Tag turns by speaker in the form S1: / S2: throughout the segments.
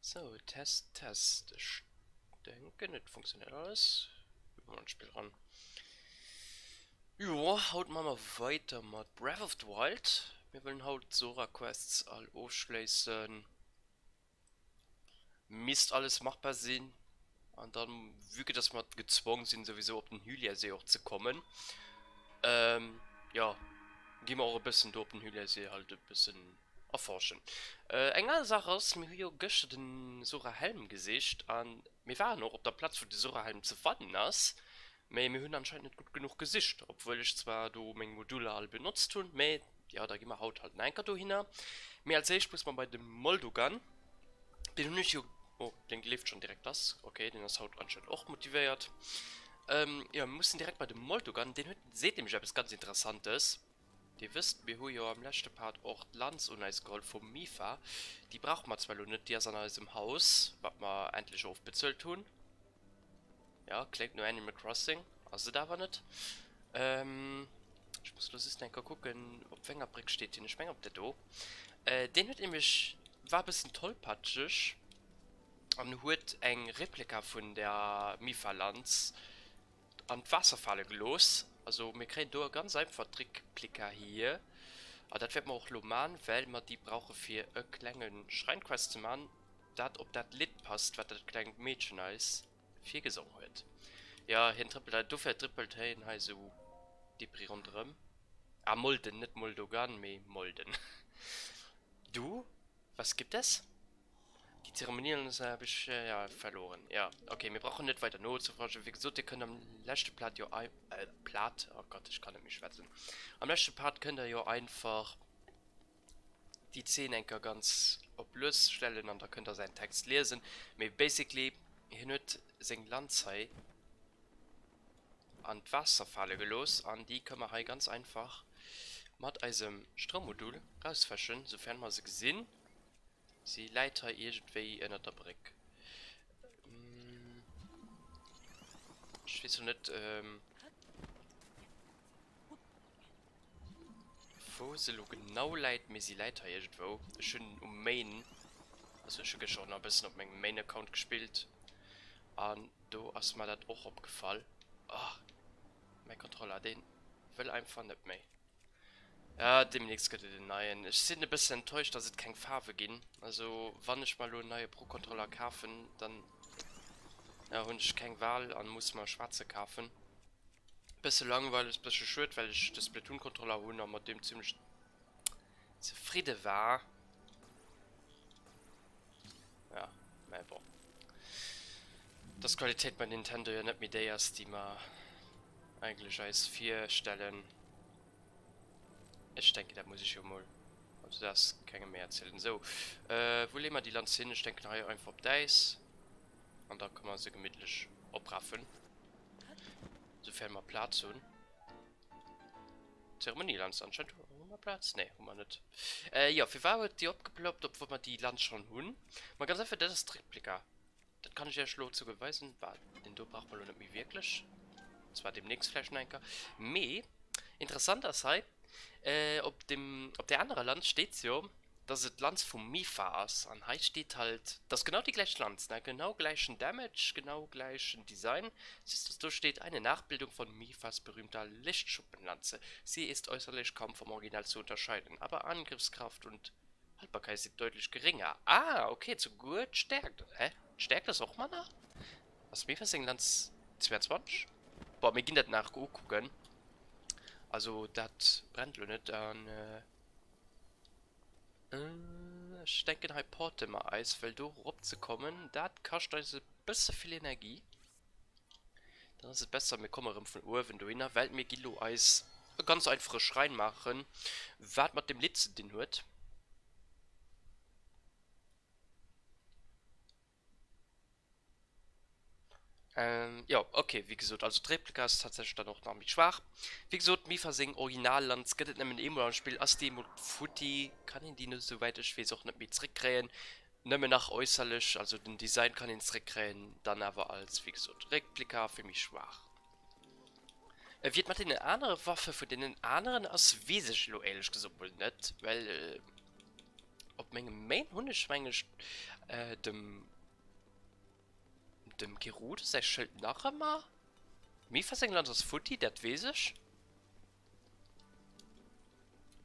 S1: So, Test. Ich denke, nicht funktioniert alles. Üben wir ein Spiel ran. Ja, haut mal weiter mit Breath of the Wild. Wir wollen haut Sora Quests all aufschließen. Mist alles machbar sein. Und dann wüge, dass wir gezwungen sind, sowieso auf den Hyliasee auch zu kommen. Ja, gehen wir auch ein bisschen durch den Hyliasee halt ein bisschen erforschen. Eine Sache ist, mir hier gestern den Sora Helm gesicht an. Wir waren noch auf der Platz, wo die Sora Helm zu finden ist. Aber wir haben anscheinend nicht gut genug gesicht, obwohl ich zwar do mein Module all benutzt tun, aber ja, da gehen wir haut halt ein Karton hin. Mehr als ich muss man bei dem Moldogan. Den nicht hier. Oh, den lebt schon direkt das. Okay, den ist haut anscheinend auch motiviert. Ja, wir müssen direkt bei dem Moldogan. Den seht ihr mich etwas ganz Interessantes. Ihr wisst, wir haben ja am letzten Part auch Lanz und als Gold vom Mifa. Die braucht man zwar nicht, die ist an unserem Haus, was wir endlich aufbezahlt tun. Ja, klingt nur Animal Crossing, also da war nicht. Ich muss los ist denke gucken, ob Fingerbrick steht, den ich meine, ob der do. Den hat nämlich, war ein bisschen tollpatschig. Und hat ein Replika von der Mifa Lanz an die Wasserfalle gelos. Also wir kriegen da ganz einfach Trickblicker hier. Aber das wird man auch loman, weil man die brauchen für einen kleinen Schreinquest zu machen. Das, ob das Lied passt, was das kleine Mädchen ist, viel gesungen wird. Ja, hin trippelt, du vertrippelt hin, so die Pri rundherum. Ah, Mulden, nicht Moldogan, mehr Molden. Du? Was gibt es? Die Zeremonien habe ich ja verloren. Ja, okay, wir brauchen nicht weiter Not zu forschen. Wie gesagt, ihr könnt am letzten Part ja oh Gott, ich kann nicht mehr schwätzen. Am letzten Part könnt ihr ja einfach die 10 Enker ganz oblös stellen und da könnt ihr seinen Text lesen. Aber basically, hier nicht sein Landzeit an die Wasserfalle gelos, an die können wir halt ganz einfach mit einem Strommodul rausfischen, sofern wir sie gesehen. Sie Leiter irgendwie in der Brick. Ich weiß nicht, wo sie genau leid, mir sie Leiter irgendwo. Schön um Main. Also ich habe schon ein bisschen auf meinem Main-Account gespielt. Und da ist mir das auch abgefallen. Ah, mein Controller, den will einfach nicht mehr. Ja, demnächst geht den neuen. Ich bin ein bisschen enttäuscht, dass es keine Farbe ging. Also, wann ich mal einen neuen Pro-Controller kaufen, dann ja, habe ich keine Wahl und muss mal schwarze kaufen. Bisschen langweilig, bisschen schön, weil ich das Splatoon-Controller habe und mit dem ziemlich zufrieden war. Ja, aber das Qualität bei Nintendo ja nicht mit der ist, die man eigentlich als 4 Stellen. Ich denke, da muss ich schon mal. Also das kann ich mehr erzählen. So, wo legen wir die Lanze hin? Ich denke nachher einfach auf Dice. Und da kann man sie gemütlich abraffen. Sofern wir Platz haben. Zeremonielanz anscheinend. Haben wir Platz? Ne, haben wir nicht. Ja, für war die abgeploppt, obwohl wir die Lanz schon haben. Mal ganz einfach, das ist Trickblicker. Das kann ich ja schlau zu beweisen, weil den do braucht man nicht mehr wirklich. Zwar demnächst vielleicht ein. Me, interessanter sei, ob der andere Land steht ja, dass es Land vom Mifa ist. An High steht halt, das ist genau die gleiche Land, ne? Genau gleichen Damage, genau gleichen Design. Siehst du, da steht eine Nachbildung von Mifas berühmter Lichtschuppenlanze. Sie ist äußerlich kaum vom Original zu unterscheiden, aber Angriffskraft und Haltbarkeit sind deutlich geringer. Ah, okay, zu gut stärkt. Hä? Stärkt das auch Mana? Was Mifas Lanz 22? Boah, mir ging das nach gucken. Also, das brennt nicht an. Ich denke, halt Porte mal Eis, weil du rumzukommen, das kostet also ein bisschen viel Energie. Dann ist es besser, wir kommen von Uhr, wenn du in der Welt mir Gilo Eis ganz einfach Schrein machen. Was mit dem letzten den hört. Ja, okay, wie gesagt, also Replika ist tatsächlich dann auch noch ein bisschen schwach. Wie gesagt, mir versingen Originalland, es gibt nämlich immer ein Spiel, als die mit Footy, kann ich die nicht so weit ich weiß auch nicht mehr zurückkriegen. Nicht mehr nach äußerlich, also den Design kann ich zurückkriegen, dann aber als, wie gesagt, Replika für mich schwach. Wird man eine andere Waffe für den anderen aus Wesentlich ehrlich gesagt wohl nicht, weil, ob Menge Main Hundeschwänge dem Gerut sei Schild nach immer mir versengland das Futti dat wesig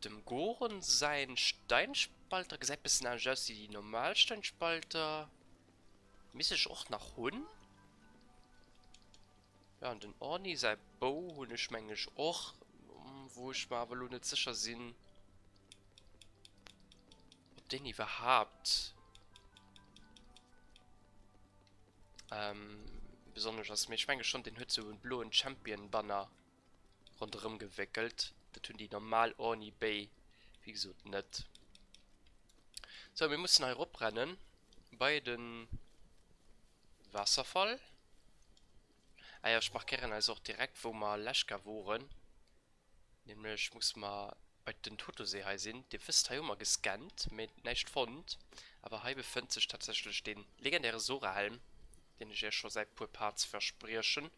S1: dem Goren sein Steinspalter gesagt bis an just die Normalsteinspalter miss ich auch nach Hund ja und den Orni sei Bo hundeschmängisch auch wo ich mal aber nicht sicher sind ob den überhaupt besonders als mir schwänge schon den Hütze und blauen Champion Banner rundherum gewickelt da tun die normal Orni Bay wie gesagt nicht so wir müssen herabrennen bei den Wasserfall ja, ich mache gerne also auch direkt wo mal Lashka wohnen nämlich muss mal bei den Totosee sind die fest immer gescannt mit nicht fand aber hier befindet sich tatsächlich den legendäre Sorahelm den ich ja schon seit paar Parts versprechen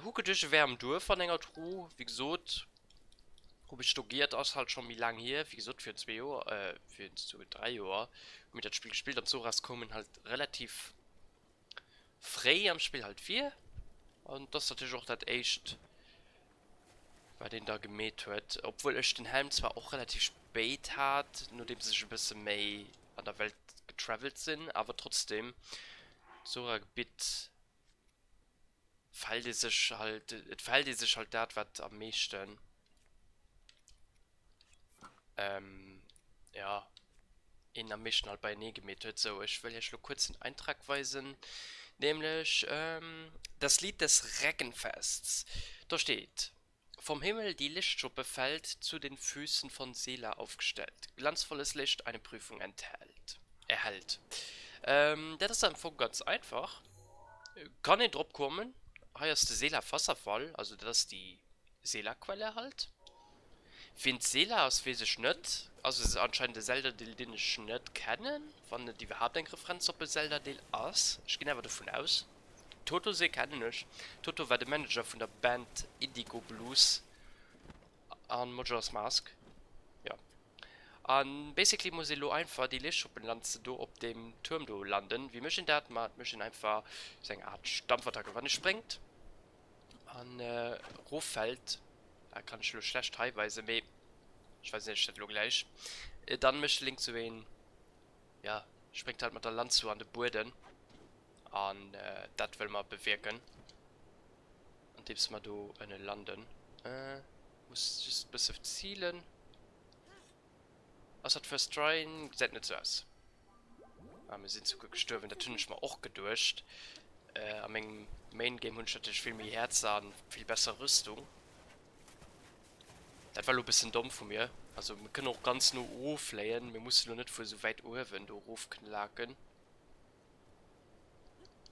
S1: hucke dich wärm durch von enger Tru wie gesagt habe ich studiert aus halt schon wie lange hier wie gesagt für 2 Jahre für 3 Jahre mit das Spiel gespielt und so kommen halt relativ frei am Spiel halt 4 und das natürlich auch das echt bei den da gemäht wird obwohl ich den Helm zwar auch relativ spät hat nur dem sich ein bisschen mehr an der Welt getravelt sind aber trotzdem so ein Gebiet fall die sich halt dort was am meisten ja in der Mission halt bei nie gemäht wird so ich will ja schon kurz einen Eintrag weisen nämlich das Lied des Reckenfests da steht vom Himmel die Lichtschuppe fällt zu den Füßen von Sela aufgestellt glanzvolles Licht eine Prüfung erhält das ist einfach ganz einfach kann nicht drauf kommen heißt der Sela Wasserfall also das ist die Sela Quelle halt find Sela aus wie sich nicht also es ist anscheinend der Zelda den ich nicht kennen von die wir haben den Referenz ob Zelda aus ich gehe aber davon aus Toto se kennen ich Toto war der Manager von der Band Indigo Blues an Majora's Mask ja an basically muss ich einfach die Lichtschuppen landen du auf dem Turm du landen wie möchten dat mal möchten einfach seine Art Stampfattacke wann es springt an Rohfeld da kann ich nur schlecht teilweise mehr ich weiß nicht gleich dann möchte links zu wen ja springt halt mit der Land zu an den Boden an das will man bewirken und gibst mal du eine landen muss just bis auf zielen was hat first try seid nicht zuerst wir sind sogar gestorben da tun ich mal auch gedurcht am Main Game und hatte ich viel mehr Herz an viel besser Rüstung das war ein bisschen dumm von mir also wir können auch ganz nur auflegen wir mussten nur nicht für so weit wenn du rufknacken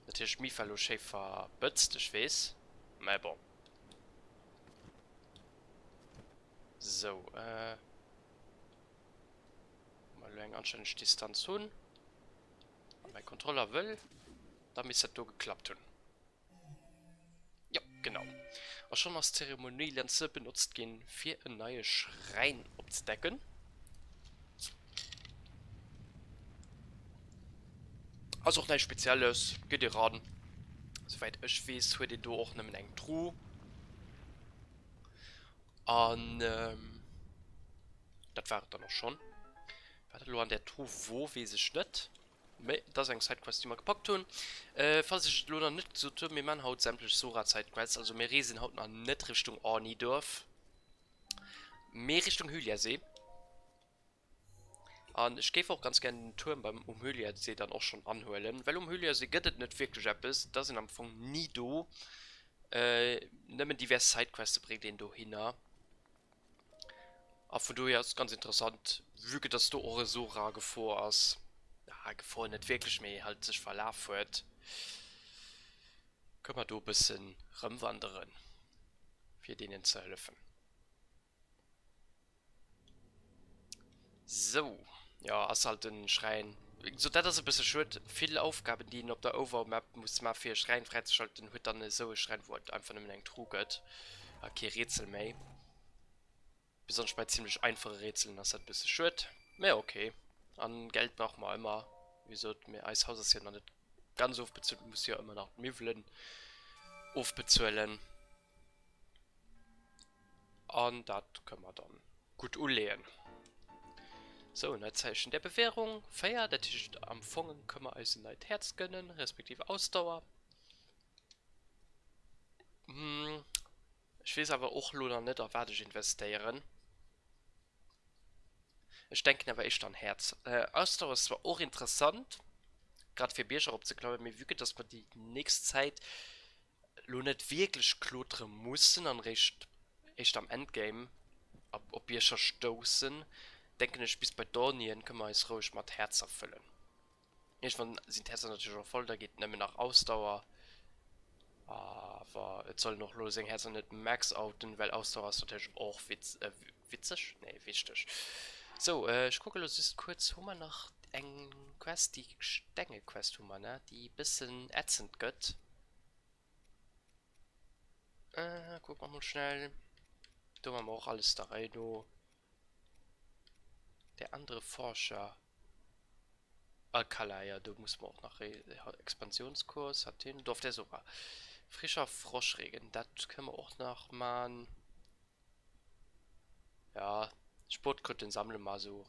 S1: natürlich Mifalo Schäfer bützt ich weiß bon. So mal anständig Distanz tun mein Controller will damit ist das geklappt tun ja genau auch schon aus Zeremonielenze benutzt gehen für ein neues Schrein abzudecken also auch nicht spezielles geht ihr raten soweit ich weiß heute du auch einen eng Tru an das war dann noch schon an der Tru wo wie sich nicht das ein Zeitquest immer gepackt tun falls ich Luna nicht so tun mir man haut sämtlich Sora Zeitquest also mehr Riesen haut an nicht Richtung Ornidorf mehr Richtung Hyliasee und ich gehe auch ganz gerne den Turm beim Hyliasee dann auch schon anhören weil Hyliasee geht nicht wirklich ist das sind am Anfang nie do nehmen diverse Sidequests bringt den du hin aber du ja ist ganz interessant wüge dass du eure Sora vor aus gefallen nicht wirklich mehr halt sich verlaufen wird können wir du ein bisschen rumwandern für denen zu helfen so ja als halt den Schrein so das ist ein bisschen schön viele Aufgaben die auf der Overmap muss man für Schrein freizuschalten wird dann so Schrein wird einfach nur ein Truget okay Rätsel mehr besonders bei ziemlich einfache Rätseln das hat ein bisschen schön mehr okay An Geld braucht man immer. Wieso mir Eishaus ist ja noch nicht ganz aufbezahlt, muss ja immer nach Müveln aufbezahlen. Und das können wir dann gut anlegen. So, ein Zeichen der Bewährung. Feier, der Tisch am Fungen können wir also ein Herz gönnen, respektive Ausdauer. Ich weiß aber auch noch nicht, auf was ich investieren. Ich denke aber echt an Herz. Ausdauer ist zwar auch interessant, gerade für Bierger abzuklauen, mir wirklich, dass man die nächste Zeit noch nicht wirklich klottern mussten, dann recht echt am Endgame, ob Bierger stoßen. Denke ich, bis bei Dornien können wir es ruhig mit Herz erfüllen. Irgendwann sind Herzen natürlich auch voll, da geht nämlich nach Ausdauer. Aber es soll noch los sein, Herzen nicht max outen, weil Ausdauer ist natürlich auch witzig? Nee, wichtig. So, ich gucke, das ist kurz, wo man noch eine Quest, die Stängel-Quest, ne? Die ein bisschen ätzend geht. Gucken wir mal schnell. Da haben wir auch alles da rein. Der andere Forscher. Alkalaya, da muss man auch nach Expansionskurs hat den. Dorf der sogar. Frischer Froschregen, das können wir auch noch machen. Ja, Sportkrüten sammeln mal so.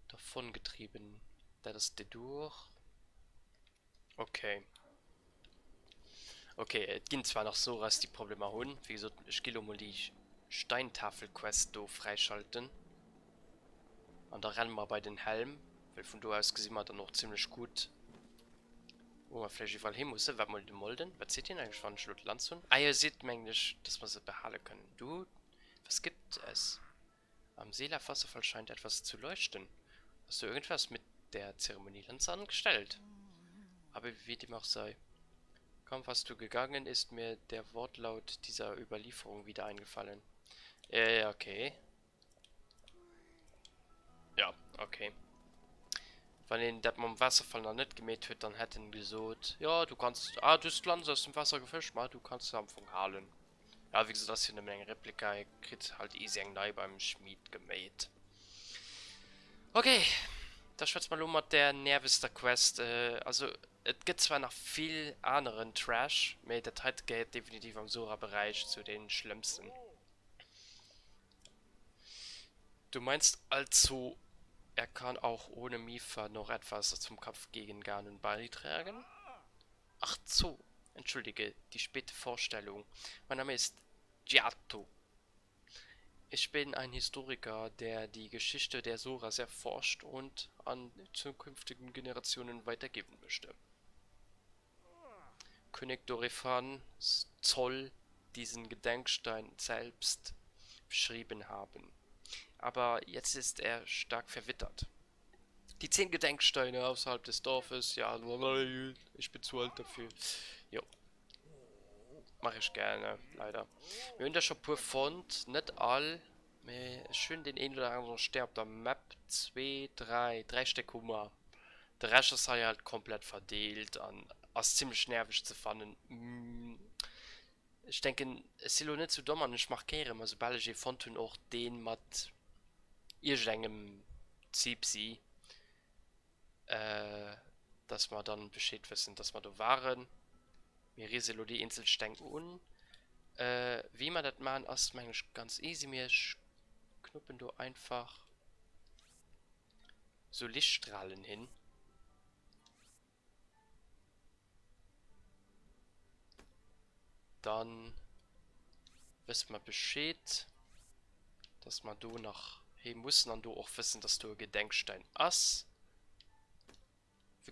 S1: Davon getrieben. Das ist der durch. Okay. Okay, es ging zwar noch so, dass die Probleme haben. Wie gesagt, ich gehe mal die Steintafel-Quest freischalten. Und da rennen wir bei den Helm. Weil von da aus gesehen man dann noch ziemlich gut. Wo man vielleicht überall hin muss, wenn man den Molden. Was seht ihr eigentlich von Schluttlandzun? Ah, ihr seht eigentlich, dass wir sie behalten können. Du, was gibt es? Am Seelafasserfall scheint etwas zu leuchten. Hast du irgendwas mit der Zeremonielanze angestellt? Aber wie dem auch sei. Kaum was du gegangen, ist mir der Wortlaut dieser Überlieferung wieder eingefallen. Okay. Ja, okay. Wenn ihn das mit dem Wasserfall noch nicht gemäht wird, dann hätten gesagt, ja, du kannst, du hast Land aus dem Wasser gefischt, mal, du kannst am Anfang halen. Ja, wie gesagt, das hier eine Menge Replika, ich krieg halt easy neu beim Schmied gemäht. Okay, das schwätzt mal um mit der nervigste Quest, also, es gibt zwar noch viel anderen Trash, aber der Zeit geht definitiv am Sora-Bereich zu den schlimmsten. Du meinst also, er kann auch ohne Mifa noch etwas zum Kampf gegen Ganon beitragen? Ach so, entschuldige, die späte Vorstellung. Mein Name ist Giotto. Ich bin ein Historiker, der die Geschichte der Soras erforscht und an zukünftigen Generationen weitergeben möchte. König Dorephan soll diesen Gedenkstein selbst beschrieben haben. Aber jetzt ist er stark verwittert. Die 10 Gedenksteine außerhalb des Dorfes, ja, ich bin zu alt dafür. Jo. Mache ich gerne, leider. Wir haben da schon pur Fond, nicht all. Schön den einen oder anderen stirbt am Map. 2, 3 Stück Hummer. Der Rest ist halt komplett verdeelt an. Ist ziemlich nervig zu fanden. Ich denke, es ist nicht zu dumm und ich mache gerne, also sobald ich fand auch den mit irgendeinem Zipsi, dass wir dann Bescheid wissen, dass wir da waren. Wir riesen die Insel denken wie man das machen, ist eigentlich ganz easy. Wir knuppen da einfach so Lichtstrahlen hin. Dann wissen wir Bescheid, dass man da nach hey muss und du auch wissen, dass du ein Gedenkstein hast.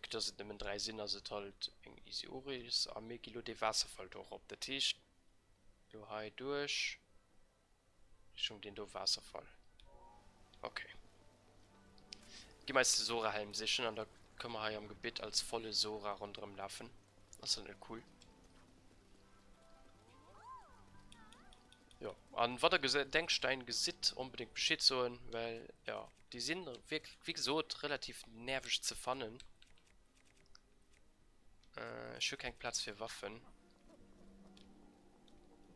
S1: Das sind nämlich 3 Sinn, also halt easy Oris, Armee Kilo de Wasserfall doch auf der Tisch. Du hai durch. Schon den do Wasserfall. Okay. Geh mal die Sora-Helm sichern und da können wir hier am Gebiet als volle Sora rundherum laufen. Das ist dann cool. Ja, an was der Denkstein gesit unbedingt Bescheid sollen, weil ja, die sind wirklich, wie gesagt, relativ nervig zu fannen. Ich habe keinen Platz für Waffen.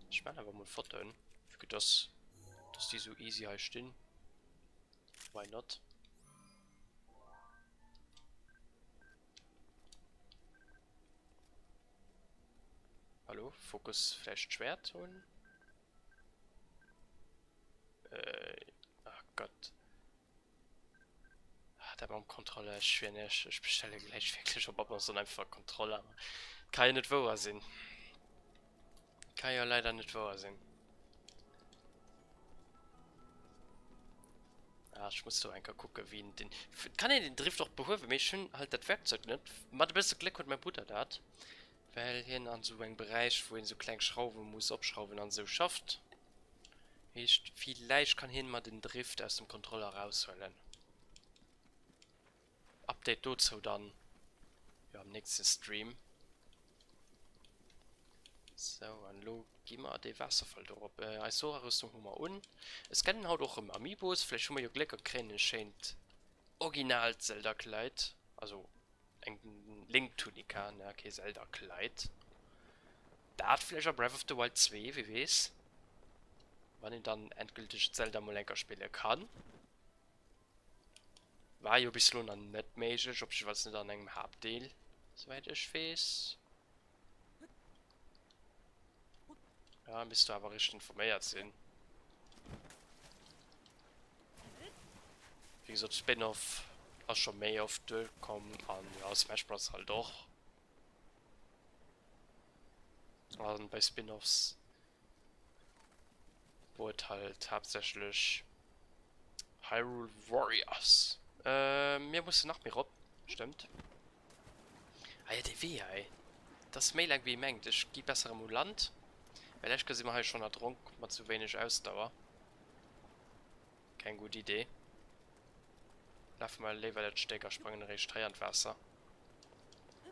S1: Ich meine aber mal Fotos. Für dass die so easy halt stehen. Why not? Fokus vielleicht schwer tun. Ach Gott. Da beim Kontrolle ist schwer nicht. Ich bestelle gleich wirklich, ob man so einfach Kontrolle. Kann ja nicht wahr sein. Kann ja leider nicht wahr sein. Ja, ich muss so einfach gucken, wie den. Kann ich den Drift doch behoben? Ich schon halt das Werkzeug nicht. Mal ein bisschen Glück mit mein Bruder da hat. Weil hin an so einem Bereich, wo ihn so klein schrauben muss, abschrauben und so schafft. Ich, vielleicht kann hin mal den Drift aus dem Controller rausholen. Update dazu dann. Ja, am nächsten Stream. So, und lo, gehen wir den Wasserfall drauf. Als Sora-Rüstung haben wir un. Es kennen halt auch im Amiibos. Vielleicht haben wir ja Glück erkennen, scheint Original Zelda-Kleid. Also, ein Link-Tunika, ne, okay, Zelda-Kleid. Da hat vielleicht auch Breath of the Wild 2, wie weiß. Wann ich dann endgültig Zelda Molenka spielen kann. War ja bislang noch nicht möglich, ob ich was nicht an einem Hauptteil, soweit ich weiß. Ja, bist du aber richtig informiert sind. Wie gesagt, Spin-off auch schon mehr auf durchkommen an ja, Smash Bros. Halt doch. Und bei Spin-offs wurde halt hauptsächlich Hyrule Warriors. Mir musste nach mir ab, stimmt. Ah ja, die W, ey. Das ist mehr lang wie mengt. Ich gehe besser im Land. Weil ich gesehen habe, schon ertrunken, mal zu wenig Ausdauer. Keine gute Idee. Lauf mal lieber den Stecker springen recht an Wasser.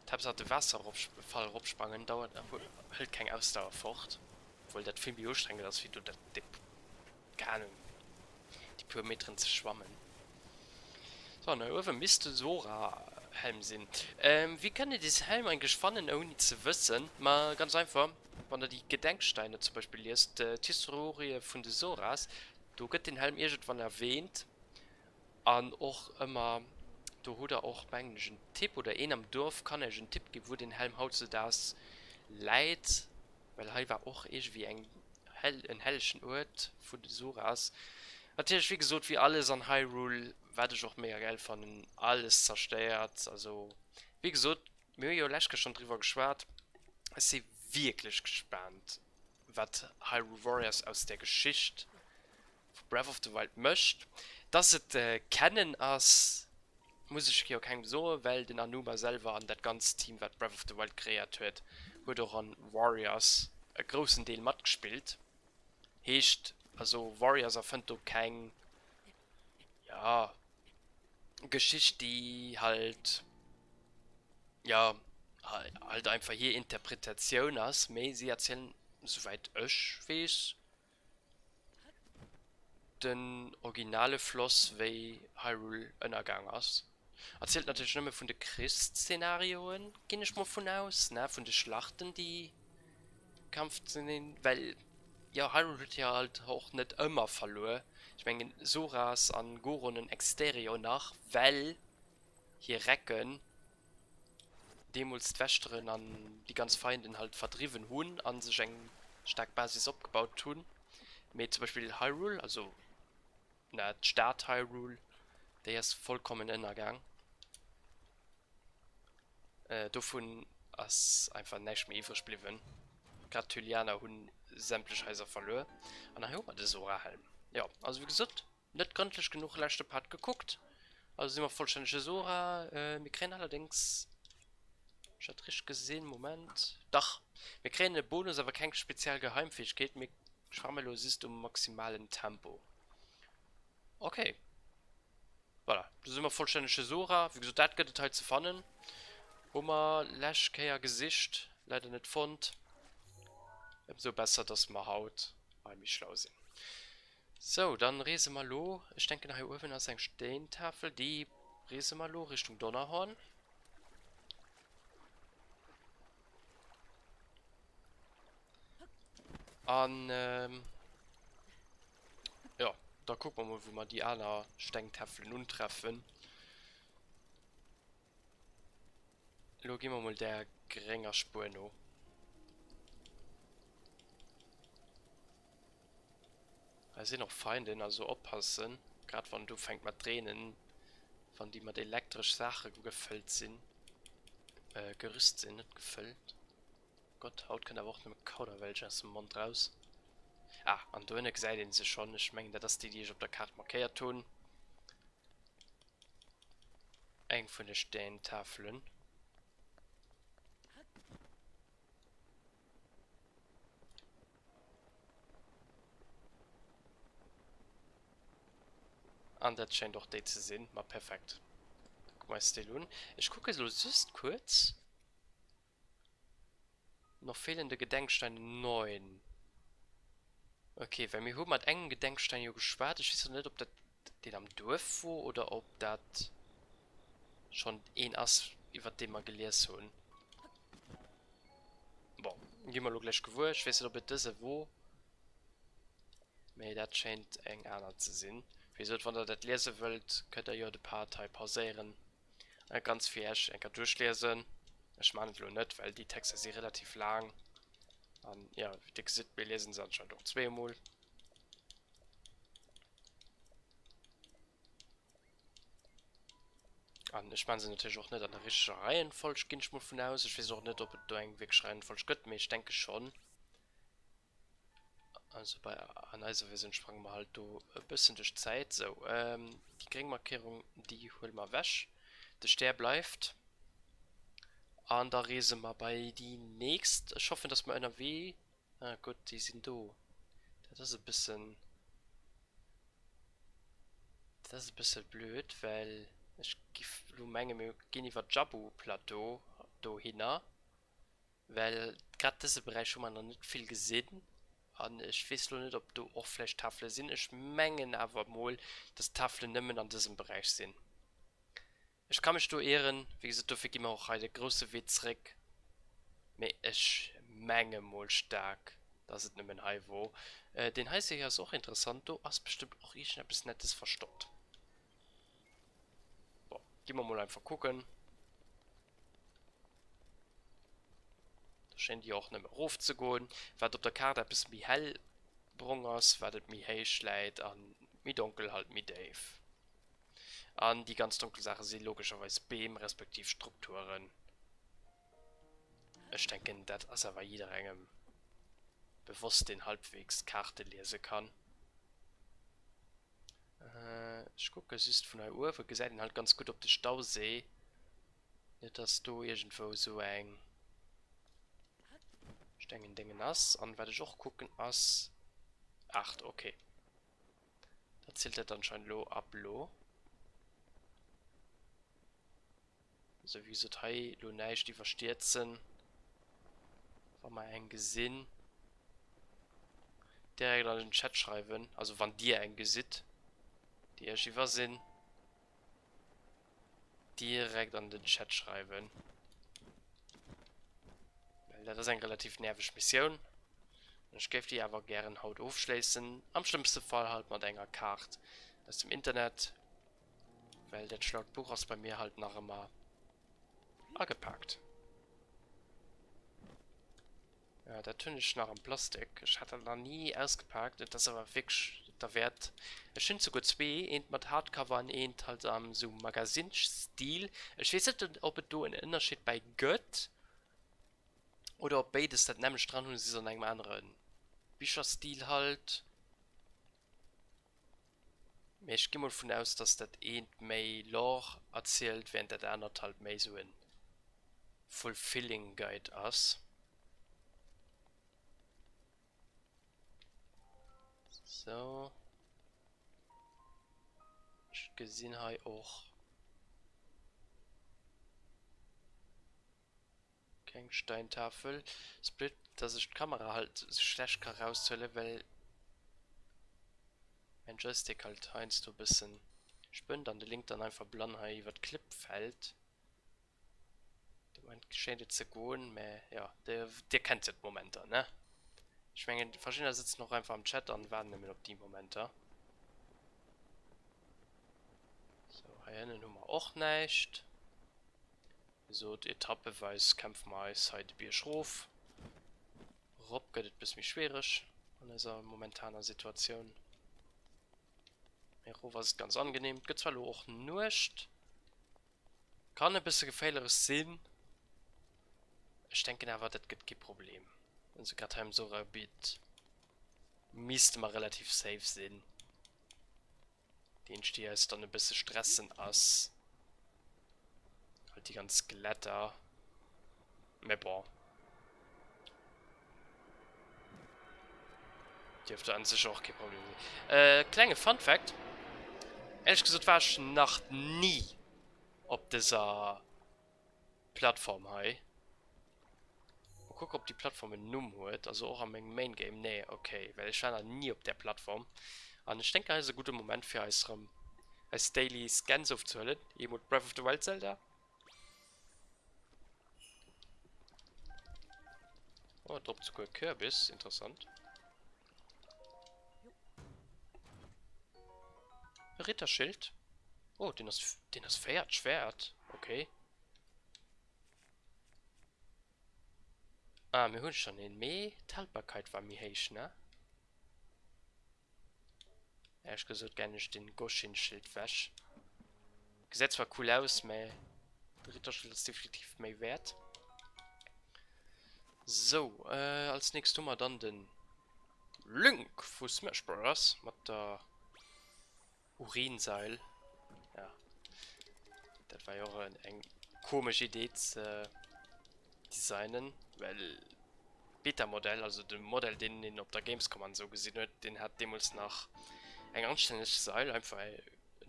S1: Tabs hat den Wasserfall rumspringen, dauert hält kein Ausdauer fort. Obwohl das viel anstrengend ist, wie du das keine die paar Metern zu schwammen. So, na, über müsste Sora Helm sind. Wie kann ihr dieses Helm eigentlich spannen, ohne zu wissen? Mal ganz einfach, wenn du die Gedenksteine zum Beispiel liest, die Historie von den Soras, du wird den Helm irgendwann erwähnt. Und auch immer, du hast auch eigentlich einen Tipp oder einen am Dorf kann ich einen Tipp geben, wo den Helm haut so das Leid, weil er war auch irgendwie ein hellischen Ort von den Soras. Natürlich, wie gesagt, wie alles an Hyrule, werde ich auch mehr Geld von alles zerstört. Also, wie gesagt, mir haben ja letztes schon drüber geschwärzt. Ich bin wirklich gespannt, was Hyrule Warriors aus der Geschichte von Breath of the Wild möchte. Dass es kennen als, muss ich ja keinem so, weil den Anuma selber an das ganze Team, was Breath of the Wild kreiert wird, wurde auch an Warriors einen großen Teil mitgespielt. Heißt, also Warriors erfindet doch kein, ja, Geschichte, die halt, ja, halt einfach hier Interpretation ist, aber sie erzählen, soweit ich weiß, den originale Floss, wie Hyrule untergegangen ist. Erzählt natürlich nicht mehr von den Christ-Szenarien, gehe ich mal von aus, ne, von den Schlachten, die Kampfszenen, weil ja, Hyrule hat ja halt auch nicht immer verloren. Ich meine, Soras an Goron und Exterior nach, weil hier Recken Demos Wächteren an die ganz Feinden halt vertrieben hun, an sich eine stark Basis abgebaut tun. Mit zum Beispiel Hyrule, also na, Staat Hyrule, der ist vollkommen in der Gang. Davon ist einfach nicht mehr übrig geblieben. Gratulianer haben sämtliche Häuser verloren. Und dann haben wir den Sora-Helm. Ja, also wie gesagt, nicht gründlich genug letzte Part geguckt. Also sind wir vollständige Sora. Wir kriegen allerdings. Ich hatte richtig gesehen, Moment. Doch, wir kriegen einen Bonus, aber keine spezielle Geheimfähigkeit. Wir schwammelos ist um maximalen Tempo. Okay. Voilà, da sind wir vollständige Sora. Wie gesagt, das geht halt zu fannen. Hummer, Lashkeer Gesicht. Leider nicht fand. Umso besser, dass man haut, weil mich schlau sind. So, dann reise mal lo. Ich denke, nach hier oben ist eine Steintafel. Die reise mal lo Richtung Donnerhorn. Und, ja, da gucken wir mal, wo wir die anderen Steintafeln nun treffen. Lo gehen wir mal der geringer Spur noch. Da sind noch Feinde, also aufpassen. Gerade wenn du fängst mit Tränen, von die mit elektrische Sachen gefüllt sind. Gerüst sind, nicht gefüllt. Gott, Haut kann aber auch mit Kauderwelsch aus dem Mund raus. Ah, an du nicht seid sie schon. Ich meine, dass die ich auf der Karte markiert tun. Eng von den Steintafeln. Und das scheint doch die zu sehen. Mal perfekt. Guck mal, Stelun. Ich gucke so just kurz. Noch fehlende Gedenksteine 9. Okay, wenn wir mit engen Gedenkstein hier gespart, ich weiß nicht, ob das den am Dorf war oder ob das schon ein Ass über den wir gelesen haben. Boah, gehen wir gleich gewusst. Ich weiß nicht, ob das wo. Aber das scheint eng einer zu sein. Wie gesagt, wenn ihr das lesen wollt, könnt ihr ja die Partei pausieren. Ganz fertig durchlesen. Ich meine es nicht, weil die Texte sind relativ lang. Und ja, wie ihr seht, wir lesen sie anscheinend auch zweimal. Und ich meine sie natürlich auch nicht an der richtigen Reihenfolge, gehe ich mal von aus. Ich weiß auch nicht, ob es da irgendwie Reihenfolge gibt, aber ich denke schon. Also bei einer Version sprangen wir halt ein bisschen durch Zeit. So, die Geringmarkierung, die holen wir weg. Der Stern bleibt. Und da reisen wir bei die nächste. Ich hoffe, dass wir NRW. Ah gut, die sind da. Das ist ein bisschen. Das ist ein bisschen blöd, weil ich gebe Menge mir gehen über Jabu Plateau da hin. Weil gerade diese Bereich schon mal noch nicht viel gesehen. Und ich weiß noch nicht, ob du auch vielleicht Tafeln sind. Ich mengen aber mal, dass Tafeln nicht mehr an diesem Bereich sind. Ich kann mich da ehren, wie gesagt, dafür gehen wir auch eine große Witz zurück. Aber ich menge mal stark, dass es nicht mehr ein wo. Den heißt ja ist auch interessant, du hast bestimmt auch etwas Nettes verstoppt. Boah, gehen wir mal einfach gucken. Da scheint die auch nicht mehr raufzugehen. Weil auf der Karte ein bisschen wie hell brungers, werdet mir hell schleit an mir dunkel halt mit Dave. An die ganz dunkle Sache sind logischerweise Beam respektive Strukturen. Ich denke, das ist aber jeder engem bewusst den halbwegs Karte lesen kann. Ich gucke, es ist von der Uhr, wir gesehen halt ganz gut auf den Stausee. Nicht, dass du irgendwo so eng. Ich denke, Dingen nass. Und werde ich auch gucken, as 8, okay. Da zählt er dann schon lo ab lo. Also wie so Teil lo nicht, die versteht sind. War mal ein Gesinn. Direkt an den Chat schreiben. Also wann dir ein Gesit. Die Archiver sind. Direkt an den Chat schreiben. Weil das ist eine relativ nervige Mission. Ich gebe die aber gerne Haut aufschließen. Am schlimmsten Fall halt mit einer Karte aus dem Internet. Weil das Schlagbuch ist bei mir halt nachher mal angepackt. Ja, da tue ich nach dem Plastik. Ich hatte da nie ausgepackt. Das ist aber wirklich der Wert. Es sind sogar zwei. Ein mit Hardcover und ein halt so Magazinstil. Ich weiß nicht, ob es da einen Unterschied bei Gött oder ob beides das nämlich dran und sie so einem anderen Bücherstil halt. Ich gehe mal davon aus, dass das ein mehr Lore erzählt, während der andere halt mehr so ein Fulfilling Guide ist. So. Ich gesehen habe auch keine Steintafel. Split, dass ich die Kamera halt schlecht kann rauszuholen, weil mein Joystick halt einst ein bisschen spinnt, dann der Link dann einfach blond über Clip fällt. Man scheint jetzt zu gehen, aber ja, der kennt das Momente, ne? Ich meine, die verschiedenen sitzen noch einfach im Chat und warten nämlich auf die Momente. So, hier haben wir auch nicht. So, die Etappe weiß, kämpfen wir heute Bierschruf. Rob geht es ein bisschen schwierig in dieser momentanen Situation. Mero was ganz angenehm. Gibt zwar auch nicht. Kann ein bisschen gefährliches Sinn. Ich denke aber, das gibt kein Problem. Wenn sie gerade so Gebiet müsste man relativ safe sein. Den Stier ist dann ein bisschen stressen als halt die ganzen Skelette. Mais bon. Dürfte an sich auch kein Problem sein. Kleine Fun Fact. Ehrlich gesagt war ich noch nie auf dieser Plattform hier. Mal gucken, ob die Plattform einen Numm hat. Also auch am Main Game. Nee, okay. Weil ich war noch nie auf der Plattform. Und ich denke, das ist ein guter Moment für uns, als Daily Scans aufzuhören. Ihr mit Breath of the Wild Zelda. Oh, droppt sogar Kürbis. Interessant. Ritterschild. Oh, den das Schwert. Okay. Ah, mir hun schon in Metallbarkeit war mir heisch, ne? Ja, ich gesagt gerne den Goshin-Schild wäsch. Gesetz war cool aus, mehr Ritterschild ist definitiv mehr wert. So, als nächstes tun wir dann den Link für Smash Bros. Mit der Urinseil. Ja. Das war ja auch eine komische Idee zu designen, weil Beta-Modell, also dem Modell, den auf der Gamescom man so gesehen hat, den hat damals nach ein anständiges Seil, einfach ein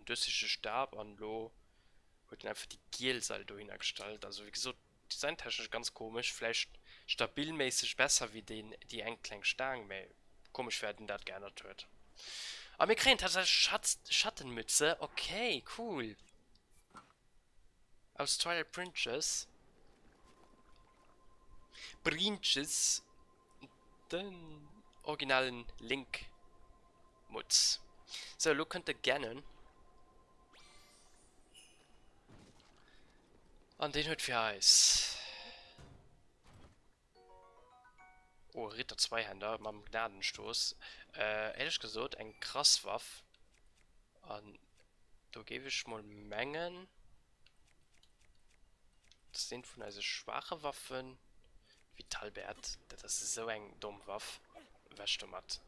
S1: düssischer Stab an Lo, wird einfach die Gel-Seil hingestaltet. Also wie gesagt, designtechnisch ganz komisch, vielleicht stabilmäßig besser wie die einen kleinen Stangen, aber komisch werden das gerne tut. Aber wir kriegen tatsächlich Schattenmütze, okay, cool. Aus Twilight Princess. Den originalen Link-Mutz. So, du könnt gerne. An den hört für Eis. Oh, Ritter Zweihänder mit dem Gnadenstoß. Ehrlich gesagt, ein Krasswaff. Und da gebe ich mal Mengen. Das sind von also schwache Waffen. Vitalbert. Das ist so ein dumm Waff. Weißt du was?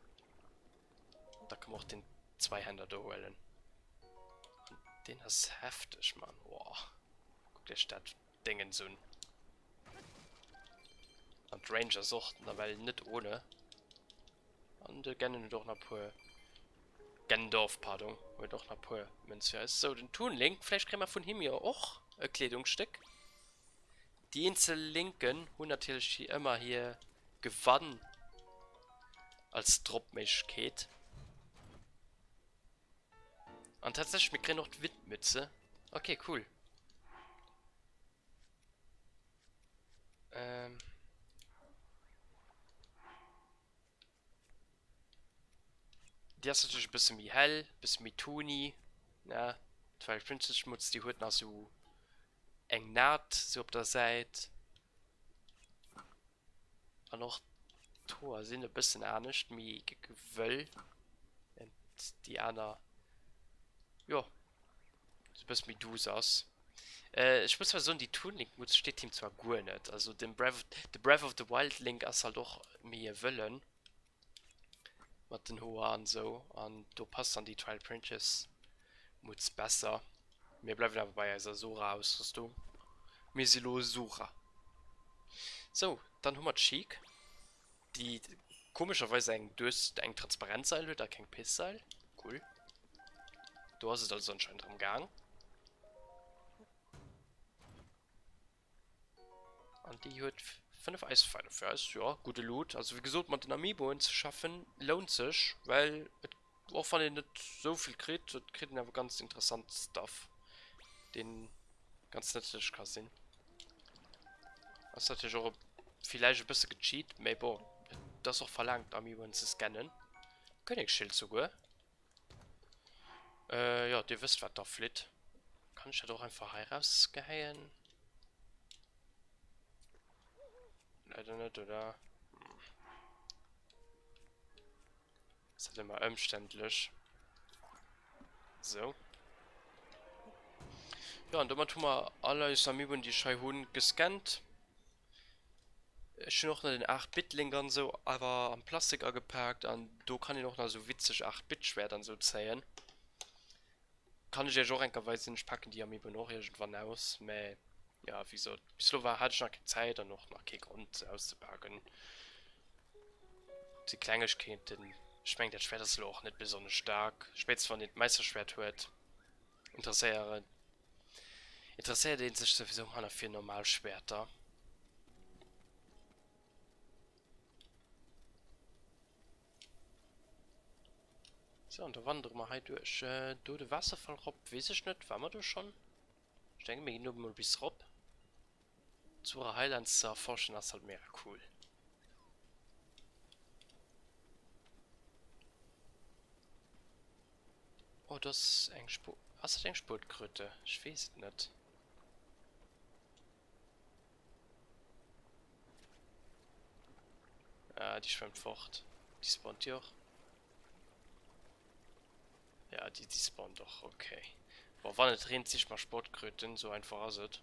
S1: Da kann man auch den Zweihänder da holen. Und den ist heftig, Mann. Boah. Guck dir Stadt Dingen so. Und Ranger suchten, weil nicht ohne. Und gerne doch noch paar. Gendorf, pardon. Oder doch noch paar Münze. So, den Toon-Link. Vielleicht kriegen wir von ihm ja auch ein Kleidungsstück. Die Insel-Linken haben natürlich immer hier gewonnen. Als Dropmischkeit. Und tatsächlich, wir kriegen noch die Windmütze. Okay, cool. Die ist natürlich ein bisschen wie hell, ein bisschen wie Tuni. Ja, Twilight Princess Schmutz, die hat noch so eng Naht, so auf der Seite. Und auch Tor sind ein bisschen ernst, wie Gewöll. Und die anderen, ja, so ein bisschen wie du sagst. Ich muss mal sagen, die Toon-Link steht ihm zwar gut nicht. Also, der Breath of the Wild Link ist halt auch mehr Willen. Mit den Hohen und so. Und da passt dann die Twilight Princess Mutz besser. Wir bleiben aber bei dieser Sora-Ausrüstung. Misilo Sora. So, dann haben wir Cheek. Die komischerweise ein Transparenzseil hat, da kein Pissseil. Cool. Du hast es also anscheinend im Gang. Und die hat 5 Eispfeile für uns. Ja, gute Loot. Also wie gesagt, mit den Amiibo zu schaffen, lohnt sich, weil auch wenn ihr nicht so viel kriegt, kriegt ihr aber ganz interessant Stuff. Den ganz nützlich kann sehen. Das ist natürlich auch vielleicht ein bisschen gecheat, aber boah, das auch verlangt, Amiibo zu scannen. Königsschild sogar. Ja, ihr wisst, was da flieht. Kann ich ja doch einfach herausgehen. Leider nicht, oder? Das ist halt immer umständlich. so. Ja, und damit haben wir alle Amiiben, die Schei hun gescannt. Ich noch den 8-Bit-Lingern so, aber am Plastik angepackt. Und da kann ich noch so witzig 8-Bit-Schwertern so zählen. Kann ich ja auch einkeweise nicht packen, die Amiiben noch irgendwann aus. Aber ja, wieso? Bislang hatte ich noch keine Zeit und noch keinen Grund auszupacken. Die Kleinigkeiten. Ich meine, das Schwert ist auch nicht besonders stark. Spätestens von den Meisterschwert hört. Interessiert den sich sowieso mal für Normalschwerter. So, und da wandern wir halt durch. Du, der Wasserfall, Rob, weiß ich nicht, waren wir da schon? Ich denke, wir gehen nur mal bis Rob. Zu Highlands zu erforschen, das ist halt mega cool. Oh, das ist ein Sport. Hast du den Sportkröte? Ich weiß es nicht. Ah, die schwimmt fort. Die spawnt hier auch. Ja, die spawnt doch, okay. Boah, wann dreht sich mal Sportkröten, so einfach ist es.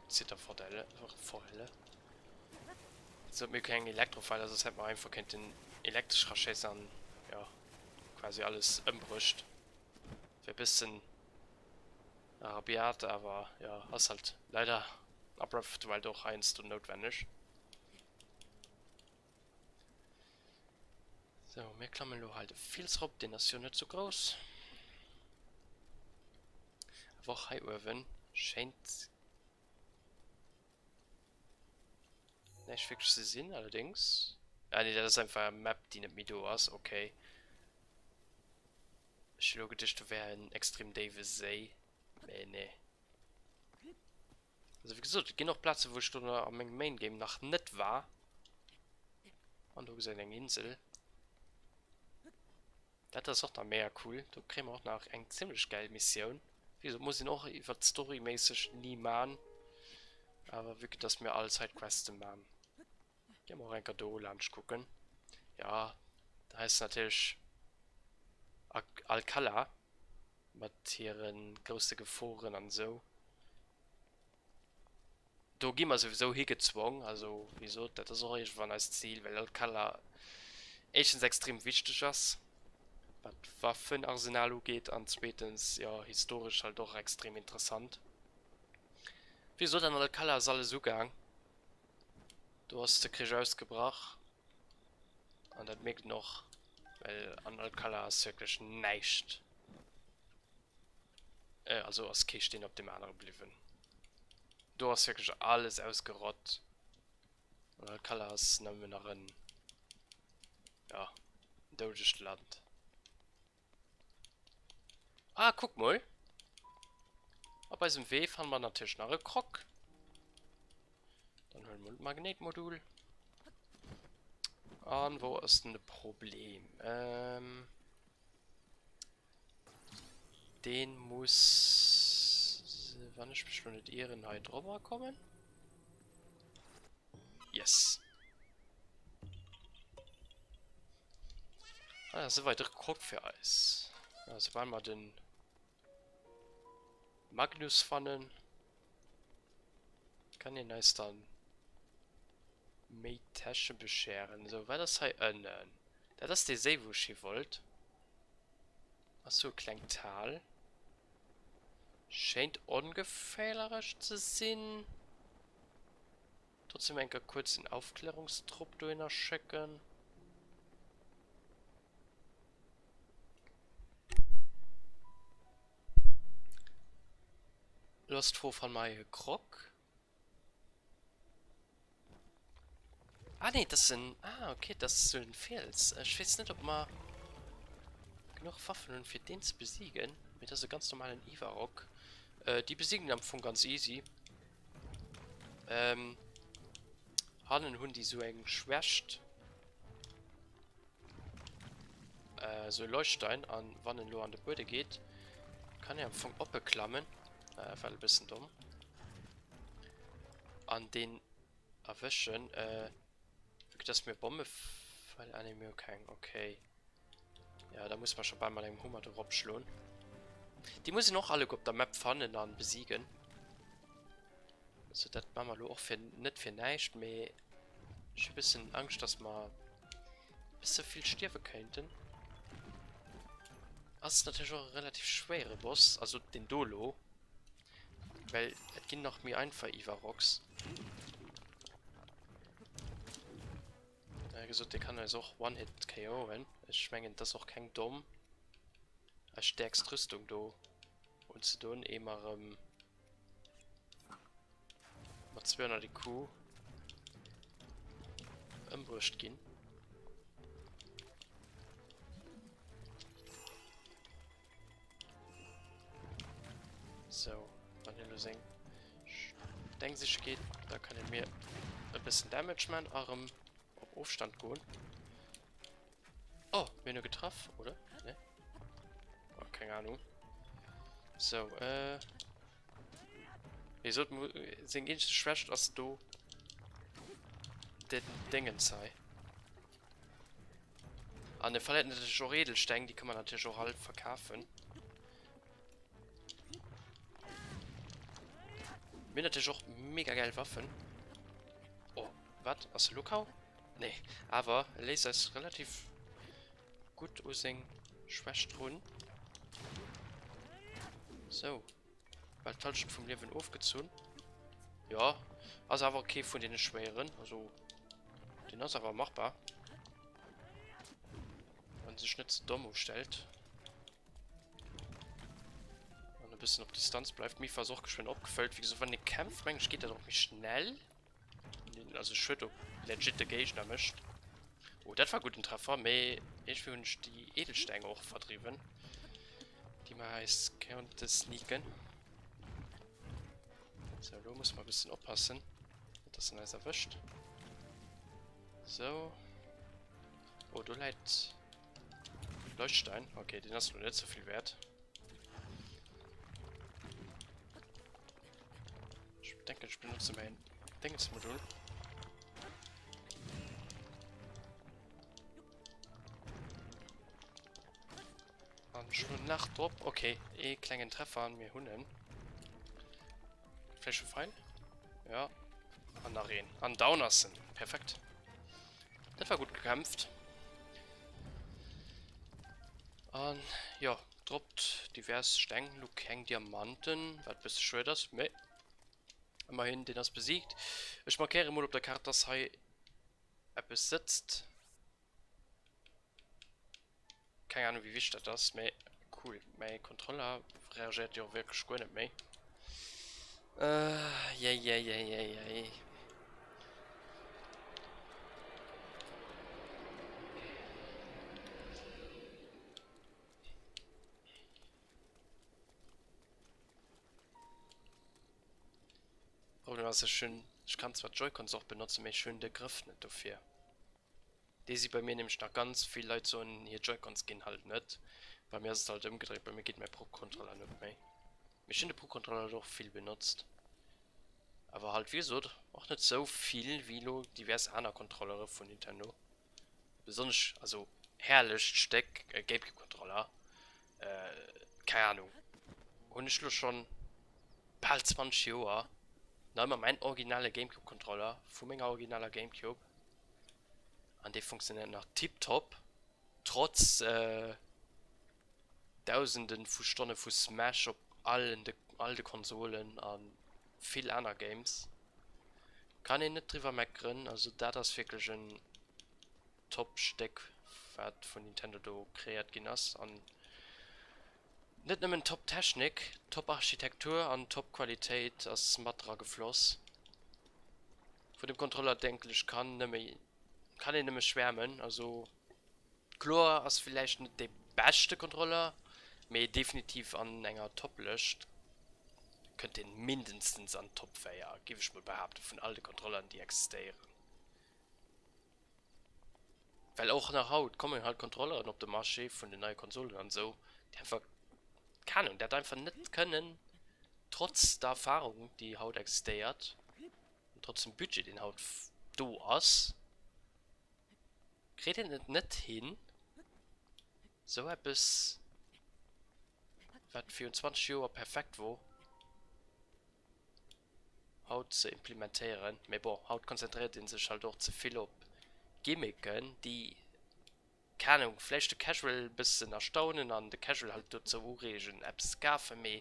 S1: Zieht da Vorteile. So, mir kein Elektrofall, also das hätte man einfach kennt den elektrischen Schässern, ja, quasi alles umbrüscht. Wäre ein bisschen rabiat, aber ja, hast halt leider abrupt, weil doch eins du notwendig. So, mir klammern nur halt viel Rob, den ist ja nicht so groß. Aber auch High-Oven scheint nicht wirklich zu sehen, allerdings. Ja, nee, das ist einfach eine Map, die nicht mit du hast, okay. Ich glaube, das wäre ein Extrem Davis See. Nee. Also wie gesagt, es gibt noch Plätze, wo ich dann am Main Game noch nicht war. Und du gesehen eine Insel. Das ist auch noch mehr cool. Da kriegen wir auch noch eine ziemlich geile Mission. Wieso muss ich noch storymäßig nie machen. Aber wirklich, dass wir alle Sidequests machen. Gehen wir auch ein Cadeau-Lunch gucken. Ja, da heißt natürlich Alcala. Mit ihren größten Gefahren und so. Da gehen wir sowieso hingezwungen. Also, wieso? Das ist auch irgendwann als Ziel, weil Alcala erstens extrem wichtig ist. Was Waffenarsenal geht und zweitens, ja, historisch halt doch extrem interessant. Wieso dann Alcala ist alles so gegangen? Du hast den Krieg ausgebracht. Und das merkt noch, weil an Alcala ist wirklich nichts. Also als Käse stehen auf dem anderen geblieben. Du hast wirklich alles ausgerottet. Und Alcala ist nämlich noch ein, ja, deutsches Land. Ah, guck mal. Aber bei diesem W fahren wir natürlich nach einem Krog. Dann holen wir ein Magnetmodul. Und wo ist denn das Problem? Den muss... Wann ist bestimmt Ehrenheit drüber kommen? Yes. Ah, das ist ein weiterer Krog für Eis. Also wollen wir den Magnus fannen. Kann den nice dann mit Tasche bescheren. So, weil das halt ändern. Da das die See, wo ich wollt. Achso, klein Tal. Scheint ungefährlich zu sein. Trotzdem kurz den Aufklärungstrupp durchschicken. Lust vor von meinem Krog. Ah ne, das sind... Ah, okay, das ist so ein Fels. Ich weiß nicht, ob man genug Waffen und für den zu besiegen. Mit so ganz normalen Ivarok. Die besiegen am Anfang ganz easy. Hannen hun die so eng schwächt. So Leuchtstein an wann nur an der Bude geht. Kann er am Anfang oppeklammen. Weil ein bisschen dumm. An den erwischen, das mir Bombe weil eine mir kein okay. Ja, da muss man schon bald mal einen Hummer drauf schlagen. Die muss ich noch alle auf der Map fahren und dann besiegen. Also das machen wir auch für, nicht für nichts, aber ich habe ein bisschen Angst, dass wir ein bisschen viel sterben könnten. Das ist natürlich auch ein relativ schwerer Boss, also den Dolo. Weil es ging noch mir einfach Ivarox. Ja, gesagt, der kann also auch One-Hit KO'en. Ich meine, das ist auch kein Dumm. Als stärkste Rüstung da. Und zu tun immer mit 200 IQ im Brust gehen. So, Vanille singen. Denken sich geht, da kann ich mir ein bisschen Damage machen, Arm auf Aufstand gehen. Oh, mir nur getroffen, oder? Ne? Oh, keine Ahnung. So, wir sollten sehen ähnlich schwächt, als du den Dingen sei. An der Fall natürlich auch Edelsteine, die kann man natürlich auch halt verkaufen. Mir natürlich auch mega geil Waffen. Oh, was? Hast du Lukau? Nee, aber Laser ist relativ gut aus den Schwächtruhen. So. Bald falsch vom Leben aufgezogen. Ja, also aber okay von den schweren. Also, den ist aber machbar. Wenn sich nicht so dumm aufstellt. Und ein bisschen auf Distanz bleibt. Mir versucht geschwind abgefällt. Wie gesagt, wenn ich kämpfe, eigentlich geht das auch nicht schnell. Also, ich würde legit der Gegner mischt. Oh, das war gut ein Treffer. Aber ich wünsche die Edelsteine auch vertrieben. Die man heißt, könnte sneaken. So, da muss man ein bisschen aufpassen. Das ist nice erwischt. So. Oh, du leid. Leuchtstein. Okay, den hast du nicht so viel wert. Ich denke, ich benutze mein Dingesmodul. Und schon Nacht drauf. Okay, kleinen Treffer an mir Hunden. Fläche fein. Ja. An Arenen. An Downers sind. Perfekt. Das war gut gekämpft. Und ja, droppt divers Steine, Luke hängt Diamanten. Was bist du schwer das? Nee. Immerhin, den das besiegt. Ich markiere mal auf der Karte, dass er etwas sitzt. Keine Ahnung, wie wichtig das ist. Cool. Mein Controller reagiert ja wirklich gut nicht mehr. Ja. Problem ist schön, ich kann zwar Joy-Cons auch benutzen, aber ich schön der Griff nicht dafür. Die sieht bei mir nämlich nach ganz viel Leute so in hier Joy-Cons gehen halt nicht. Bei mir ist es halt umgedreht, bei mir geht mein Pro-Controller nicht mehr. Ich finde der Pro-Controller doch viel benutzt. Aber halt wie gesagt, auch nicht so viel wie nur diverse andere Controller von Nintendo. Besonders, also herrlich Steck, Gamecube-Controller. Keine Ahnung. Und ich schon bald 20 Jahre. Da immer mein originaler Gamecube-Controller, von meiner originaler Gamecube. Und der funktioniert nach tiptop. Trotz Tausenden von Stunden von Smash auf allen de Konsolen an viel anderer Games. Kann ich nicht drüber meckern, also da das wirklich ein Top-Steck von Nintendo do kreiert genas an nicht nur Top-Technik, Top-Architektur an Top-Qualität als Matra gefloss. Von dem Controller denke ich kann ich nicht mehr schwärmen, also klar als vielleicht nicht der beste Controller, aber definitiv an enger Top löscht. Könnt den mindestens an Top 4, gebe ich mal behaupten, von allen Controllern, die existieren. Weil auch nach Haut kommen halt Controller auf dem Marché von den neuen Konsolen und so, die einfach kann und der hat einfach nicht können, trotz der Erfahrung, die Haut existiert, und trotz dem Budget, den Haut du hast, kriegt er nicht hin, so etwas, was 24 Jahre perfekt war, haut zu implementieren. Aber boah, haut konzentriert in sich halt auch zu viel auf Gimmicken, die, keine Ahnung, vielleicht der Casual ein bisschen erstaunen an der Casual halt dort zu uregen, Apps kaufen, aber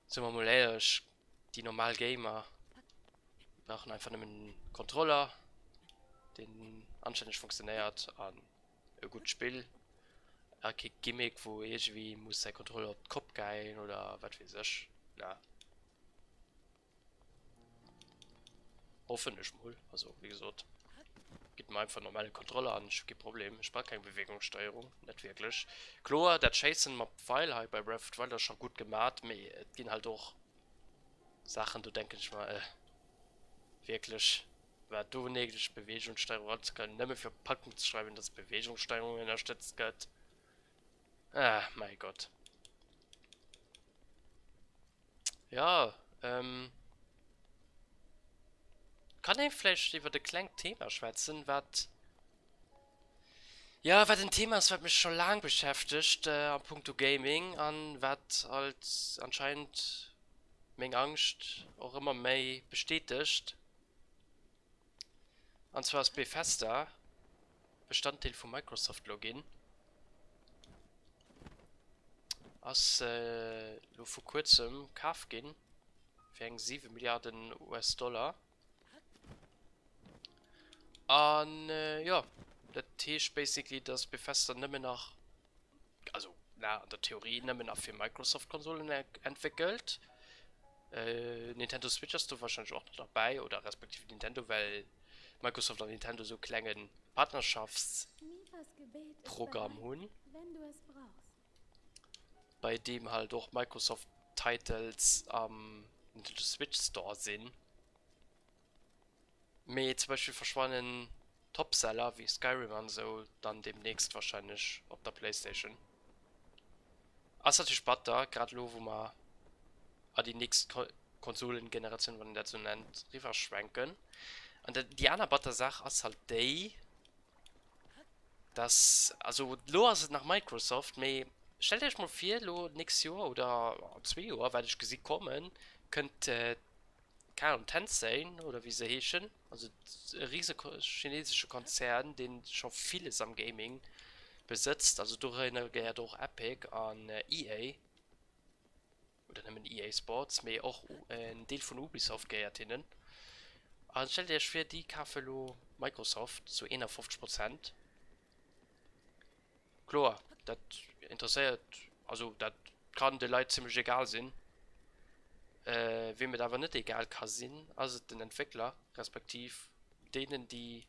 S1: sind wir mal ehrlich, die normalen Gamer brauchen einfach nur einen Controller, den anständig funktioniert, an ein gutes Spiel. Kein Gimmick, wo irgendwie muss der Controller auf den Kopf gehen oder was weiß ich. Na, hoffentlich mal. Also, wie gesagt, gibt mir einfach normale Controller an, ich kein Problem. Ich brauche keine Bewegungssteuerung, nicht wirklich. Klar, der Jason mit Pfeil halt bei Breath of the Wild ist schon gut gemacht, aber es gehen halt auch Sachen, du denkst mal, wirklich, wer du nicht Bewegungssteuerung hat, kann nicht mehr für Packen zu schreiben, dass Bewegungssteuerung unterstützt wird. Ah, mein Gott. Ja, kann ich vielleicht über das kleine Thema schwätzen, was ja, was ein Thema ist, was mich schon lange beschäftigt, am Punkto Gaming, an was halt anscheinend meine Angst auch immer mehr bestätigt. Und zwar ist Bethesda Bestandteil von Microsoft Login. Als nur vor kurzem gekauft gehen für 7 Milliarden US-Dollar. Und ja, das ist basically, dass Bethesda nicht mehr nach, also na, in der Theorie nicht mehr nach für Microsoft-Konsolen entwickelt. Nintendo Switch hast du wahrscheinlich auch noch dabei, oder respektive Nintendo, weil Microsoft und Nintendo so kleinen Partnerschaftsprogramm haben, bei dem halt auch Microsoft Titles am Nintendo Switch Store sind. Mir zum Beispiel verschwanden Topseller wie Skyrim und so dann demnächst wahrscheinlich auf der PlayStation. Also natürlich spannend da, gerade wo man die nächste Konsolengeneration, wenn man das so nennt, rüber schwenken. Und die andere Batte Sache ist halt die, dass, also, lo ist es nach Microsoft, aber stell dir mal vor, lo nächstes Jahr oder 2 Jahre, weil ich gesehen kommen, könnte keine Ahnung, Tencent oder wie sie heißen, also ein riesiger chinesischer Konzern, den schon vieles am Gaming besitzt, also durch eine ja durch Epic an EA oder nehmen EA Sports, mir auch ein Deal von Ubisoft gehört hinnen. Und stell dir schwer, die Kaffelo Microsoft zu 51%. Klar, das interessiert, also das kann den Leuten ziemlich egal sein. Wem mir aber nicht egal kann sein, also den Entwickler, respektiv denen, die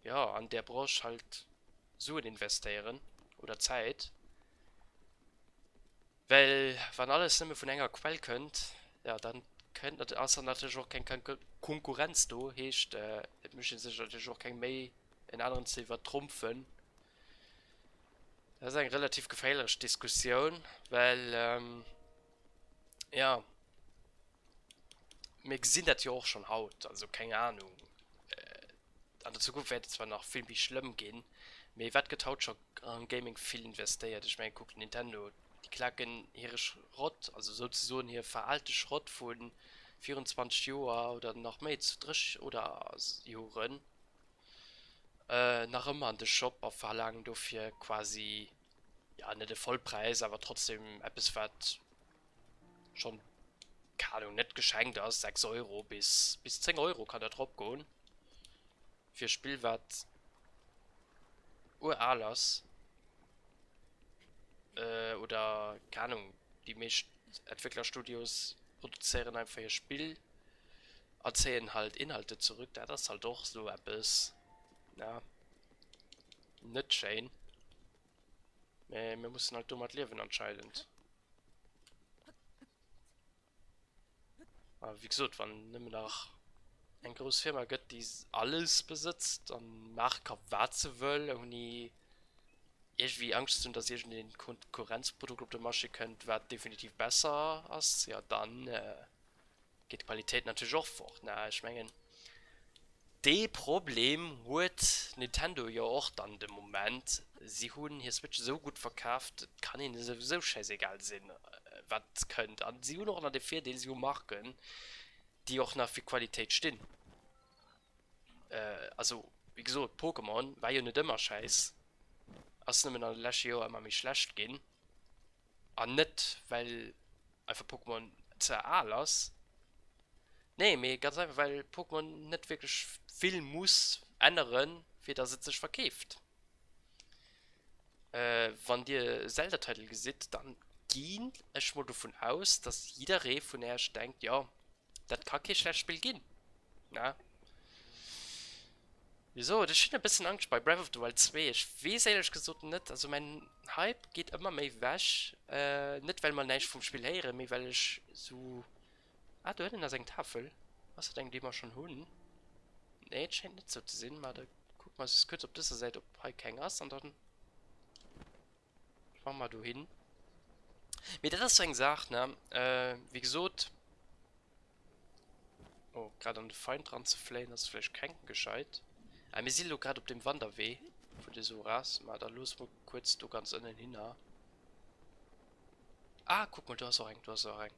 S1: ja an der Branche halt so investieren oder Zeit. Weil, wenn alles nicht mehr von enger Quelle könnt, ja, dann könnt außer natürlich auch keine Konkurrenz da, heißt, müssen sich natürlich auch kein mehr in anderen Server trumpfen. Das ist eine relativ gefährliche Diskussion, weil, ja, wir sehen das ja auch schon haut, also keine Ahnung. An der Zukunft wird es zwar noch viel wie schlimm gehen, mir wird getaut schon an Gaming viel investiert. Ich meine, guck, Nintendo, die klagen ihre Schrott, also sozusagen hier veraltete Schrott von 24 Jahren oder noch mehr zu 30 oder Jahren nach immer an den Shop auf verlangen dafür quasi, ja, nicht der Vollpreis, aber trotzdem etwas, was schon, keine Ahnung, nicht geschenkt ist, 6 Euro bis 10 Euro kann der drauf gehen. Für Spiel, was alles oder keine Ahnung, die meisten Entwicklerstudios produzieren einfach ihr Spiel, erzählen halt Inhalte zurück, da das halt doch so etwas, ja, nicht schön. Wir müssen halt damit leben anscheinend. Aber wie gesagt, wenn nicht mehr nach eine große Firma gibt, die alles besitzt, dann nachkauft, was sie will, und nie irgendwie Angst sind, dass ihr den Konkurrenzprodukt auf der Masche könnt, wird definitiv besser als, ja, dann geht Qualität natürlich auch fort. Na, ich meine, De Problem huet Nintendo ja auch dann dem Moment sie hun hier Switch so gut verkauft, kann ihnen sowieso scheißegal sinn wat könnt an sie noch an de 4 die sie machen, die auch nach für Qualität stehen. Also wie gesagt, Pokémon war ja nicht immer scheiß, als immer mich schlecht gehen an net weil einfach Pokémon alles. Nee, mir ganz einfach, weil Pokémon nicht wirklich viel muss ändern, wie das es sich verkauft. Wenn dir Zelda-Titel gesehen, dann gehen ich mal davon aus, dass jeder von euch denkt, ja, das kann kein schlechtes Spiel gehen. Na? Wieso? Das ist schon ein bisschen Angst bei Breath of the Wild 2. Ich weiß ehrlich gesagt nicht. Also mein Hype geht immer mehr weg. Nicht, weil man nicht vom Spiel her, sondern weil ich so. Ah, du hättest da seine Tafel. Was denkt die mal schon Hunden? Nee, das scheint nicht so zu sehen. Mal, da guck mal, es kurz, ob das Seite, ob halt kein hast. Und dann. Schau mal du hin. Mir das so gesagt, ne? Wie gesagt. Oh, gerade an den Feind dran zu flehen, das ist vielleicht kein gescheit. Aber wir sind gerade auf dem Wanderweg. Für die Soras. Mal da los, mal kurz du ganz innen hin. Ah, guck mal, du hast auch einen, du hast auch einen.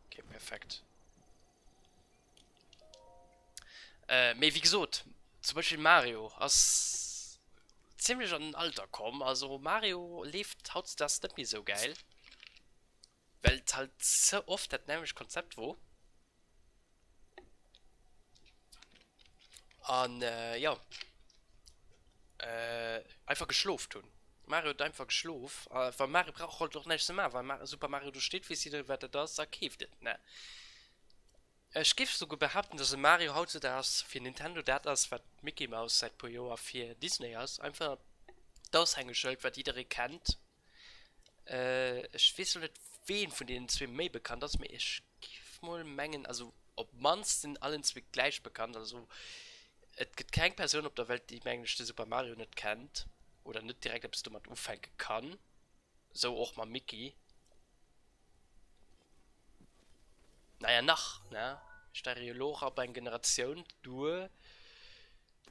S1: Okay, perfekt. Wie gesagt, zum Beispiel Mario, aus ziemlich an ein Alter kommen. Also Mario lebt haut das nicht mehr so geil. Weil es halt so oft das nämlich Konzept wo. Und ja, einfach geschlafen tun. Mario hat einfach geschlafen. Weil Mario braucht halt doch nichts mehr, weil Super Mario du steht, wie sie da das erkäft. Ne? Ich gebe sogar behaupten, dass Mario heute das für Nintendo das was Mickey Mouse seit paar Jahren für Disney ist. Einfach das eingestellt, was jeder kennt. Ich weiß nicht, wen von den zwei mehr bekannt ist, aber ich gebe mal Mengen, also ob man es sind allen zwei gleich bekannt. Also es gibt keine Person auf der Welt, die eigentlich Super Mario nicht kennt oder nicht direkt, ob es damit aufhängen kann. So auch mal Mickey. Naja, ne? Stereologer bei Generation du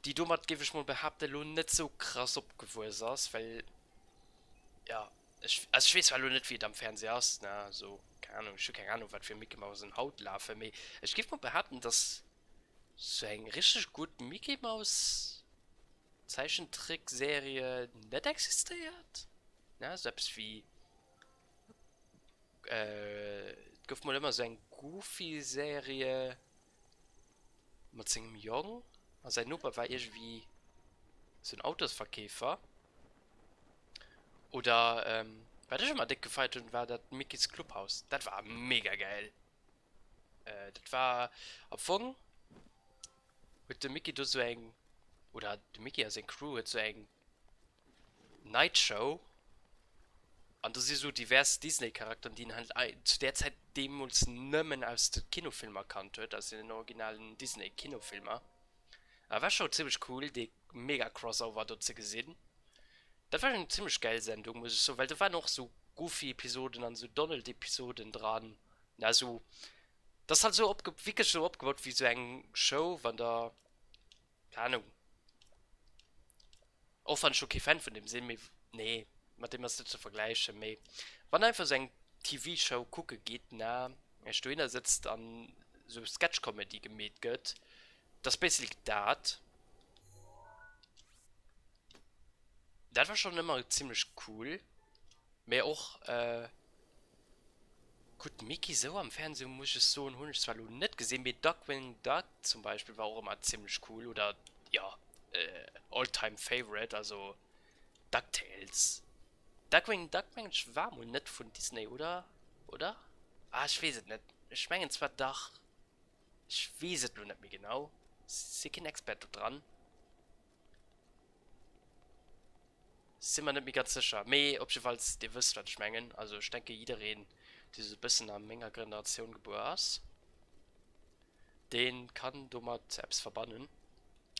S1: die dummer gebe ich mal behaupte lohn nicht so krass abgewusst ist, weil ja ich weiß weil du nicht wie am Fernseher hast, ne? So keine Ahnung, ich habe keine Ahnung, was für Mickey Mouse in Haut laufe, aber ich gebe mal behaupten, dass so ein richtig gut Mickey Mouse Zeichentrickserie nicht existiert, ne? Selbst wie gibt man immer so ein Goofy-Serie mit seinem Jungen. Also sein Opa war irgendwie so ein Autosverkäufer. Oder, was ich immer dick gefeiert und war das Mickeys Clubhaus. Das war mega geil. Das war am Anfang mit dem Mickey durch so ein, oder der Mickey als ein Crew hat so ein Nightshow. Und das sind so diverse Disney-Charaktere, die ihn halt zu der Zeit dem uns nimmen aus den Kinofilmen erkannt wird, also in den originalen Disney-Kinofilmen. Aber war schon ziemlich cool, die mega Crossover dort zu gesehen. Das war eine ziemlich geile Sendung, muss ich so, weil da waren noch so Goofy-Episoden, dann so Donald-Episoden dran. Also, das hat so wirklich so abgebaut wie so eine Show, wenn da, keine Ahnung, auch wenn ich schon kein Fan von dem sind, nee, mit dem ist nicht zu vergleichen, aber wenn einfach so eine TV-Show gucken geht, na, er steht da sitzt an so Sketch-Comedy gemäht wird, das bisschen das. Das war schon immer ziemlich cool. Mehr auch, gut, Mickey so am Fernsehen muss ich so ein Hund zwar nicht gesehen, mit Duckwing Duck zum Beispiel war auch immer ziemlich cool. Oder, ja, All-Time Favorite, also DuckTales. Duckwing Duck, Mensch, war wohl nicht von Disney, oder? Oder? Ah, ich weiß es nicht. Ich meine zwar doch. Ich weiß es nur nicht mehr genau. Sie kein Experte dran. Sind wir nicht mehr ganz sicher. Mehr, ob jeweils ihr wisst, was ich meine. Also ich denke, jeder reden, die so ein bisschen an Menge Generation geboren ist, den kann du mal Apps verbannen.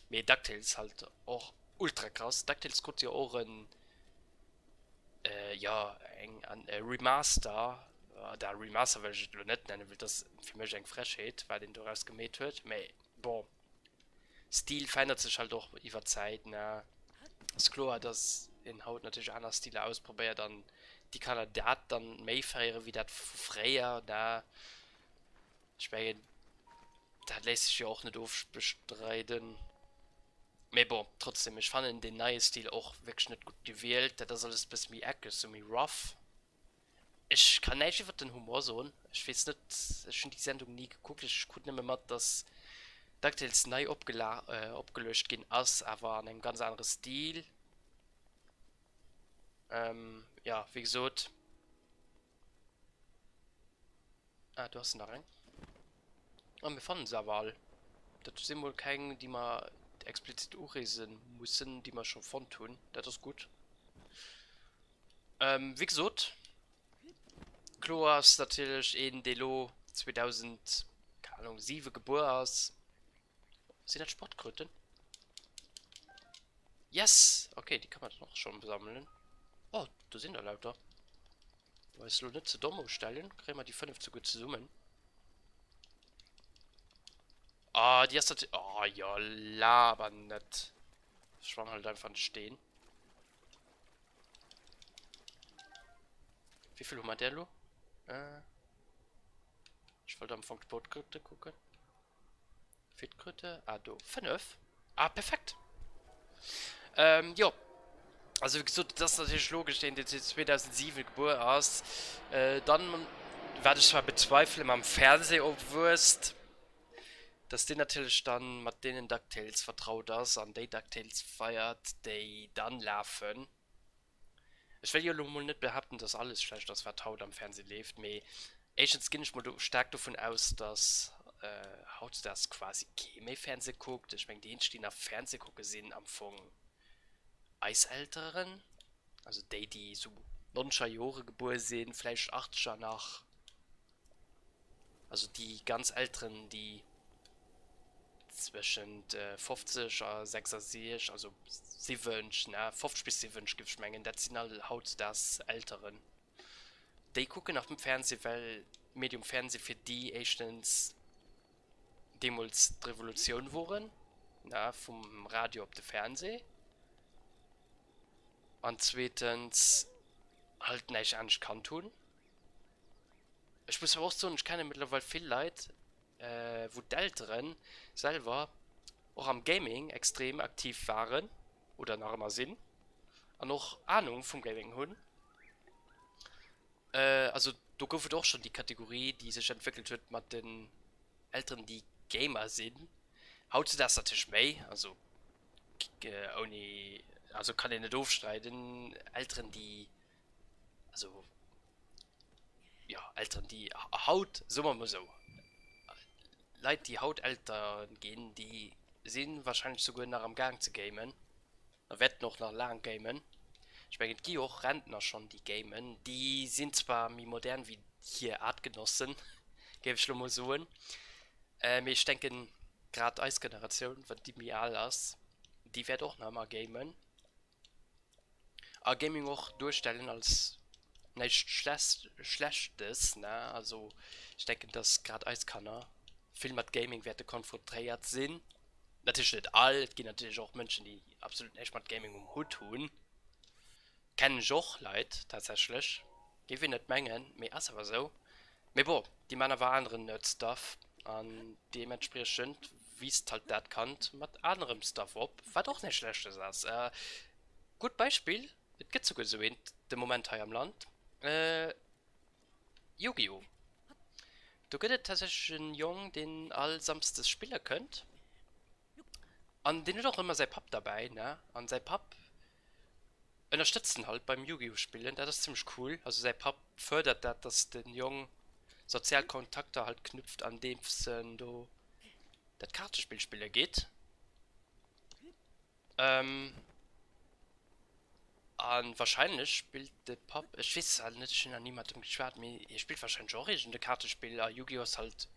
S1: Mehr DuckTales halt auch ultra krass. DuckTales konnte ja auch ein ja, ein Remaster der Remaster, weil ich nicht nennen will, das für mich ein Frechheit, weil den daraus gemäht wird. Aber, boah, Stil verändert sich halt auch über Zeit, ne? Ist klar, dass in Haut natürlich andere Stile ausprobiert, dann die kann er dat dann mehr feiern wie das früher, da ich meine, das lässt sich ja auch nicht aufbestreiten. Aber boah, trotzdem, ich fand den neuen Stil auch wirklich nicht gut gewählt, das ist alles ein bisschen wie Ecke, so wie rough. Ich kann nicht über den Humor so, ich weiß nicht, ich habe die Sendung nie geguckt, ich gucke nicht mehr mal, dass DuckTales neu abgelöscht gehen ist, aber in einem ganz anderen Stil. Ja, wie gesagt. Ah, du hast einen da rein. Und wir fanden sie aber all. Das sind wohl keine, die man explizit urlesen müssen, die man schon von tun. Das ist gut. Wie gesagt, klar ist natürlich in Delo 2007 geboren ist. Sind das Sportkröten? Yes! Okay, die kann man noch schon sammeln. Oh, da sind da lauter. Weißt du nicht zu dumm umstellen? Kriegen wir die 5 zu gut zusammen. Ah, die erste. Oh ja, laber nicht. Schwamm halt einfach nicht stehen. Wie viel haben wir der lo? Ich wollte am Anfang Sportkröte gucken. Fitkröte. Ah, du. 5. Ah, perfekt. Ja. Also wie gesagt, das ist natürlich logisch, den du 2007 geboren hast. Dann werde ich zwar bezweifeln am Fernsehen obwurst, dass die natürlich dann mit denen DuckTales vertraut ist, an die DuckTales feiert, die dann laufen. Ich will ja mal nicht behaupten, dass alles schlecht das vertraut am Fernsehen lebt, aber erstens gehe ich mal stark davon aus, dass haut das quasi keine Fernsehen guckt. Ich meine, die nach Fernsehen gucken sind am Anfang Eisälteren, also die so 90er Jahre geboren sind, vielleicht 80er nach, also die ganz älteren, die zwischen 50 und 66, also 7, ne, 50 bis 70 gibt es Mengen, das sind alle Haut das Älteren. Die gucken auf dem Fernsehen, weil Medium Fernsehen für die erstens demals die Revolution waren, na, vom Radio auf den Fernsehen. Und zweitens halt nicht anders kann tun. Ich muss auch sagen, ich kenne mittlerweile viele Leute, wo die Älteren selber auch am Gaming extrem aktiv waren oder noch immer sind und auch Ahnung vom Gaming haben. Also da gibt es auch schon die Kategorie, die sich entwickelt wird mit den Älteren, die Gamer sind. Haut sie das natürlich mehr, also ohne, also kann ich nicht aufstreiten. Älteren, die, also ja, Eltern, die Haut, so mal so. Leute, die Haut älter gehen, die sind wahrscheinlich sogar nach am Gang zu gamen. Da wird noch nach lang gamen. Ich meine, die auch Rentner schon, die gamen. Die sind zwar wie modern wie hier Artgenossen, gebe ich schon mal so hin. Ich denke, gerade als Generation, wenn die mir alles, die wird auch noch mal gamen. Aber Gaming auch durchstellen als nicht schlechtes, ne? Also ich denke, dass gerade Eiskanner viel mit Gaming-Werte konfrontiert sind. Natürlich nicht alle, es gibt natürlich auch Menschen, die absolut nicht mit Gaming Hut tun. Kennen ich auch Leute, tatsächlich. Gebe ich nicht Mengen, mir ist aber so. Aber boah, die Männer waren anderen Nerd-Stuff. Und dementsprechend, wie es halt das kann, mit anderem Stuff ab, was doch nicht schlecht ist. Gut Beispiel, es gibt sogar so in dem Moment hier im Land. Yu-Gi-Oh! Du gibt tatsächlich einen Jungen, den all samstes spielen könnt. Und den hat auch immer sein Pap dabei, ne? Und sein Pap unterstützt ihn halt beim Yu-Gi-Oh! Spielen. Das ist ziemlich cool. Also sein Pap fördert das, dass den Jungen Sozialkontakte halt knüpft, an dem es das Kartenspiel geht. Und wahrscheinlich spielt der Pop, ich weiß halt nicht, ich bin noch niemandem geschwärzt, ihr spielt wahrscheinlich auch irgendein Kartenspiel, Yu-Gi-Oh! Ist halt,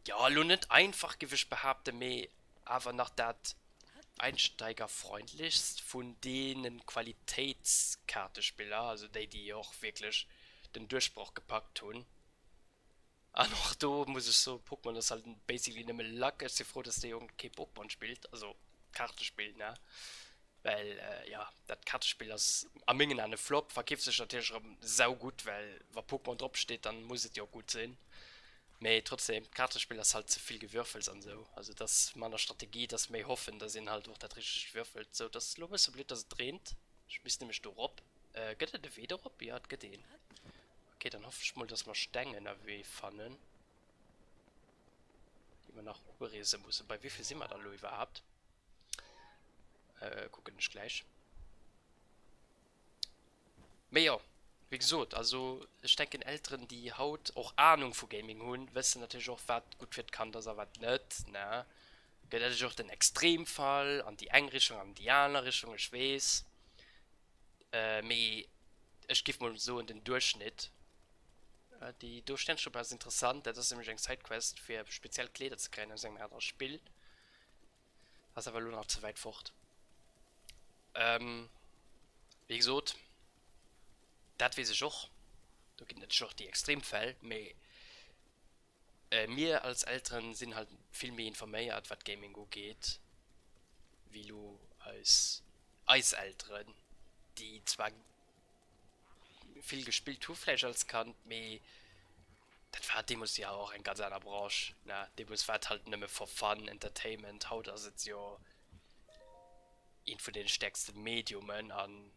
S1: ja, nur nicht einfach gewischt behaupten, mehr, aber nach dat einsteigerfreundlichst von denen Qualitätskartenspieler, also die auch wirklich den Durchbruch gepackt tun. Noch du muss ich so Pokémon das halt basically nicht mehr Lack ist. Ich froh, dass der Junge kein Pokémon spielt, also Kartenspiel, ne? Weil, ja, das Kartenspiel ist am Menge eine Flop, verkauft sich natürlich sau gut, weil, wenn Pokémon drauf steht, dann muss es ja gut sein. Aber trotzdem, Kartenspiel ist halt zu viel gewürfelt und so. Also, das ist meine Strategie, dass wir hoffen, dass ihn halt auch das richtig würfelt. So, das ist ein bisschen blöd, dass es dreht. Ich muss nämlich da rob. Geht er wieder rob? Ja, geht den. Okay, dann hoffe ich mal, dass wir Stangen erwähnen fanden. Die man nach oben muss. Bei wie viel sind wir da überhaupt? Gucken nicht gleich. Aber ja, wie gesagt, also ich denke, in Älteren, die Haut auch Ahnung von Gaming haben, wissen natürlich auch, was gut wird kann, dass er was nicht, ne? Geht natürlich auch den Extremfall, an die eine Richtung, an die andere Richtung, ich weiß. Aber ich gebe mal so in den Durchschnitt. Die Durchschnittsgruppe ist interessant, das ist nämlich eine Sidequest für speziell Kleider zu kriegen, das ist ein anderes Spiel. Das ist aber nur noch zu weit fort. Wie gesagt, das weiß ich auch. Da gibt natürlich auch die Extremfälle, aber wir als Eltern sind halt viel mehr informiert, was Gaming geht, wie du als Eltern, die zwar viel gespielt haben, vielleicht als kann, aber das war Demos ja auch ein ganz anderer Branche. Ne? Demos war halt nicht mehr for fun, Entertainment, haut das jetzt ja ihn von den stärksten Mediumen an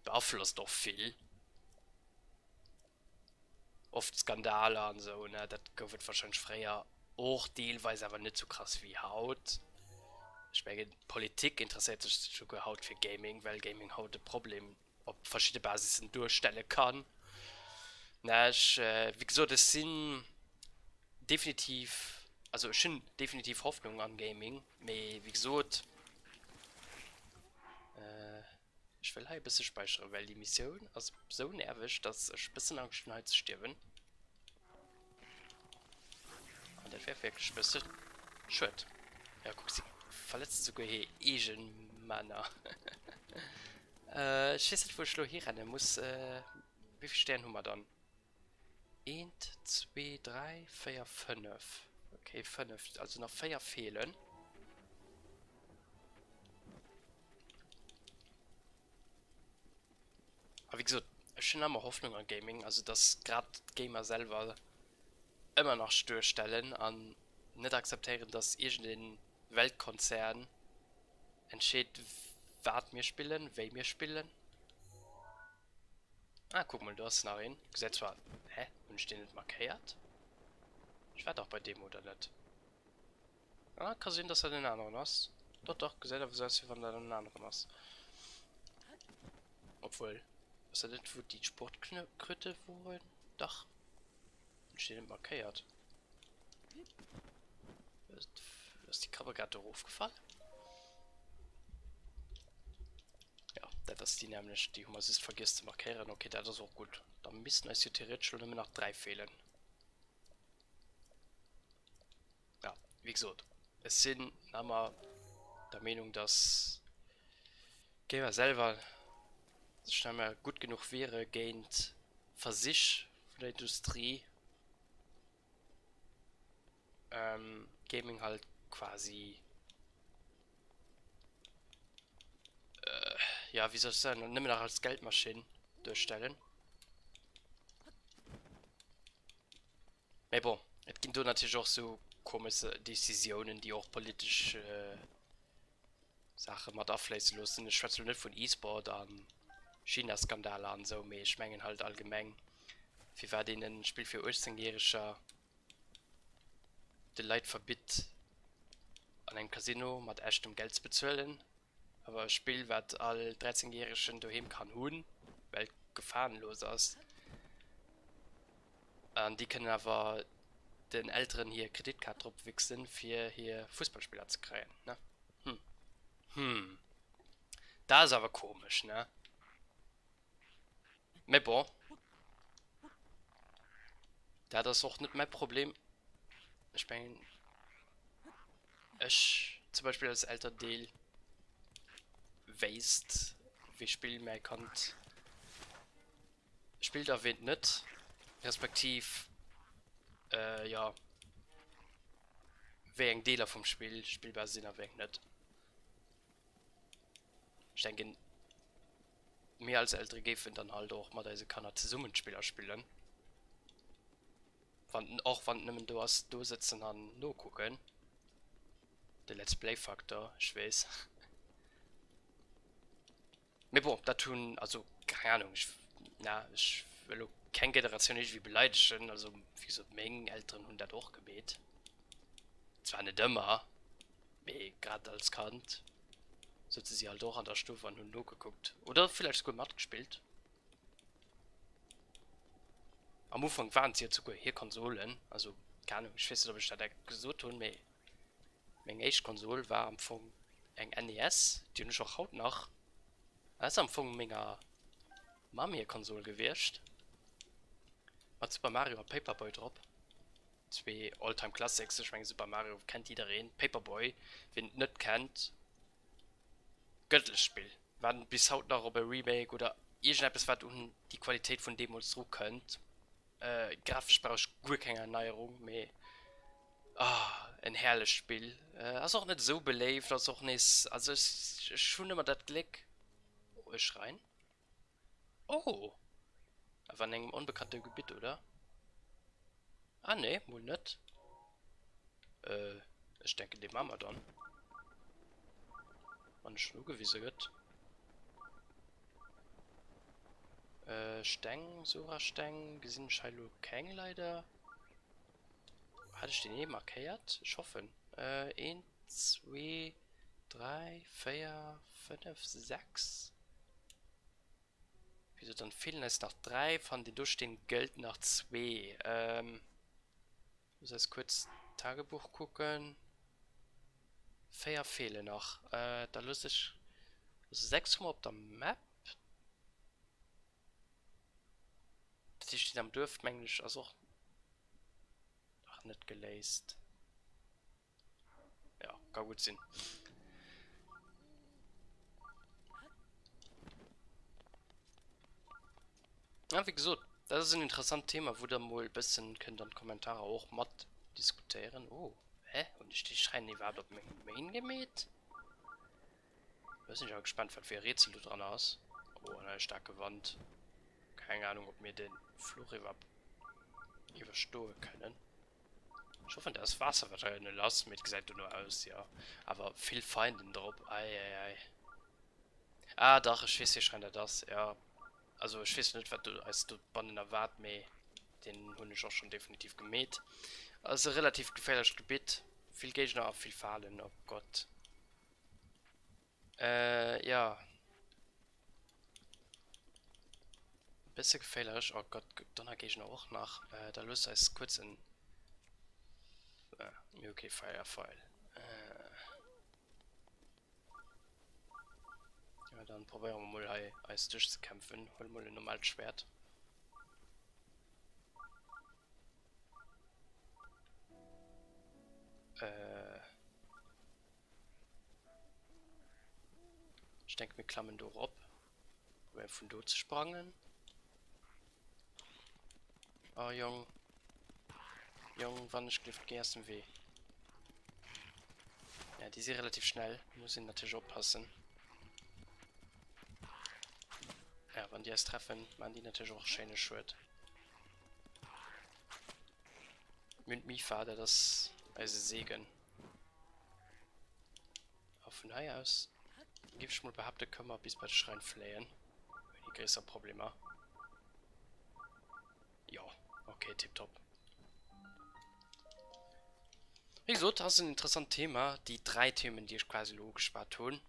S1: beeinflusst doch viel. Oft Skandale und so, ne? Das wird wahrscheinlich früher auch teilweise aber nicht so krass wie Haut. Ich meine, Politik interessiert sich sogar Haut für Gaming, weil Gaming Haut ein Problem auf verschiedene Basisen durchstellen kann. Na, wie gesagt, das sind definitiv, also schon definitiv Hoffnung an Gaming. Aber wie gesagt, ich will halt ein bisschen speichern, weil die Mission ist so nervig, dass ich ein bisschen Angst habe zu sterben. Und das wäre wirklich ein bisschen schön. Ja, guck, sie verletzt sogar hier Asian Männer. Ich weiß nicht, wo ich hier rennen muss. Wie viele Sterne haben wir dann? 1, 2, 3, 4, 5. Okay, 5. Also noch 4 fehlen. Aber wie gesagt, ich habe immer Hoffnung an Gaming. Also, dass gerade Gamer selber immer noch Störstellen an nicht akzeptieren, dass irgendein Weltkonzern entsteht, was wir spielen, wie wir spielen. Ah, guck mal, du hast nach hin. Gesagt zwar, hä? Und ich den nicht markiert? Ich war doch bei dem oder nicht. Ah, kann sehen, dass er den anderen hast. Doch, doch, gesagt, aber sollst du von den anderen hast. Obwohl, was er nicht, wo die Sportkrüte wollen? Doch. Und ich den nicht markiert. Ist die Kamera gerade aufgefallen? Ja, das ist die nämlich, die Hummer ist vergisst zu markieren. Okay, das ist auch gut. Dann müssten es ja theoretisch schon immer noch 3 fehlen. Ja, wie gesagt, es sind aber der Meinung, dass Gamer selber scheinbar gut genug wäre, gained für sich von der Industrie Gaming halt quasi ja, wie soll ich sagen, und nicht mehr als Geldmaschine durchstellen. Aber bon, es gibt natürlich auch so komische Decisionen, die auch politisch Sachen mit abfließen lassen. Ich schwätze nicht von E-Sport an China-Skandale an so, aber ich meine halt allgemein. Wie war denn ein Spiel für 18-Jährige die Leute verbietet, an ein Casino mit echtem Geld zu bezahlen? Aber ein Spiel, was alle 13-Jährigen daheim kann holen, weil gefahrenlos ist. Und die können aber den Älteren hier Kreditkarte drauf wechseln, für hier Fußballspieler zu kriegen, ne? Das ist aber komisch, ne? Aber bon. Das ist auch nicht mein Problem. Ich meine, ich zum Beispiel als älter Deal weißt, wie Spiel mehr kommt. spielt erwähnt nicht, respektiv, ja, wegen Dealer vom Spiel, spielbar sind erwähnt nicht. Ich denke, mehr als ältere geben dann halt auch mal diese kann Zusammenspieler spielen. Auch wenn du hast, du sitzen an nur gucken. Der Let's Play Faktor, ich weiß. Mir boah, da tun, also, keine Ahnung, ich will auch keine Generation nicht wie beleidigen, also, wie so Mengen Älteren 100 auch gebet. Zwar nicht immer, aber gerade als Kant sitzen sie halt auch an der Stufe und nur geguckt. Oder vielleicht sogar Matt gespielt. Am Anfang waren sie ja sogar hier Konsolen, also, keine Ahnung, ich weiß nicht, ob ich das so tun, aber meine erste Konsole war am Anfang ein NES, die ich auch heute noch. Das ist am Anfang meiner Mami-Konsole gewirrscht. Mit Super Mario und Paperboy drauf. Zwei Alltime Classics, ich meine, Super Mario kennt jeder. Paperboy, wen nicht kennt, göttliches Spiel. Wenn bis heute noch über Remake oder irgendetwas, was die Qualität von Demos zurück könnt. Grafisch brauche ich gut keine Erneuerung mehr. Ein herrliches Spiel. Ist auch nicht so belebt, ist auch nicht. Also, ist schon immer das Glück. Oh, ich rein. Oh! Aber in einem unbekannten Gebiet, oder? Ah, ne, wohl nicht. Ich denke, die machen wir dann. Wann ist nur gewesen wird. Steng, Sura Steng, gesehen Shiloh Kang leider. Hatte ich den eh markiert? Ich hoffe. 1, 2, 3, 4, 5, 6. Wieso dann fehlen es nach 3, von den durchstehen Geld nach 2. Muss jetzt kurz Tagebuch gucken. 4 fehlen noch. Da löse ich 6 auf der Map. Die steht am Dürfmänglisch, also auch nicht gelaced. Ja, kann gut sein. Ja, wie gesagt, das ist ein interessantes Thema, wo dann wohl ein bisschen können dann Kommentare auch matt diskutieren. Oh, hä? Und ich die schreien die war dort Main gemäht? Ich bin ja gespannt, was für Rätsel du dran hast. Oh, eine starke Wand. Keine Ahnung, ob wir den Flurriwab überstehen können. Ich hoffe, das Wasser wird eine Last mit gesagt nur aus, ja. Aber viel Feinden drauf. Eieiei. Ah, doch, ich weiß, hier schreibt das, ja. Also, ich weiß nicht, was du als du Banden erwartet, mehr. Den Hund ist auch schon definitiv gemäht. Also, relativ gefährliches Gebiet. Viel Gegner, viel Fallen, oh Gott. Ja. Bisschen gefährlich, oh Gott, Donner Gegner auch nach. Da löst er es kurz in. Okay, Firefall. Ja, dann probieren wir mal als durchzukämpfen. Holen wir ein normales Schwert. Ich denke, wir klammen durch ab. Wir von dort sprangen. Oh, Jung. Jung, wann ich Gift gegessen weh. Ja, die sind relativ schnell. Muss ich natürlich aufpassen. Ja, wenn die es treffen, machen die natürlich auch schöne Schritt. Mit mir Vater das als Segen. Auf von daher aus gebe ich mal behauptet, können wir bis bei Schrein flehen. Wenn die größere Probleme. Ja, okay, tipptopp. Wie gesagt, das ist ein interessantes Thema. Die 3 Themen, die ich quasi logisch spart tun.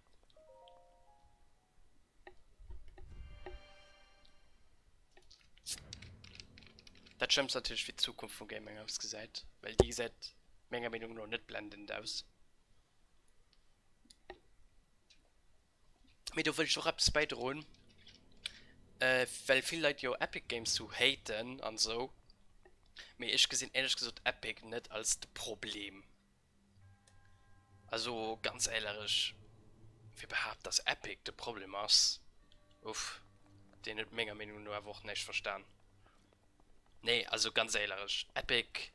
S1: Das stimmt natürlich für die Zukunft von Gaming, habe ich gesagt. Weil die sieht meiner Meinung nach nicht blendend aus. Mit du willst auch etwas beidrohen. Weil viele Leute ja Epic Games zu haten und so. Mir ich gesehen, ehrlich gesagt, Epic nicht als das Problem. Also ganz ehrlich, wir behaupten, dass Epic das Problem ist. Uff, den nicht mega Minuten nur einfach nicht verstanden. Nee, also ganz ehrlich, Epic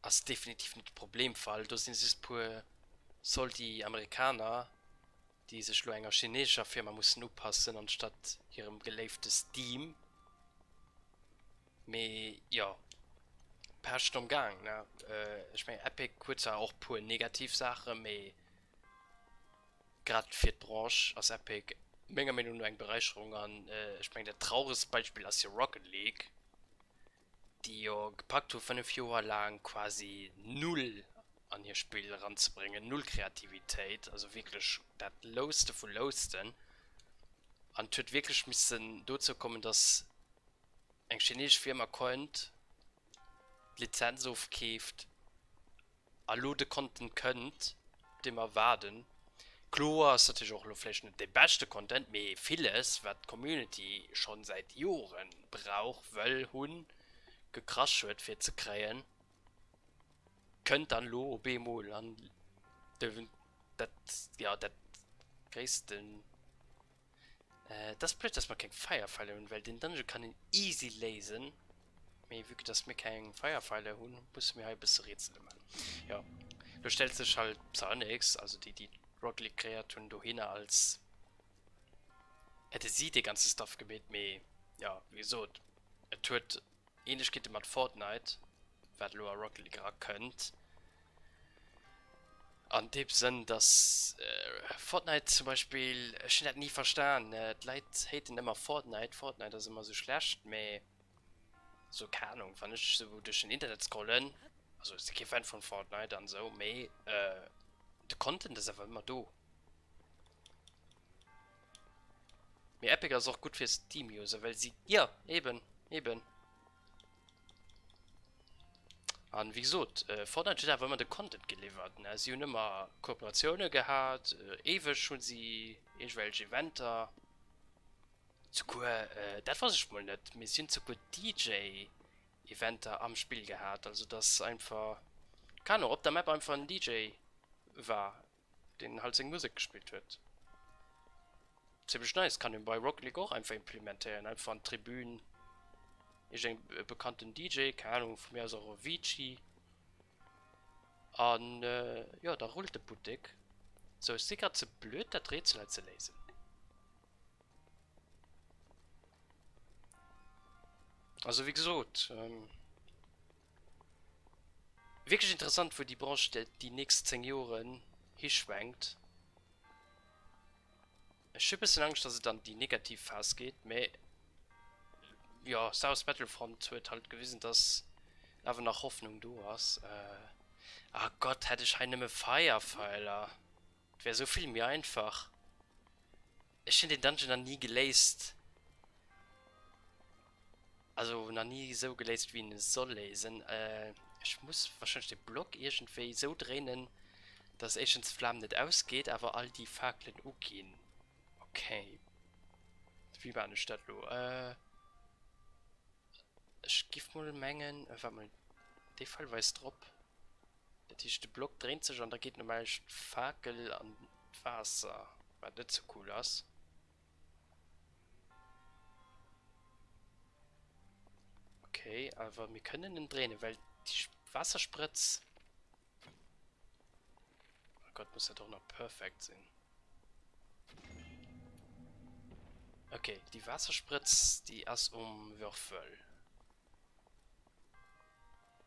S1: ist definitiv nicht Problemfall. Da sind es pur, soll die Amerikaner, die sich nur einer chinesischer Firma müssen aufpassen, anstatt ihrem geleeften Steam. Me, ja, passt am Gang, ne? Ich meine, Epic kurz auch pur Negativsache, me gerade für die Branche als Epic mega Minuten eine Bereicherung an. Ich meine, der traurigste Beispiel ist ja Rocket League, die ja gepackt hat, 5 Jahre lang quasi null an ihr Spiel ranzubringen, null Kreativität, also wirklich das Lowste von Lowsten. Und wird wirklich müssen dazu kommen, dass eine chinesische Firma könnt Lizenz aufkauft, alle den Content könnt, den wir warten. Klar ist natürlich auch vielleicht nicht der beste Content, aber vieles, was die Community schon seit Jahren braucht, weil hun gekrascht wird, für zu kriegen, könnt dann lo bemol an das, ja, das größten. Das ist blöd, dass man kein Firefly haben, weil den Dungeon kann ihn easy lesen. Mir wirklich, dass mir kein Firefly haben, muss mir halt ein bisschen rätseln machen. Ja, du stellst dich halt Psyonix, also die Rocket League Kreaturen dahin als hätte sie die ganze Stuff gemäht, mir ja, wieso? Er tut ähnlich geht mit Fortnite, was du Rocket League könnt. An dem Sinn, dass Fortnite zum Beispiel, ich hätte nie verstanden, die Leute haten immer Fortnite, Fortnite ist immer so schlecht, aber so, keine Ahnung, wenn ich so durch den Internet scrollen, also ich bin kein Fan von Fortnite und so, aber der Content ist einfach immer da. Mir Epic ist auch gut für Steam-User, weil sie, ja, eben. Und wie gesagt, Fortnite hat einfach immer den Content geliefert. Ne? Sie haben immer Kooperationen gehabt, ewig schon sie irgendwelche Eventer. Sogar, das weiß ich mal nicht, wir sind sogar DJ-Eventer am Spiel gehabt. Also das einfach, keine Ahnung, ob der Map einfach ein DJ war, den halt seine Musik gespielt wird. Ziemlich nice, kann den bei Rocket League auch einfach implementieren, einfach an Tribünen. Ich einen bekannten DJ, keine Ahnung, von mir so Vici. Und ja, da rollt der Boutique. So, ist gerade zu blöd, das Rätsel halt zu lesen. Also, wie gesagt, wirklich interessant für die Branche, die nächsten 10 Jahre hinschwenkt. Ich habe ein bisschen Angst, dass es dann die Negativphase geht, aber ja, Star Wars Battlefront wird halt gewesen, dass aber nach Hoffnung du hast. Ah Gott, hätte ich eine Firefly. Wäre so viel mehr einfach. Ich finde den Dungeon dann nie gelesen. Also noch nie so gelesen, wie ihn soll lesen. Ich muss wahrscheinlich den Block irgendwie so drehen, dass Agents Flammen nicht ausgeht, aber all die Fackeln gehen. Okay. Wie war eine Stadt, ich gebe mal Mengen. Warte mal. Der Fall weiß drauf. Der Block dreht sich und da geht normal Fackel an Wasser. War nicht so cool aus. Okay, aber wir können ihn drehen, weil die Wasserspritz. Oh Gott, muss ja doch noch perfekt sein. Okay, die Wasserspritz, die ist Würfel.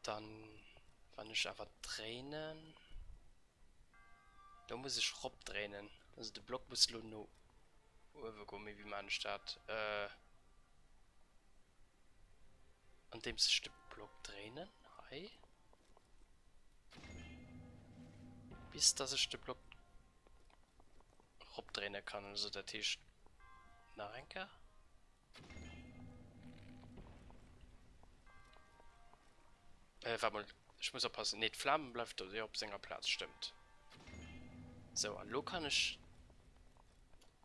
S1: Dann, wenn ich aber drehen. Da muss ich Rob drehen. Also der Block muss nur überkommen, wie man statt. An dem sich der Block drehen. Hi. Bis dass ich den Block Rob drehen kann. Also der Tisch. Narenka. Warte mal. Ich muss aufpassen. Ne, Flammen bleibt oder auf seiner Platz, stimmt. So, hallo kann ich.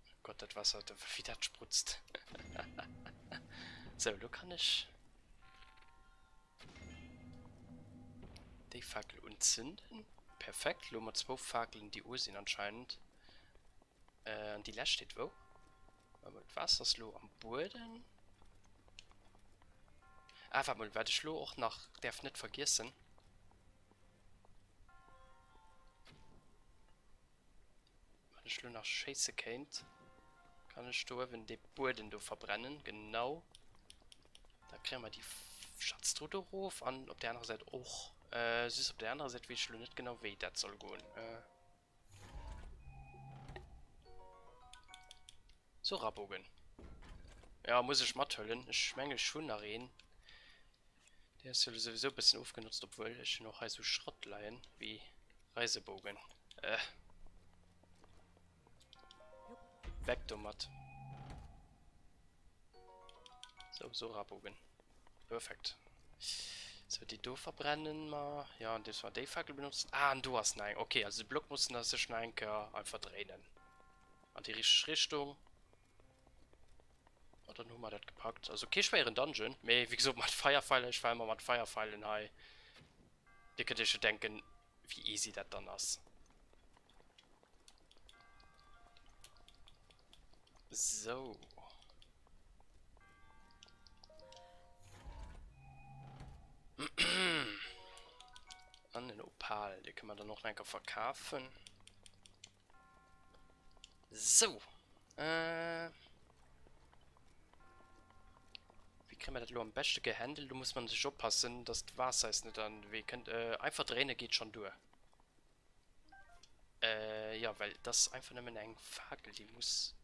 S1: Oh Gott, das Wasser, das wieder sprutzt. So, hallo kann ich. Die Fackel entzünden. Perfekt, Nummer 2 Fackeln, die Uhr sind anscheinend. Die Last steht wo? Was das lo am Boden? Einfach mal, werde ich lo auch nach darf nicht vergessen. Wenn ich lo nach Scheiße kennt, kann ich da, wenn die Boden do verbrennen, genau. Da kriegen wir die Schatztruhe drauf an, auf der anderen Seite auch. Süß auf der anderen Seite, wie ich lo nicht genau wie das soll gehen. So, Rabogen. Ja, muss ich mal tollen. Ich meine schon reden. Der ist ja sowieso ein bisschen aufgenutzt, obwohl ich noch so Schrottleihen wie Reisebogen. Weg damit. So Rabogen. Perfekt. So, die do verbrennen mal. Ja, und das war die Fackel benutzt. Ah, und du hast nein. Okay, also die Block mussten das sich einfach drehen. An die richtige Richtung. Oder nur mal das gepackt. Also okay, schweren Dungeon. Wie gesagt, mit Firefile, ich war immer mit Firefile in High. Die könnt ihr schon denken, wie easy das dann ist. So. An den Opal, die können wir dann noch länger verkaufen. So. Wie kriegen wir das am besten gehandelt? Da muss man sich aufpassen, dass das Wasser ist nicht dann. Wir können, einfach drehen geht schon durch. Ja, weil das einfach nicht mehr eine Fackel, die muss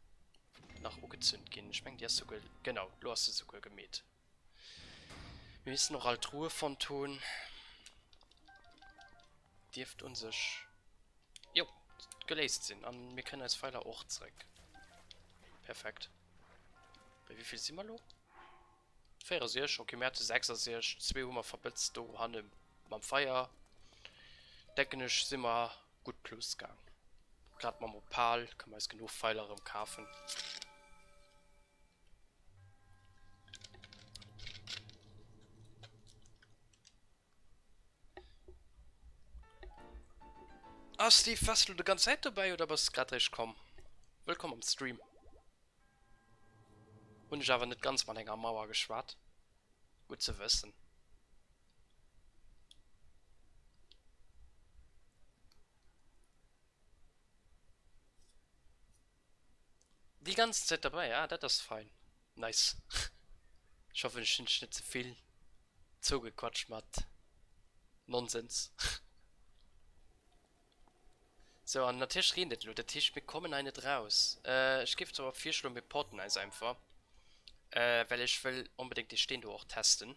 S1: nach angezündet gehen. Ich meine, die hast sogar, genau, du hast sie sogar gemäht. Wir müssen noch halt Ruhe von tun. Dürft uns sich, jo, gelesen sind. Und wir können als Pfeiler auch zurück. Perfekt. Bei wie viel sind wir noch? 4 okay, mehr als 6 200 verbitzt, du haben beim Feier. Denke ich, sind wir gut plus gegangen. Gerade mal Opal, kann man jetzt genug Pfeiler im kaufen. Ah, Steve, warst du die ganze Zeit dabei oder was gerade recht kommen? Willkommen am Stream. Und ich habe nicht ganz mal länger Mauer geschwart. Gut zu wissen. Die ganze Zeit dabei, ja, das ist fein. Nice. Ich hoffe, ich bin nicht zu viel zugequatscht mit Nonsens. So, an der Tisch redet du, der Tisch, wir kommen nicht raus. Ich gebe aber 4 Stunden mit Porten also einfach. Weil ich will unbedingt die Stehende auch testen.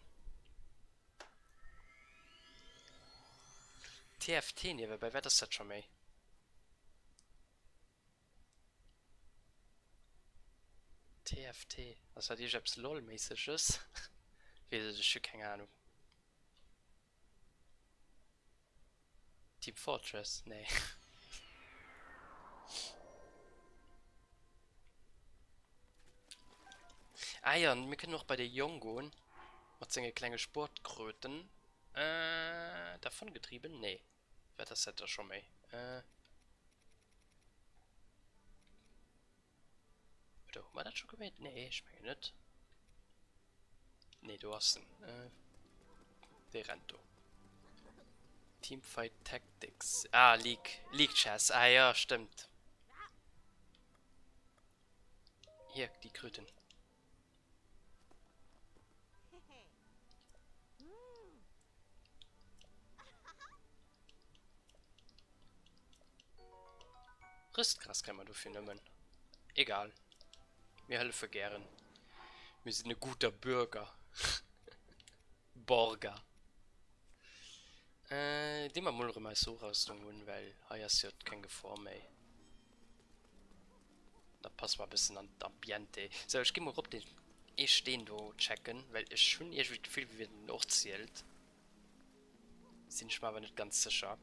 S1: TFT, ne, bei wer das jetzt schon mal? TFT, was hat ich selbst LOL-mäßiges? Das ist schon keine Ahnung. Team Fortress, nee. Ah ja, und wir können noch bei der Jongon mit seine kleine Sportkröten davon getrieben? Nee. Wer das hätte schon mal? Oder haben wir das schon gewählt? Nee, ich meine nicht. Nee, du hast ihn. Verento. Teamfight Tactics. Ah, League Chess. Ah ja, stimmt. Hier, die Kröten. Rüstgras kann man dafür nehmen. Egal. Wir helfen gern. Wir sind ein guter Bürger. Borger. Die man mal mal so rausholen, weil hier ist ja kein Gefahr mehr. Da passt mal ein bisschen an das Ambiente. So, ich gehe mal auf den stehen da checken, weil ich schon irgendwie viel wie wir noch zählt. Sind ich mir aber nicht ganz sicher.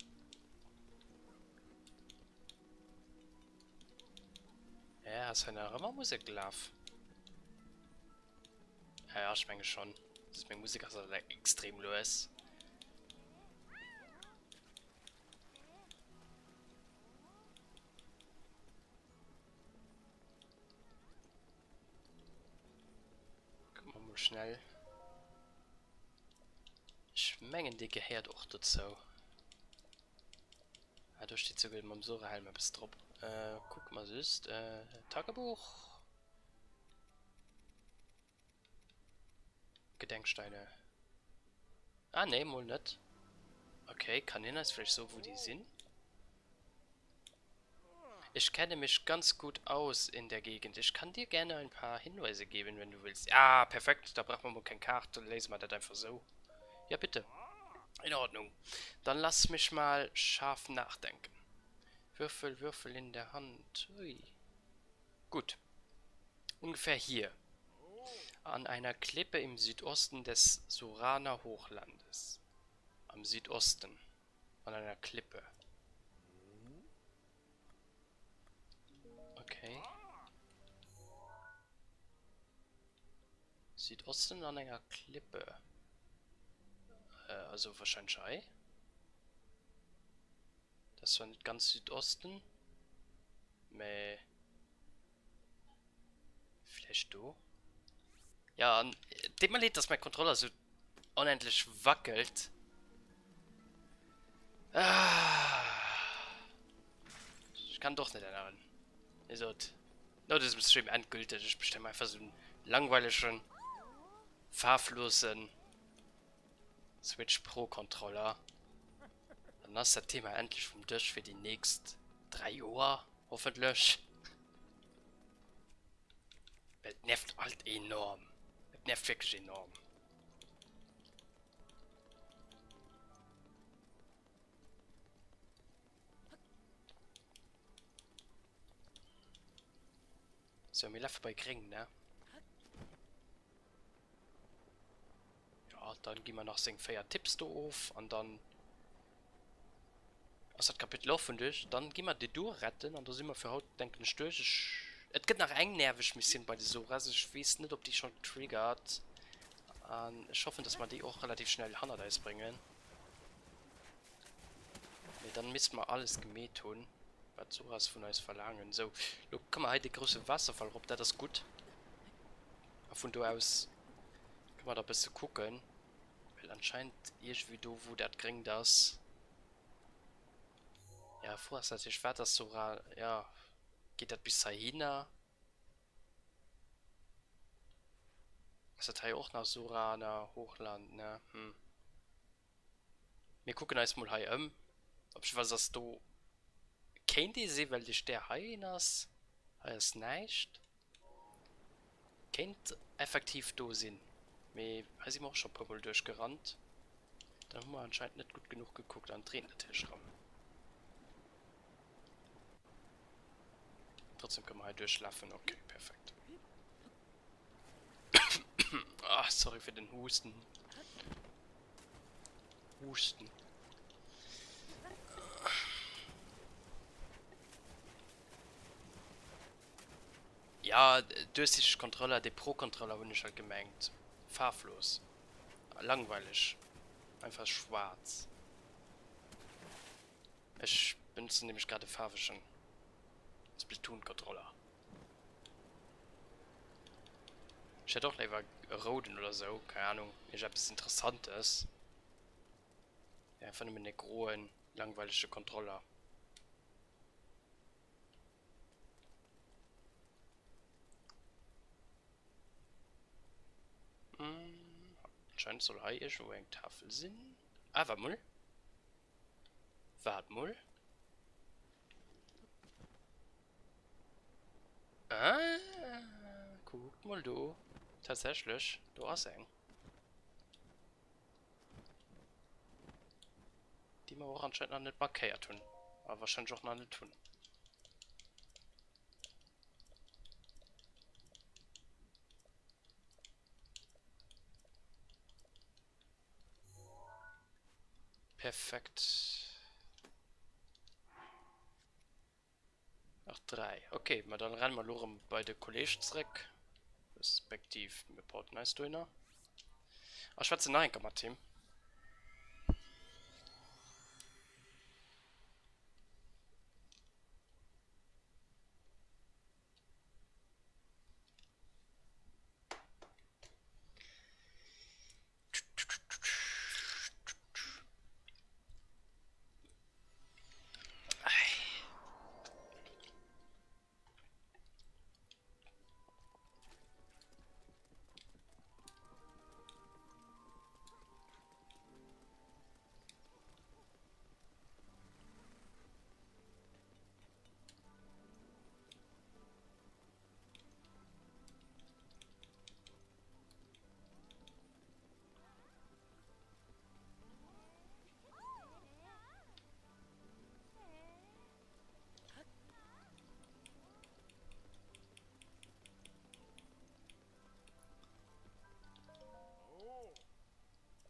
S1: Ja, ist eine Musik live. Ja, ich meine schon. Das ist meine Musik also extrem los. guck schnell. Ich mengen die gehört auch dazu. Ah, da steht sogar mit dem Sorahelm bis drauf. Guck mal, süß. Tagebuch. Gedenksteine. Ah, ne, wohl nicht. Okay, Kaninen ist vielleicht so, wo die sind. Ich kenne mich ganz gut aus in der Gegend. Ich kann dir gerne ein paar Hinweise geben, wenn du willst. Ja, perfekt. Da braucht man wohl keine Karte. Lesen wir das einfach so. Ja, bitte. In Ordnung. Dann lass mich mal scharf nachdenken. Würfel, Würfel in der Hand. Ui. Gut. Ungefähr hier. An einer Klippe im Südosten des Suraner Hochlandes. Am Südosten. An einer Klippe. Okay. Südosten an einer Klippe. Also wahrscheinlich Ei. Das war nicht ganz Südosten. Meh. Vielleicht du? Ja, dem mal dass mein Controller so unendlich wackelt. Ah. Ich kann doch nicht erinnern. Also, no, das ist Stream endgültig. Ich bestimme einfach so einen langweiligen, farblosen Switch Pro Controller. Dann ist das Thema endlich vom Tisch für die nächsten 3 Jahre, hoffentlich. Das nervt halt enorm. Das nervt wirklich enorm. So, wir laufen bei Kring, ne? Ja, dann gehen wir noch sing Feier Tipps da auf und dann. Als das Kapitel offen ist, dann gehen wir die durchretten und da sind wir für heute, denke ich, durch. Es gibt noch ein nervig bisschen bei der Soras. Ich weiß nicht, ob die schon triggert. Ich hoffe, dass wir die auch relativ schnell Hanadice bringen. Nee, dann müssen wir alles gemäht tun, was Soras von uns verlangen. So, look, kann man halt die große Wasserfall, ob das gut. Von da aus kann man da ein bisschen gucken. Weil anscheinend irgendwie da, wo das kriegen das. Ja, vorher als ich war das Sora, ja, geht das bis dahin. Ist das hier auch nach Surana Hochland, ne? Wir gucken erstmal hier ob ich was das du kennt die sie, weil ich der Hainas ist nicht. Kennt effektiv do sind. Wir sind auch schon ein paar Mal durchgerannt. Da haben wir anscheinend nicht gut genug geguckt an Trainertischraum. Trotzdem können wir halt durchlaufen. Okay, perfekt. Ach, sorry für den Husten. Husten. Ja, durch Controller, der Pro-Controller bin ich halt gemerkt. Farblos. Langweilig. Einfach schwarz. Ich benutze nämlich gerade farbischen Splatoon-Controller. Ich hätte auch lieber roten oder so, keine Ahnung. Ich habe es Interessantes. Ja, einfach nur mit einer großen, langweiligen Controller. Anscheinend soll hier irgendwo eine Tafel sein. Ah, warte mal. Warte mal. Ah, guck mal du. Tatsächlich, du hast einen. Die wir auch anscheinend noch nicht markiert tun. Aber wahrscheinlich auch noch nicht tun. Perfekt. Ach, 3. Okay, mal dann rennen wir nur bei der College zurück. Respektiv mit Port Nice Döner. Ach, schwarze Nein, kann man Team.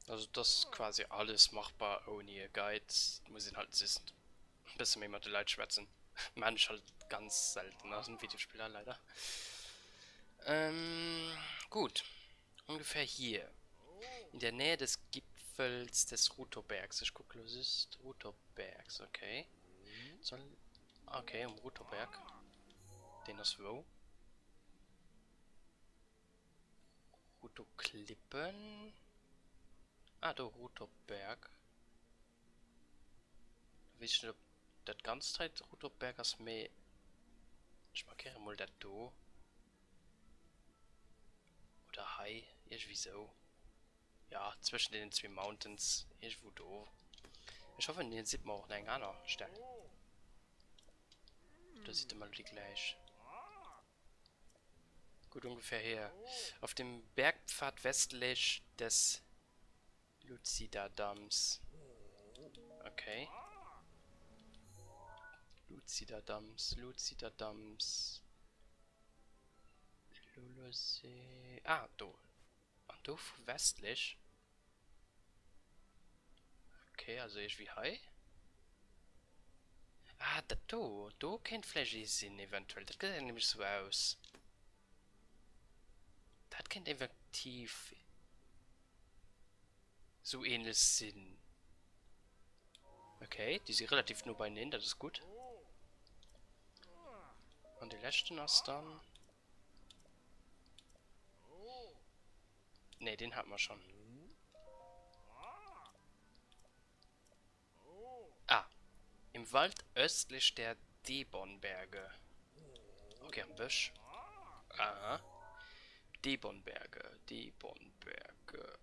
S1: Also das ist quasi alles machbar ohne Guide. Muss ich halt wissen. Ein bisschen mehr mit den Leuten schwätzen. Manch halt ganz selten aus dem Videospieler leider. Gut. Ungefähr hier. In der Nähe des Gipfels des Rutobergs. Ich gucke, los ist Rutobergs, okay. Soll. Okay, um Rutoberg. Den ist wo? Ruto-Klippen. Ah, da Rutoberg. Weiß ich nicht, ob das ganze Zeit Rutoberg ist mehr. Ich markiere mal das da. Oder Hai, irgendwie so. Ja, zwischen den zwei Mountains, irgendwo da. Ich hoffe, den sieht man auch einen anderen Stern. Da sieht man die gleich. Gut, ungefähr hier. Auf dem Bergpfad westlich des Lucida-Damms. Okay. Lucida-Damms, Lucida-Damms. Lulosee. Ah, da. Und da westlich. Okay, also irgendwie Hai. Ah, da, da kennt Fläche Sinn eventuell. Das sieht nämlich so aus. Das kennt effektiv so ähnlich Sinn. Okay, die sind relativ nur beieinander, das ist gut. Und die letzten ist dann. Ne, den hatten wir schon. Ah, im Wald östlich der Debonberge. Okay, am Busch. Aha. Debonberge, Debonberge.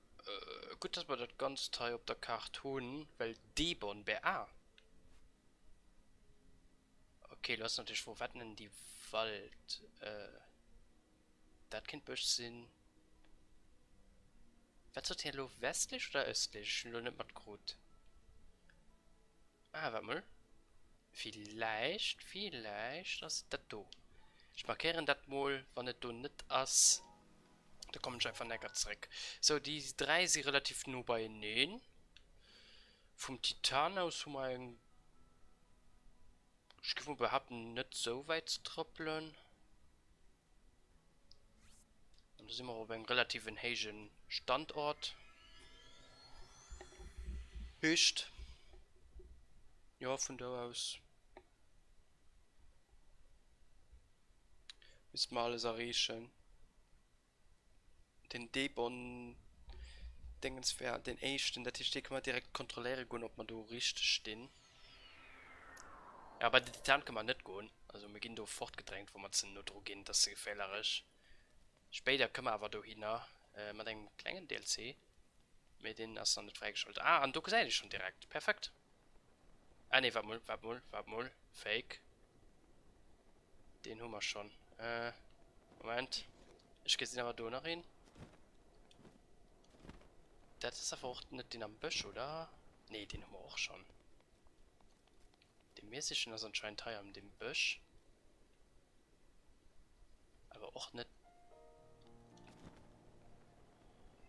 S1: Gut, dass wir das ganz Teil auf der Karte tun, weil Debonberge. Ah. Okay, du hast natürlich wo wetten in die Wald. Das kann Busch sein. Was ist hier westlich oder östlich? Nur nicht mal gut. Ah, warte mal. Vielleicht ist das da. Ich markiere das mal, wenn es da nicht ist. Da komme ich einfach näher zurück. So, die drei sind relativ nur bei Nähen. Vom Titan aus haben wir ein. Ich kann behaupten, nicht so weit zu tröppeln. Und da sind wir auch beim relativ hohen Standort. Höchst. Ja, von da aus. Müssen wir alles erreichen. Den Debon. Dingenswer, den ersten, der Tisch, kann man direkt kontrollieren, ob man da richtig stehen. Ja, aber den Titan kann man nicht gehen. Also wir gehen da fortgedrängt, wo man zu Notro gehen, das ist gefährlich. Später können wir aber da hin, mit einem kleinen DLC. Mit den ist dann nicht freigeschaltet. Ah, und du seid ich schon direkt. Perfekt. Ah ne, warte mal. Fake. Den haben wir schon. Moment. Ich gehe aber da noch hin. Das ist aber auch nicht den am Busch, oder? Ne, den haben wir auch schon. Den mäßigen ist anscheinend Teil an dem Busch. Aber auch nicht.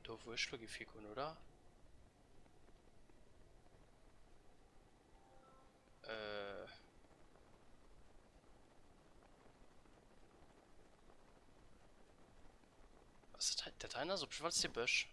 S1: Da wo ich Figuren, oder? Was ist der Teil? So was die Busch.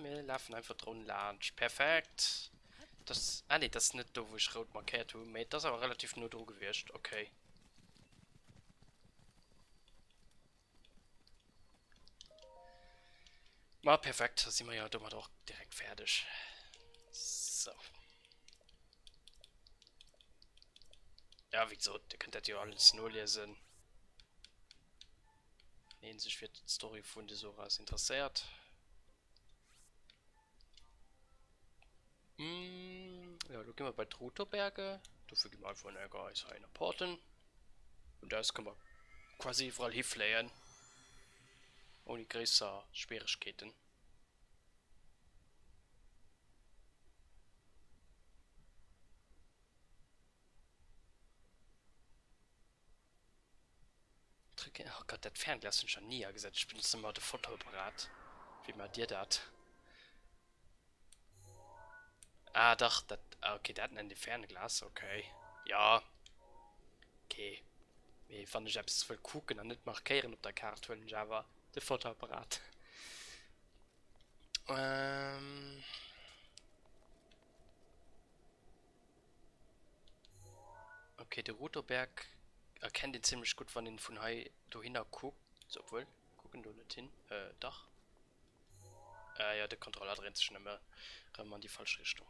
S1: Wir laufen einfach drin Lunch. Perfekt. Das. Ah ne, das ist nicht da, wo ich rot markiert habe. Das ist aber relativ nur da gewesen. Okay. Mal perfekt, da sind wir ja doch direkt fertig. So. Ja, wie gesagt, ihr könnt das ja alles nur lesen. Wenn sich für die Story von der sowas interessiert. Ja, da gehen wir bei Trutoberge. Dafür gehen wir einfach in eine Porten. Und da können wir quasi überall hinfliehen. Ohne größere Schwierigkeiten. Oh Gott, das Fernglas sind schon nie gesetzt. Ich benutze immer das Fotoapparat. Wie man dir das? Ah, doch, das. Okay, das nennt die Fernglas, okay. Ja. Okay. Ich fand ich es will gucken und nicht markieren auf der Karte in Java. Der Fotoapparat. Okay, der Ruterberg erkennt ihn ziemlich gut, wenn ihn von hier dahin guckt. So, obwohl, gucken du nicht hin. Doch. Ja, der Controller dreht sich nicht mehr. Rennen wir in die falsche Richtung.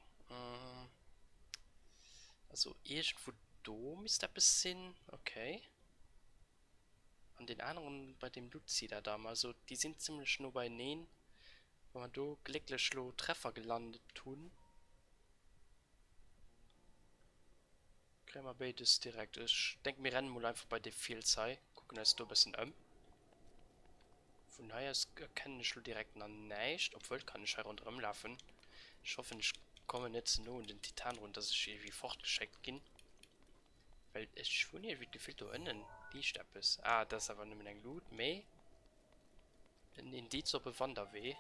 S1: Also, irgendwo da ist der bisschen. Okay. An den anderen, bei dem Luzi da damals, also, die sind ziemlich nur bei Nähen. Wenn wir da glücklich Treffer gelandet tun. Kriegen wir beides direkt. Ich denke, wir rennen mal einfach bei der Vielzahl. Gucken jetzt da ein bisschen um. Von daher kann ich direkt noch nicht, obwohl kann ich herunter laufen. Ich hoffe, ich komme nicht so nur in den Titan runter, dass ich irgendwie fortgeschickt bin. Weil ich schon hier wie gefühlt da innen die Steppe ist. Ah, das ist aber nicht mehr ein Loot. Mehr. Ein Indiz zur Wanderweh.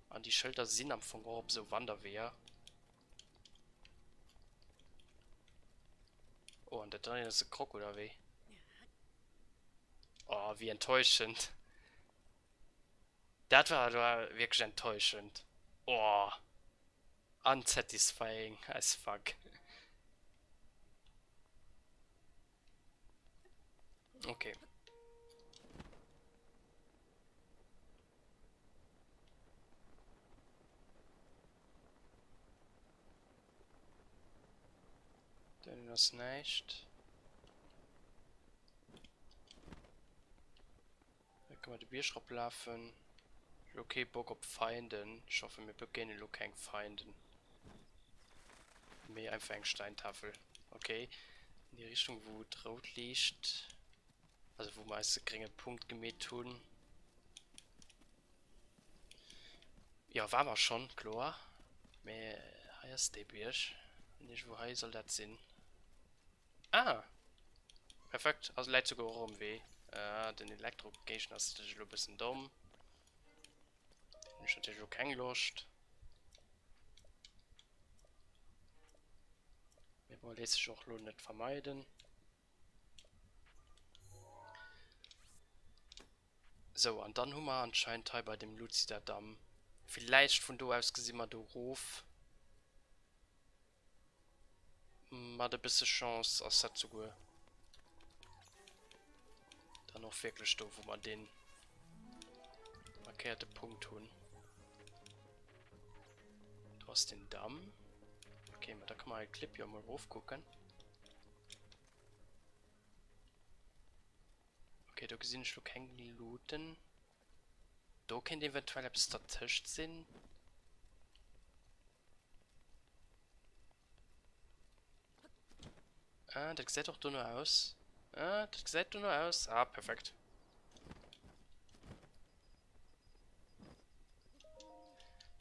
S1: Und die Schilder sind am Anfang auch so Wanderwehr. Oh, und da drin ist ein Krog oder weh. Oh, wie enttäuschend. Das war wirklich enttäuschend. Oh. Unsatisfying as fuck. Okay. Dann das nicht. Da kann man die Bierschraub laufen. Okay, Bock auf Feinden. Ich hoffe, wir beginnen noch kein Feinden. Mehr einfach eine Steintafel. Okay. In die Richtung, wo rot liegt. Also wo meiste geringe Punkt gemäht tun. Ja, war wir schon, klar. Mehr heißt der Birsch. Nicht wo heiß soll das sein. Ah! Perfekt. Also leitet sogar auch um weh. Den Elektro-Gation ist natürlich ein bisschen dumm. Den ist natürlich auch kein Lust. Wir wollen jetzt auch nur nicht vermeiden. So, und dann haben wir anscheinend Teil bei dem Lucider Damm. Vielleicht von da aus gesehen wir da Ruf. Mal ein bisschen Chance, aus das zu gehen. Dann auch wirklich da, wo man den markierte Punkt tun. Du hast den Damm. Okay, da kann man halt Clip hier mal rauf gucken. Okay, da gesehen ich noch keinen Looten. Da könnte eventuell etwas der Tisch sein. Ah, das sieht doch da nur aus. Ah, das sieht da nur aus. Ah, perfekt.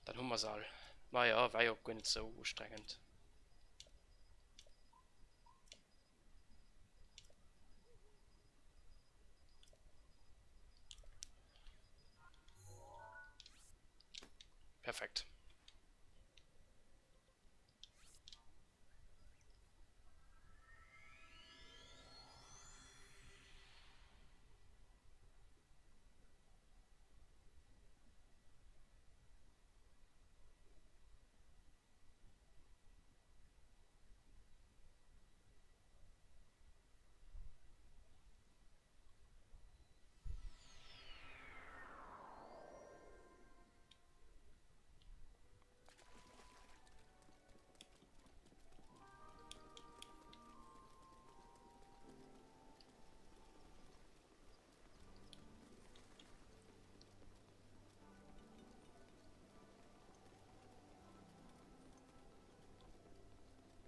S1: Dann haben wir es all. Naja, war ja auch gar nicht so anstrengend. Perfekt.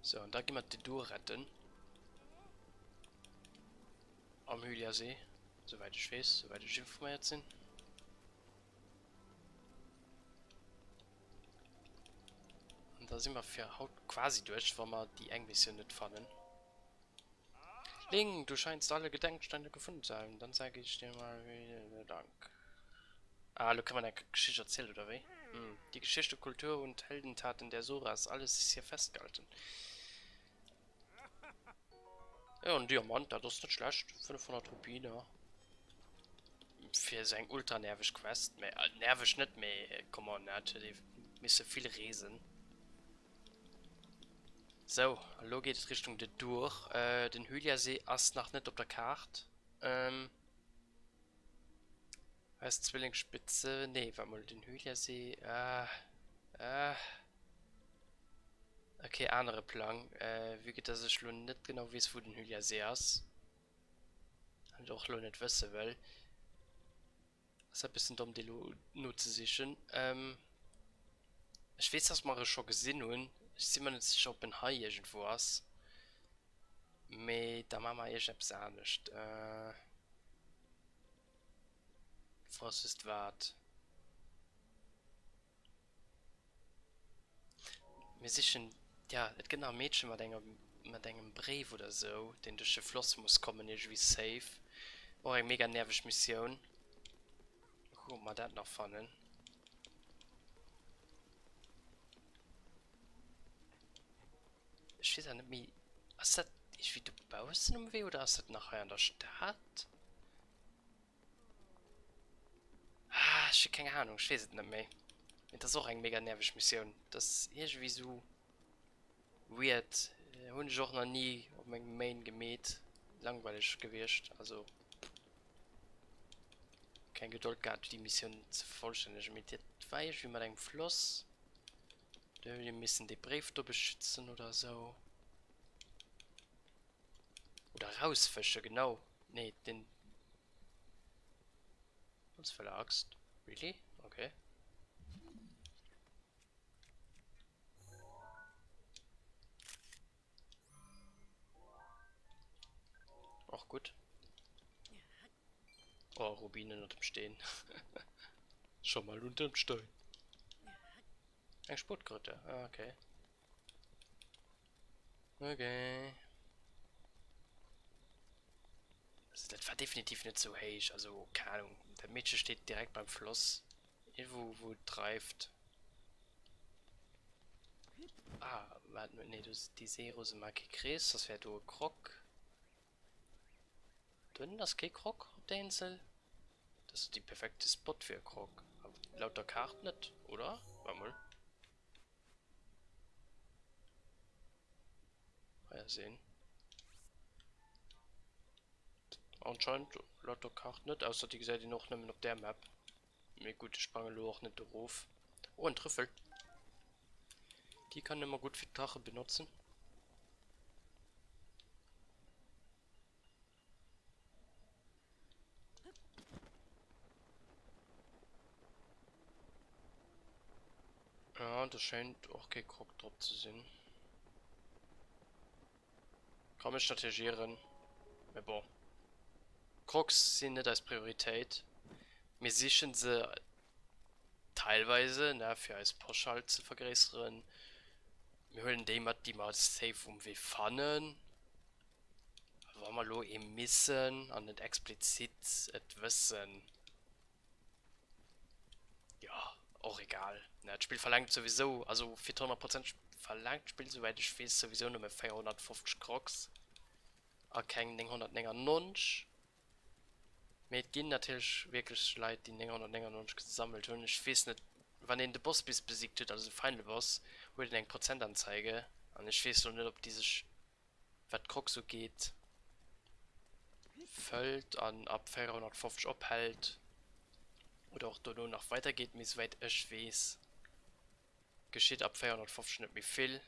S1: So, und da gehen wir die Dur retten. Am Hyliasee. Soweit ich weiß, soweit ich informiert bin. Und da sind wir für Haut quasi durch, weil wir die Engmission nicht fanden. Ling, du scheinst alle Gedenksteine gefunden zu haben. Dann sage ich dir mal wieder Dank. Ah, du kann man eine Geschichte erzählen, oder wie? Hm. Die Geschichte, Kultur und Heldentaten der Soras, alles ist hier festgehalten. Ja, und Diamant, das ist nicht schlecht. 500 Rubine. Für sein ultra nervisch Quest. Mehr, nervisch nicht mehr. Komm on, natürlich. Müssen viel Riesen. So, hallo geht es Richtung der durch. Den Hyliasee ist noch nicht auf der Karte. Heißt Zwillingsspitze. Nee, warte mal, den Hyliasee. Okay, andere Plan. Wie geht das schon nicht genau, wie es wo den Hyliasee ist. Und auch noch nicht wissen, weil. Das ist ein bisschen dumm, die Nutze sich. Ich weiß, dass man schon gesehen haben. Ich sehe mir nicht sicher, ob ein Hai irgendwo ist. Aber da machen wir irgendwas auch nicht. Was ist wart? Wir sichern, ja, es gibt ein Mädchen mit einem Brief oder so, den durch den Fluss muss kommen, irgendwie safe. Oh, eine mega nervige Mission. Gucken wir das noch vorne. Ich weiß ja nicht mehr. Ist das wie du baust um weh oder ist das nachher in der Stadt? Ah, ich hab keine Ahnung, ich weiß es nicht mehr. Das ist auch eine mega nervige Mission. Das ist irgendwie so weird. Habe ich auch noch nie auf meinem Main gemäht. Langweilig gewesen. Also kein Geduld gehabt, die Mission zu vollständig. Mit jetzt weiß ich, wie man den Fluss. Wir müssen den Brief da beschützen oder so. Oder rausfischen, genau. Ne, den. Was für eine Axt? Really? Okay. Auch gut. Oh, Rubine unterm Stehen. Schon mal unterm Stein. Ein Sportgrütte. Ah, okay. Okay. Also, das war definitiv nicht so heiß. Also, keine Ahnung. Der Mädchen steht direkt beim Fluss. Irgendwo, wo es treibt. Ah, warte, nee, die Seerose mag ich Chris. Das wäre du Krog. Drin das kein Krog auf der Insel? Das ist die perfekte Spot für Krog. Aber laut der Karte nicht, oder? Warte mal. Mal sehen. Anscheinend laut der Karte nicht, außer die seid ihr noch nicht auf der Map. Mir gut, ich sprang auch nicht drauf. Oh, ein Trüffel. Die kann immer gut für Drache benutzen. Ja, das scheint auch kein Krog drauf zu sein. Kann man strategieren. Aber boah. Krogs sind nicht als Priorität. Wir sichern sie teilweise, ne, für als Pauschal zu vergrößern. Wir holen die mal safe wir fannen. Aber wir lo eben missen und nicht explizit et wissen. Ja, auch egal. Ne, das Spiel verlangt sowieso, also 400% verlangt Spiel, soweit ich weiß, sowieso nur mit 450 Krogs. Aber kein 999. Mir gehen natürlich wirklich Leute, die 999 gesammelt und ich weiß nicht, wann den der Boss bis besiegt wird, also der Feinde Boss, wurde eine Prozentanzeige. Und ich weiß noch nicht, ob dieses, was Krog so geht, fällt an ab 450 abhält. Oder auch da nur noch weitergeht, wie weit ich weiß. Geschieht ab 450 nicht mehr viel.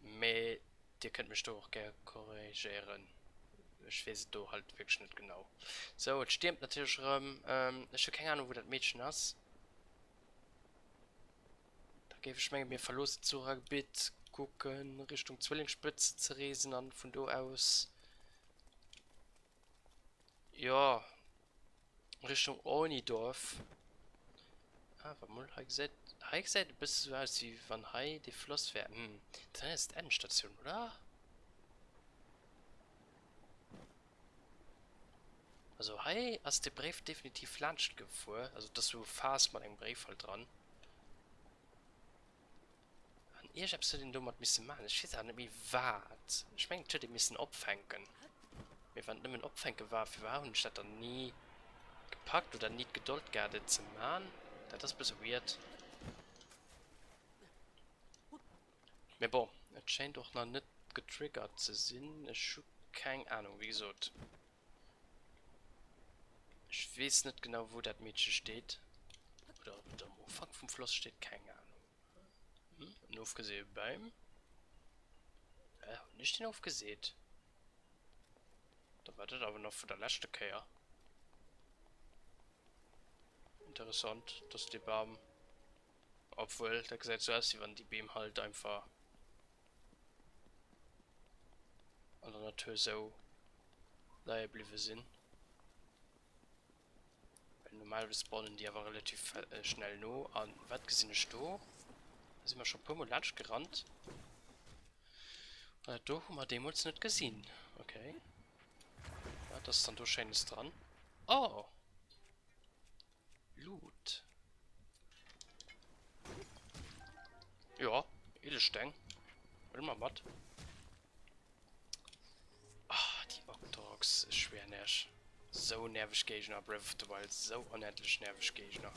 S1: Aber ihr könnt mich doch auch gerne korrigieren. Ich weiß es doch halt wirklich nicht genau. So, es stimmt natürlich rum. Ich habe keine Ahnung, wo das Mädchen ist. gebe ich mir verlost zu Gebiet gucken, Richtung Zwillingsspitze zu reisen und von da aus, ja, Richtung Ornidorf. Aber mal, habe ich gesagt, du bist so als wie von Hai die Floss wäre. Das ist Endstation, oder? Also Hai hast der Brief definitiv lanscht gefuhr, also dass du fast mal einen Brief halt dran. Und ich hab so den Dummer müssen machen, ich weiß auch nicht wie wart. Ich meine, die müssen abfängen. Wir waren nicht mehr abfängen war, wir waren statt dann nie gepackt oder nicht Geduld gehabt zu machen. Das ist ein bisschen weird. Aber bon, es scheint doch noch nicht getriggert zu sein. Ich habe keine Ahnung, wie gesagt. Ich weiß nicht genau, wo das Mädchen steht. Oder am Anfang vom Fluss steht, keine Ahnung. Aufgesehen beim? Nicht den aufgesehen. Da war das aber noch für der letzte Kehr. Interessant, dass die Baum. Obwohl, der gesagt so ist, wenn die Beam halt einfach an der Natur so da geblieben sind. Weil normal spawnen die aber relativ schnell nur an. Was gesehen ist da? Da sind wir schon paar Latsch gerannt. Da haben wir den uns nicht gesehen. Okay. Ja, das ist dann wahrscheinlich dran. Oh! Loot. Ja, Edelstein. Will mal was? Ah, die Octox ist schwer nervig. So nervig Gegner, Breath of the Wild. So unendlich nervig Gegner.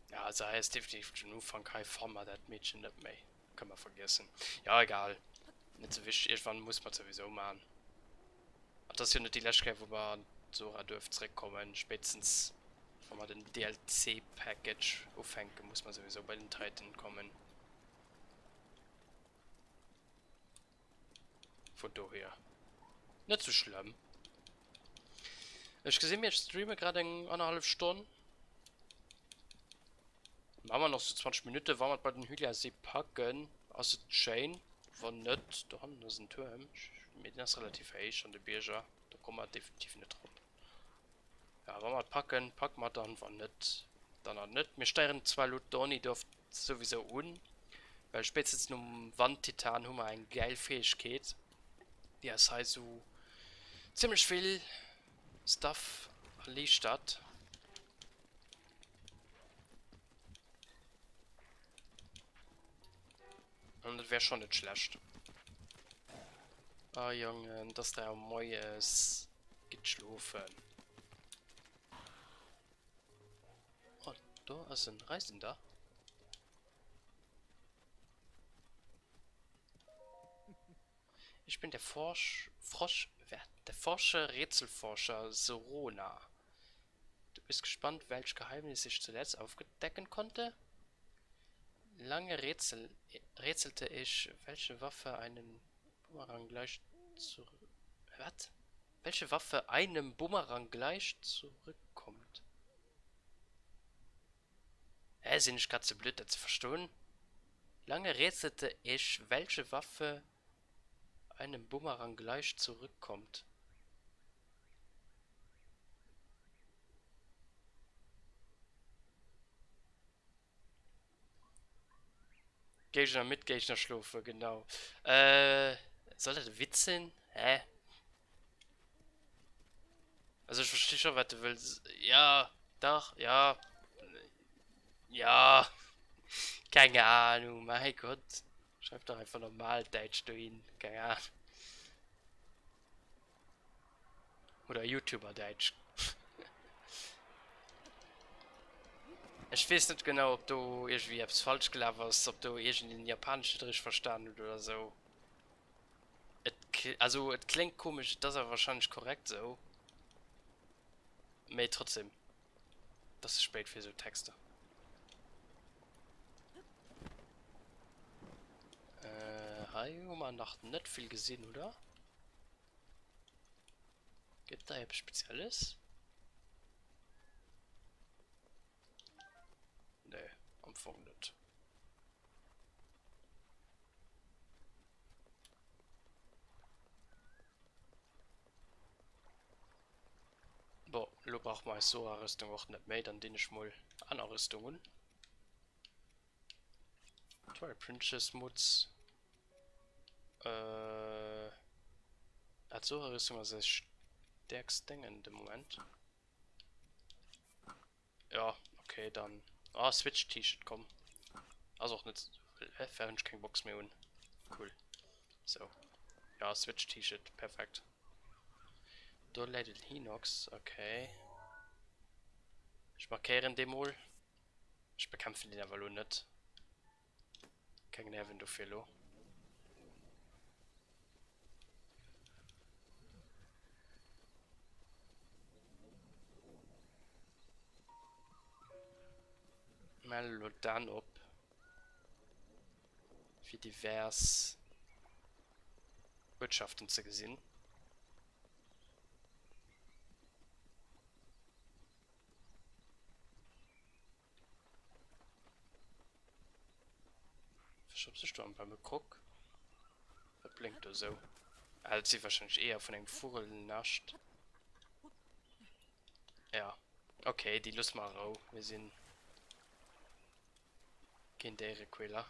S1: Ja, also er ist definitiv genug von kein Farmer, das Mädchen nicht mehr. Kann man vergessen. Ja, egal. Nicht so wichtig, irgendwann muss man sowieso machen. Und das ist ja nicht die Letzte, wo man so dürfte zurückkommen. Spätestens, wenn man den DLC-Package aufhängen, muss man sowieso bei den Titan kommen. Von daher. Nicht so schlimm. Ich gesehen, ich streame gerade in 1,5 Stunden. Machen wir noch so 20 Minuten, wollen wir bei den Hyliasee packen. Also Chain, wenn nicht, da haben wir einen Turm. Mit ist relativ heiß an der Birger. Da kommen wir definitiv nicht dran. Ja, wenn wir packen wir dann, wenn nicht, dann auch nicht. Wir steuern zwar Ludoni dürft sowieso un, weil spätestens um Wandtitan haben wir eine geile Fähigkeit. Die heißt so ziemlich viel Stuff erledigt hat. Und das wäre schon nicht schlecht. Ah, Junge, dass der Neues geht schlafen. Oh, da ist ein Reisender. Ich bin der der Rätselforscher Sorona. Du bist gespannt, welch Geheimnis ich zuletzt aufdecken konnte? Lange rätselte ich, welche Waffe einen Bumerang gleich zurück... Was? Welche Waffe einem Bumerang gleich zurückkommt? Sind ich gerade so blöd, das zu verstehen? Lange rätselte ich, welche Waffe einem Bumerang gleich zurückkommt. Gegner mit Gegner schlufe, genau. Soll das Witz sein? Hä? Also ich verstehe schon, was du willst. Ja, doch, ja. Ja. Keine Ahnung, mein Gott. Schreib doch einfach normal Deutsch hin. Keine Ahnung. Oder YouTuber Deutsch. Ich weiß nicht genau, ob du irgendwie etwas falsch gelaufen hast, ob du irgendwie den Japanischen drin verstanden oder so. Also, es klingt komisch, das ist aber wahrscheinlich korrekt so. Aber trotzdem. Das ist spät für so Texte. man noch nicht viel gesehen, oder? Gibt da etwas Spezielles? Nee, am Anfang nicht. Boah, du brauchst mal so eine Rüstung auch nicht mehr, dann den ich mal andere Rüstungen. Twilight Princess Mutz. Hat so eine Rüstung als das stärkste Ding in dem Moment. Ja, okay, dann. Ah, Switch T-Shirt, komm. Also auch nicht. Während ich kein Box mehr und. Cool. So. Ja, Switch T-Shirt, perfekt. Dollated Hinox, okay. Ich markiere den mal. Ich bekämpfe den aber nicht. Kein Nerven du Fellow. Mal dann ob. Wie divers Wirtschaften zu gesehen. Verschubst du beim Guck? Was blinkt du so? Also sie wahrscheinlich eher von dem Vogel nascht. Ja. Okay, die Lust mal rau. Wir sind kein dere Quiller.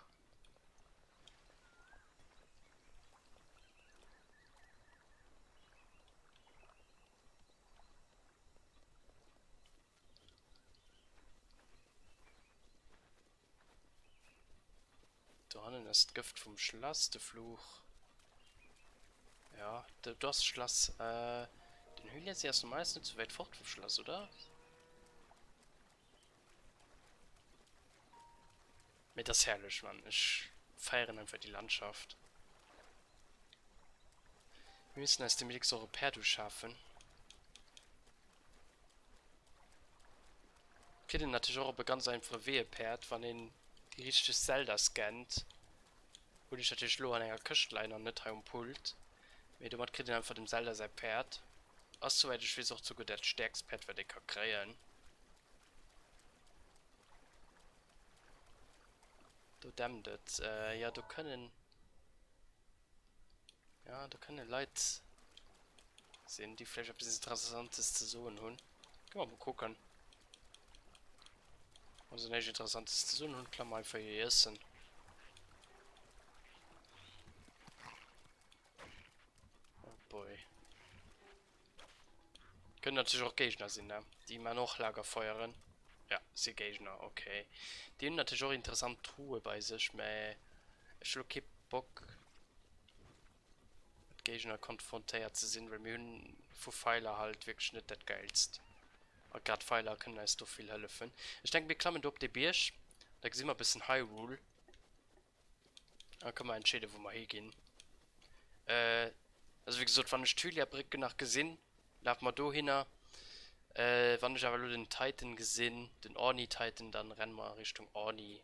S1: Da ist Gift vom Schloss, der Fluch. Ja, das Schloss, den Hügel jetzt erst meist nicht so weit fort vom Schloss, oder? Mir das herrlich, Mann. Ich feiere einfach die Landschaft. Wir müssen erst den Weg so Perdu schaffen. Ich hätte natürlich auch aber ganz einfach Weheperd, wenn ihn die richtige Zelda scannt. Wo ich natürlich nur an einer Köstlein und nicht Pult. Mit dem kriegt einfach dem Zelda sein Pferd. Aus soweit ich weiß auch sogar das stärkste Pferd, was ich kann kreieren. Du dämmtet. Ja, du können. Ja, du können Leute sehen, die vielleicht etwas Interessantes zu suchen haben. Können wir mal gucken. Also nicht Interessantes zu suchen und Klammer einfach hier essen. Oh boy. Können natürlich auch Gegner sein, ne? Die man auch Lager feuern. Ja, sie Gegner, okay. Die haben natürlich auch interessante Truhe bei sich, aber ich habe keinen Bock mit Gegner konfrontiert zu sein, weil wir von Pfeiler halt wirklich nicht das geilst. Und gerade Pfeiler können uns doch viel helfen. Ich denke, wir klammen auf die Birsch. Da sehen wir ein bisschen Hyrule. Dann können wir entscheiden, wo wir hingehen. Also wie gesagt, wenn ich Tylia-Brücke nach gesehen, laufen wir da hin. Wenn ich aber nur den Titan gesehen, den Orni-Titan, dann rennen wir Richtung Orni-Dorf.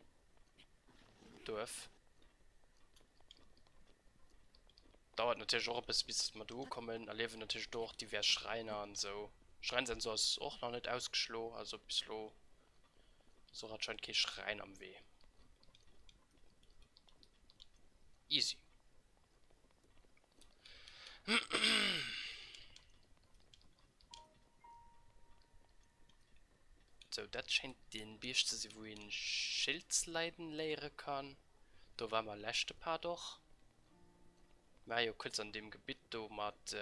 S1: Dauert natürlich auch bis wir da kommen, erleben natürlich doch diverse Schreiner und so. Schreinsensor ist auch noch nicht ausgeschlagen, also bislang so hat schon kein Schrein am Weh. Easy. So, das scheint den Bier zu sein, wo ich ein Schildsleiden lehren kann. Da war mal letzte Paar doch. Ja, kurz an dem Gebiet, da mit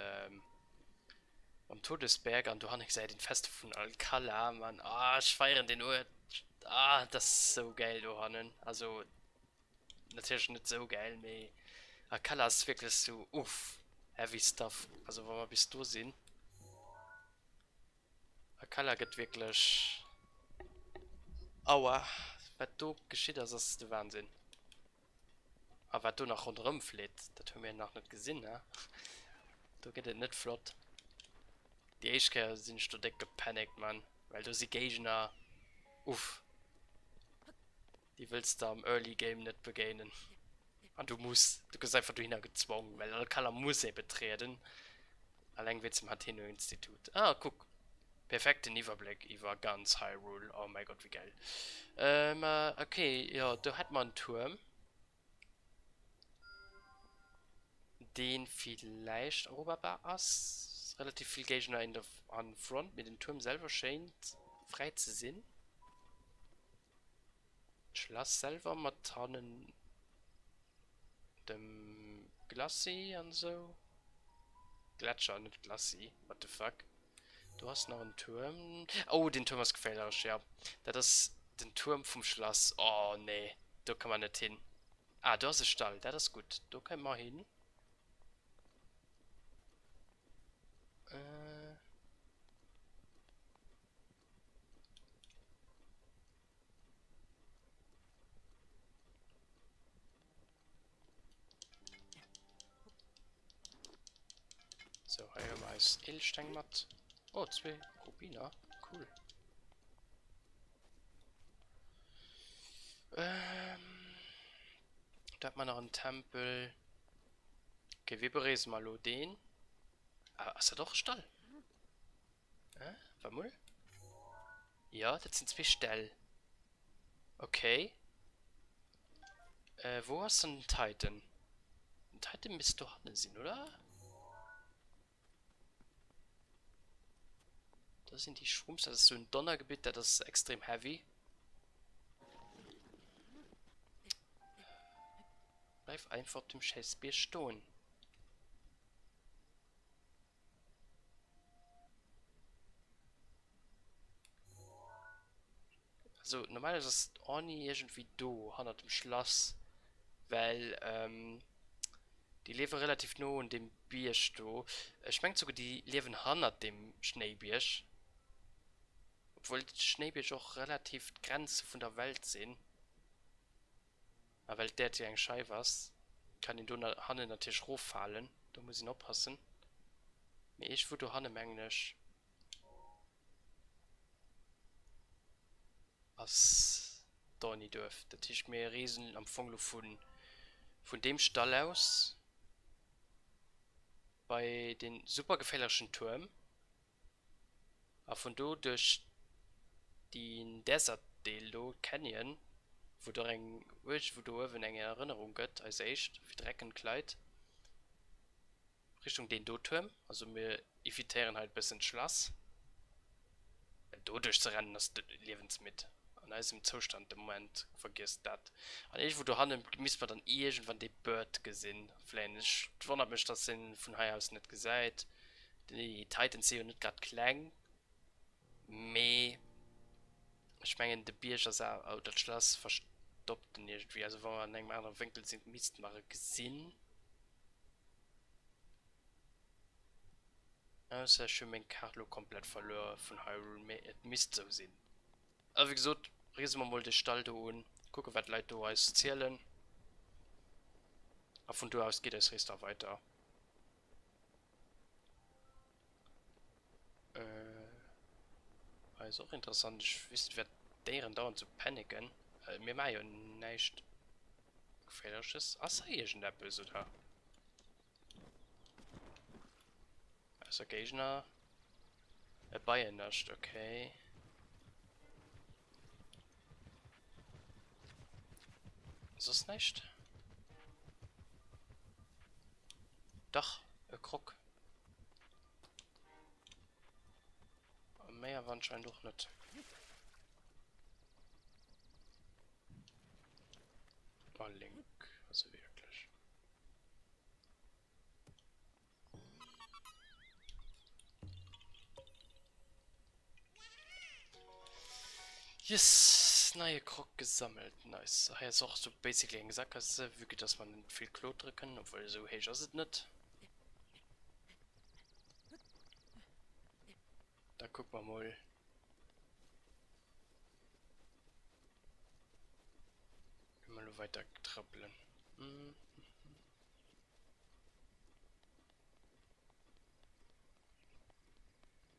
S1: am Todesberg, und du hast gesagt, den Fest von Alcala, Mann. Ah, ich feiere den Ort. Ah, das ist so geil, du Hannen. Also, natürlich nicht so geil, aber Alcala ist wirklich so, uff, heavy stuff. Also, wenn wir bis du sehen. Alcala geht wirklich. Aua, was du geschieht, das ist der Wahnsinn. Aber was du nach rundherum fliegt, das haben wir noch nicht gesehen, ne? Da geht es nicht flott. Die Eichker sind schon dick gepanikt, Mann. Weil du sie Gegner. Uff. Die willst du am Early Game nicht begegnen. Und du kannst einfach durch ihn gezwungen, weil alle Kaller muss er betreten. Allein wird zum Hateno-Institut. Ah, guck. Perfekten Überblick über ganz Hyrule. Oh mein Gott, wie geil. Okay, ja, da hat man einen Turm. Den vielleicht eroberbar ist. Relativ viel Gegner an Front. Mit dem Turm selber scheint frei zu sein. Schloss selber mit Tannen dem Glacis und so. Gletscher, nicht Glacis. What the fuck? Du hast noch einen Turm. Oh, den Turm ist gefährlich, ja. Das ist den Turm vom Schloss. Oh, nee. Da kann man nicht hin. Ah, da ist ein Stall. Das ist gut. Da können wir hin. Äh. So, hier haben wir als Edelsteinmatt. Oh, 2 Rubiner. Cool. Da hat man noch einen Tempel. Okay, wir beresen mal den. Ah, ist er doch Stall? War mal? Ja, das sind 2 Ställe. Okay. Wo hast du einen Titan? Ein Titan müsste doch eine sein, oder? Das sind die Shrooms, das ist so ein Donnergebiet, das ist extrem heavy. Bleib einfach auf dem Scheißbier stehen. Also normalerweise ist Orni irgendwie do, hinter dem Schloss. Weil, die leben relativ nah an dem Birsch do. Ich meine sogar, die leben hinter dem Schneebirsch. Obwohl die Schneebirsch auch relativ die Grenze von der Welt sind. Aber weil der ja ein Schei was, kann ihn da Hanne natürlich rauffallen. Da muss ich noch aufpassen. Aber ich würde Hanne englisch. Als da nicht dürfte. Das ist mir riesen am Fonglo von dem Stall aus. Bei den super gefährlichen Turm. Aber von da durch den Desert Deldo Canyon, wo du eine Erinnerung geht, als echt, für Dreck und Kleid. Richtung den Do-Turm. Also wir evitieren halt ein bisschen Schloss. Da durchzurennen, das lebens mit. An diesem Zustand im Moment vergisst das. Und ich, wo du handeln, müssen wir dann irgendwann die Bird gesehen. Vielleicht wundert mich, dass sie von hier aus nicht gesagt. Die Titans sind nicht gerade klein. Me. Ich meine, der Birsch ist auch das Schloss verstoppt irgendwie. Also, wenn man in einem anderen Winkel sind, müssten wir gesehen. Außer schon mein Carlo komplett verloren von Hyrule. Es müsste so sein. Aber wie gesagt, riesen wir mal den Stall da unten. Gucken, was Leute da alles zählen. Aber von da aus geht das Rest auch weiter. Also auch interessant, ich wüsste, wer deren dauernd zu paniken. Mir machen ja nicht gefährliches. Ach, hier ist der Böse da. Also Gegner. Bayern nicht, okay. Ist es nicht? Doch, Krug. Mehr war anscheinend doch nicht. Mal Link, also wirklich. Yes, neue Krog gesammelt, nice. Ach, jetzt auch so basically eine Sackgasse, wirklich, dass man viel Klo drücken, obwohl so hey, ist es nicht. Da gucken wir mal. Immer nur weiter trappeln.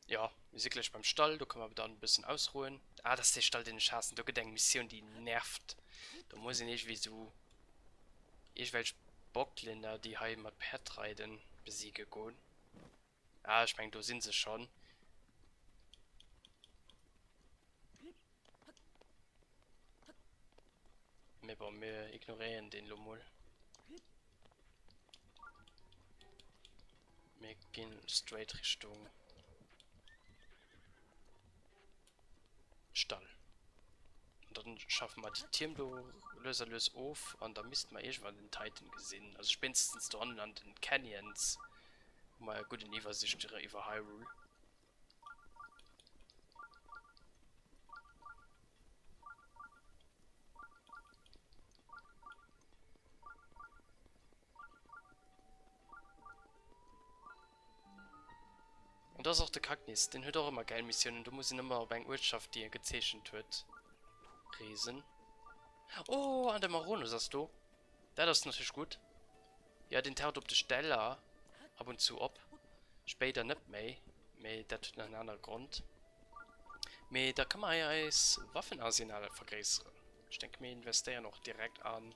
S1: Ja, wir sind gleich beim Stall, da können wir da ein bisschen ausruhen. Ah, das ist der Stall, den ich hasse. Da gedenkt Mission, die nervt. Da muss ich nicht wie so ich welch Bockländer, die Heimat Pet reiten, besiegen gehen. Ah, ich meine, du sind sie schon. Wir ignorieren den Lumul. Wir gehen straight Richtung Stall. Und dann schaffen wir die Tiermdo-Löser auf und dann müssten wir irgendwann den Titan gesehen. Also spätestens dran an den Canyons. Mal gut in Übersicht über Hyrule. Und das ist auch der Kaknis, den hört auch immer geil Missionen. Du musst ihn immer bei einer Wirtschaft, die er gezeichnet wird, riesen. Oh, an der Marone, sagst du? Ja, das ist natürlich gut. Ja, den taucht auf die Stelle ab und zu ab. Später nicht mehr. Aber das hat einen anderen Grund. Aber da kann man ja als Waffenarsenal vergrößern. Ich denke, wir investieren noch direkt an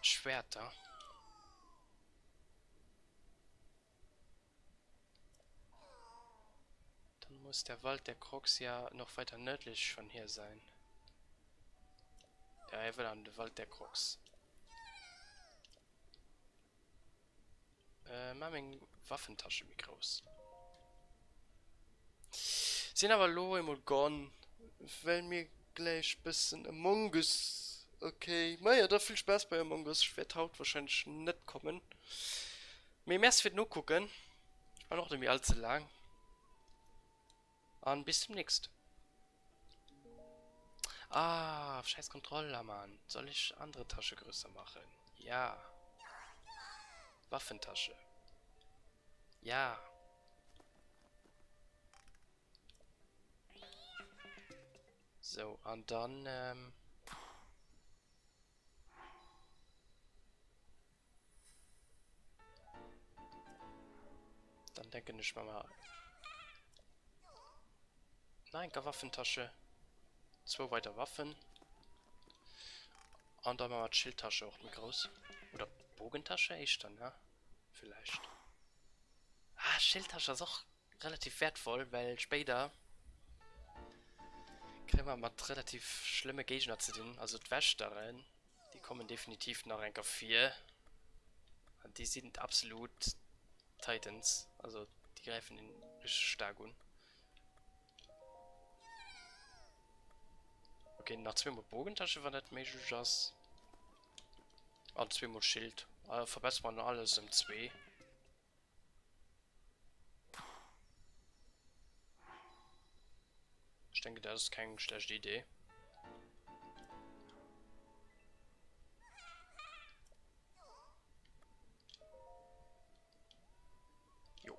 S1: Schwerter. Dann muss der Wald der Crocs ja noch weiter nördlich von hier sein. Ja, er will an den Wald der Crocs. Mach meine Waffentasche wie groß. Sind aber low im gone. Weil mir gleich ein bisschen Among Us. Okay. Naja, da viel Spaß bei Among Us. Ich werde haut wahrscheinlich nicht kommen. Mir mehr wird nur gucken. Ich war noch nicht mehr allzu lang. Und bis zum nächsten. Ah, scheiß Controller, Mann. Soll ich andere Tasche größer machen? Ja. Waffentasche. Ja. So, und dann, dann denke ich mal. Nein, keine Waffentasche. 2 weitere Waffen. Und dann mal Schildtasche auch mit groß. Oder Bogentasche? Ich dann, ja. Vielleicht. Ah, Schildtasche ist auch relativ wertvoll, weil später kriegen wir mal relativ schlimme Gegner zu denen. Also die Wäschterin, die kommen definitiv nach Rank 4. Und die sind absolut Titans. Also die greifen ihn richtig stark an. Okay, nach 2 Mal Bogentasche war nicht Major Just. Ah, 2 Mal Schild. Verbessert man alles im 2. Ich denke, das ist keine schlechte Idee. Jo.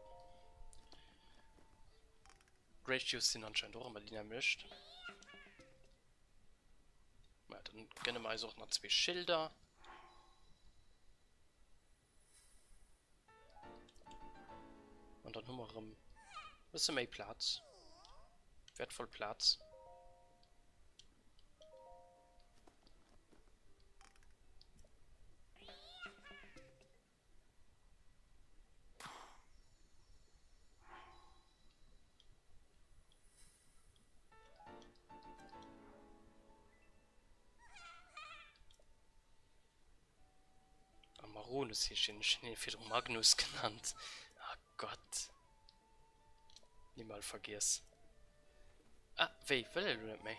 S1: Ratios sind anscheinend auch immer dynamisch. Ja, dann gerne mal auch noch 2 Schilder. Und dann haben wir ein bisschen mehr Platz. Wertvoll Platz. Amarone ist hier schon für Magnus genannt. Oh Gott. Niemals vergiss. Ah, weh, will er nicht mehr?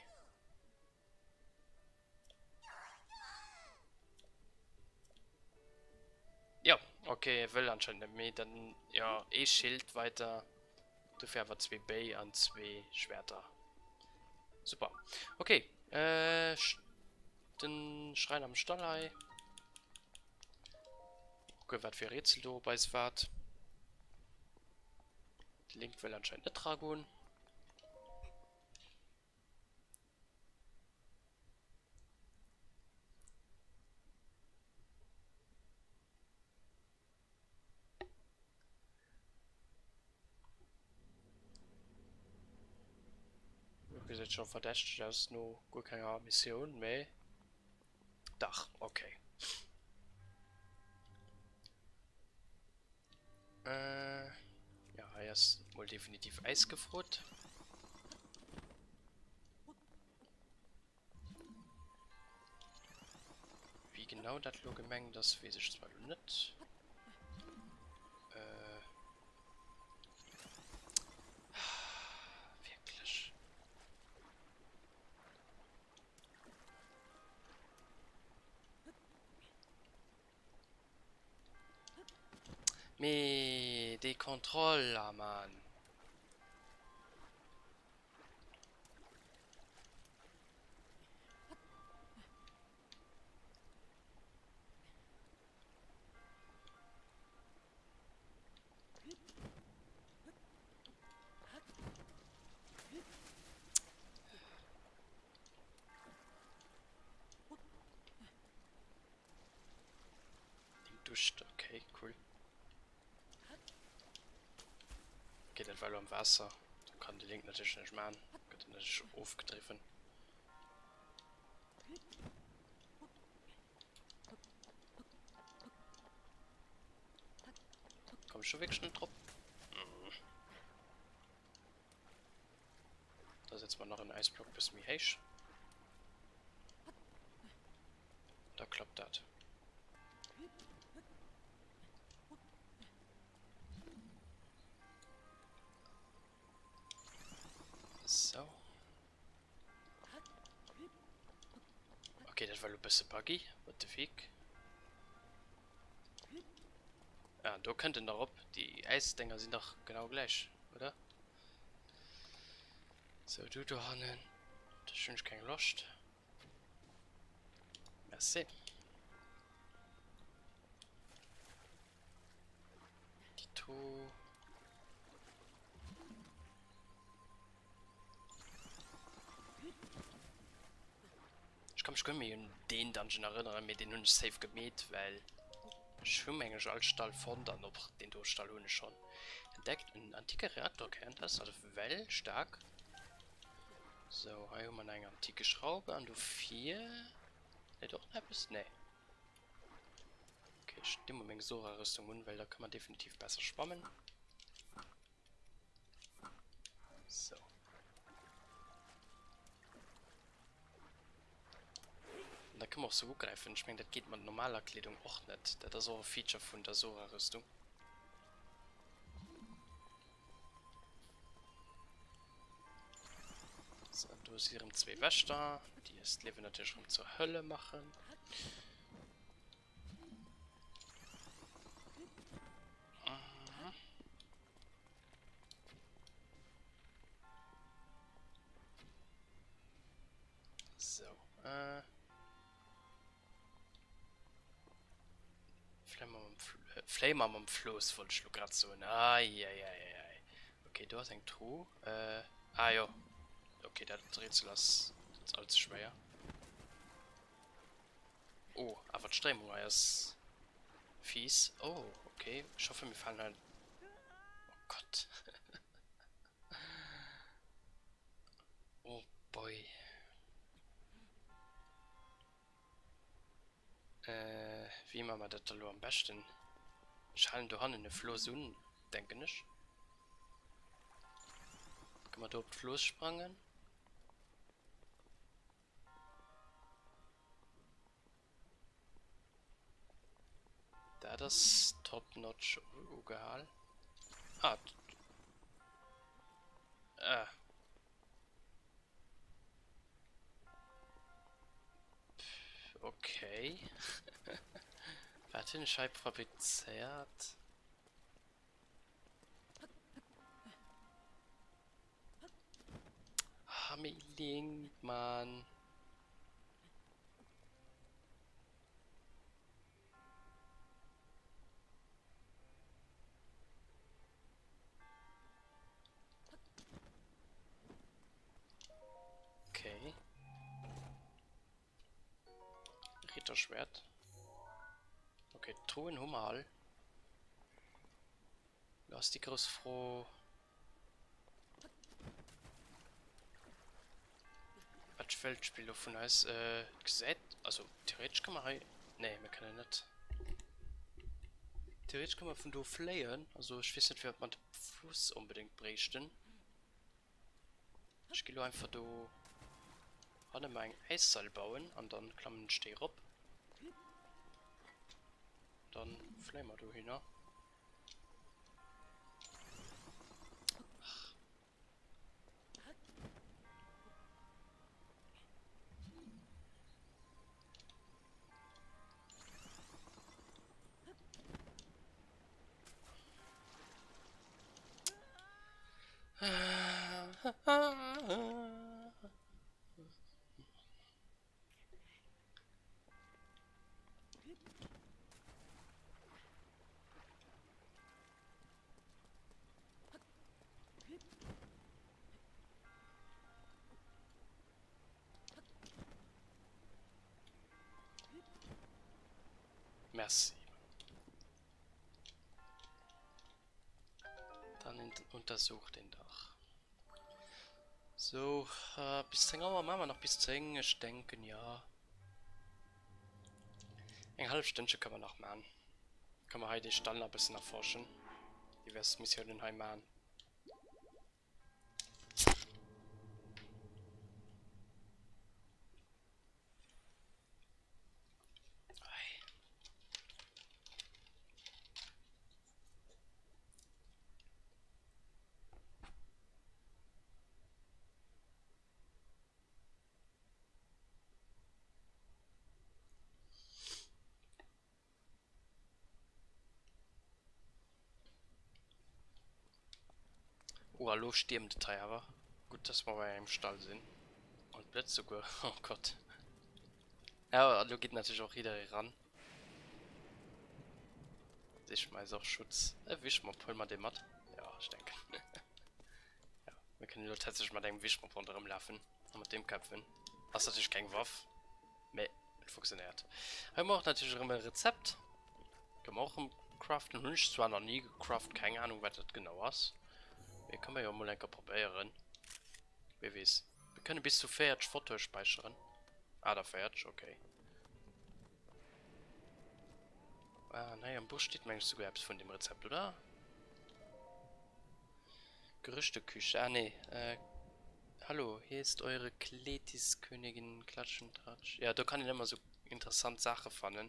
S1: Ja, okay, er will anscheinend nicht mehr. Dann, ja, Schild weiter. Dafür aber 2 Bay an 2 Schwerter. Super. Okay, den Schrein am Stallei. Okay, was für Rätsel du bei Swart. Link will anscheinend nicht tragen. Ihr seid schon verdächtig, das ist nur gut keine Mission mehr. Dach, okay. Ja, er ist wohl definitiv eisgefroren. Wie genau das gemengt, das weiß ich zwar nicht. Wirklich. Die Kontrolle, Mann. Duscht, okay, cool. Geht das weil am Wasser. Da kann die Link natürlich nicht machen. Geht natürlich aufgegriffen. Komm schon weg, schnell drauf. Da setzt man noch einen Eisblock bis mir heisch. Da klappt das. So. Okay, das war ein bisschen buggy. What the fuck? Ja, da könnten darauf. Die Eisdinger sind doch genau gleich, oder? So, du da hannen. Das ist schon kein Lust. Merci. Die Tu. Ich kann mich gar nicht mehr an den Dungeon erinnern, mit den ich safe gemäht, weil Schwimmmenge als Stall von dann noch den Durchstall ohne schon. Entdeckt ein antiker Reaktor, kennt das? Also well stark. So, hier haben wir eine antike Schraube an du 4. Ne, doch, ne, bist ne. Okay, stimmt, Menge Sora-Rüstung und weil da kann man definitiv besser schwammen. So. Und da kann man auch so gut greifen. Ich meine, das geht mit normaler Kleidung auch nicht. Das ist auch ein Feature von der Sora-Rüstung. So, du hast hier 2 Wächter, die das Leben natürlich schon zur Hölle machen. Mhm. So, Flame am Fluss wollte ich gerade so. Ai. Okay, du hast ein Truhe. Ja. Okay, der Rätsel ist allzu schwer. Oh, aber die Strömung ist fies. Oh, okay. Ich hoffe, mir fallen halt. Oh Gott. Oh boy. Wie machen wir das da am besten? Schallen du an in den Floß un, denke ich. Kann man da auf den Floß sprangen? Da das Top-Notch Gehal. Ah. Okay. Wer hat den Scheib fabriziert? Hammerling, Mann. Okay. Ritterschwert. Okay, Truhen Hummerhall. Lass die groß froh. Was Feldspiel davon heißt, gesagt. Also theoretisch kann man. Ne, wir können nicht. Theoretisch kann man von da fliehen. Also ich weiß nicht, wie man den Fluss unbedingt brächten. Ich gehe einfach da an mein Eisseil bauen und dann klammen ich den ab. Dann fliehen wir da hin. Merci. Dann untersucht den Dach. So, bis 10 Uhr machen wir noch bis 10. Ich denke, ja. Ein halbes Stündchen kann man noch machen. Kann man heute die Stall ein bisschen erforschen. Diverse Missionen heim machen. Oh, hallo, stürmende Teile. Gut, dass wir bei einem Stall sind. Und Blitz sogar. Oh Gott. Ja, hallo geht natürlich auch jeder ran. Ich weiß auch Schutz. Erwisch mal, pull mal den Matt. Ja, ich denke. Ja, wir können nur tatsächlich mal den Wischmopp unter dem laufen. Und mit dem Köpfen. Das ist natürlich kein Waff. Nee, funktioniert. Wir machen natürlich immer ein Rezept. Können wir auch im Craften. Ich zwar noch nie gecraftet, keine Ahnung, was das genau ist. Wir können ja mal ein probieren. Wie weiß. Wir können bis zu 40 Fotos speichern. Ah, da 40, okay. Ah, naja, im Buch steht manchmal sogar etwas von dem Rezept, oder? Gerüchteküche. Ah, nee. Hallo, hier ist eure Kletis-Königin Klatschentratsch. Ja, da kann ich immer so interessante Sachen fanden.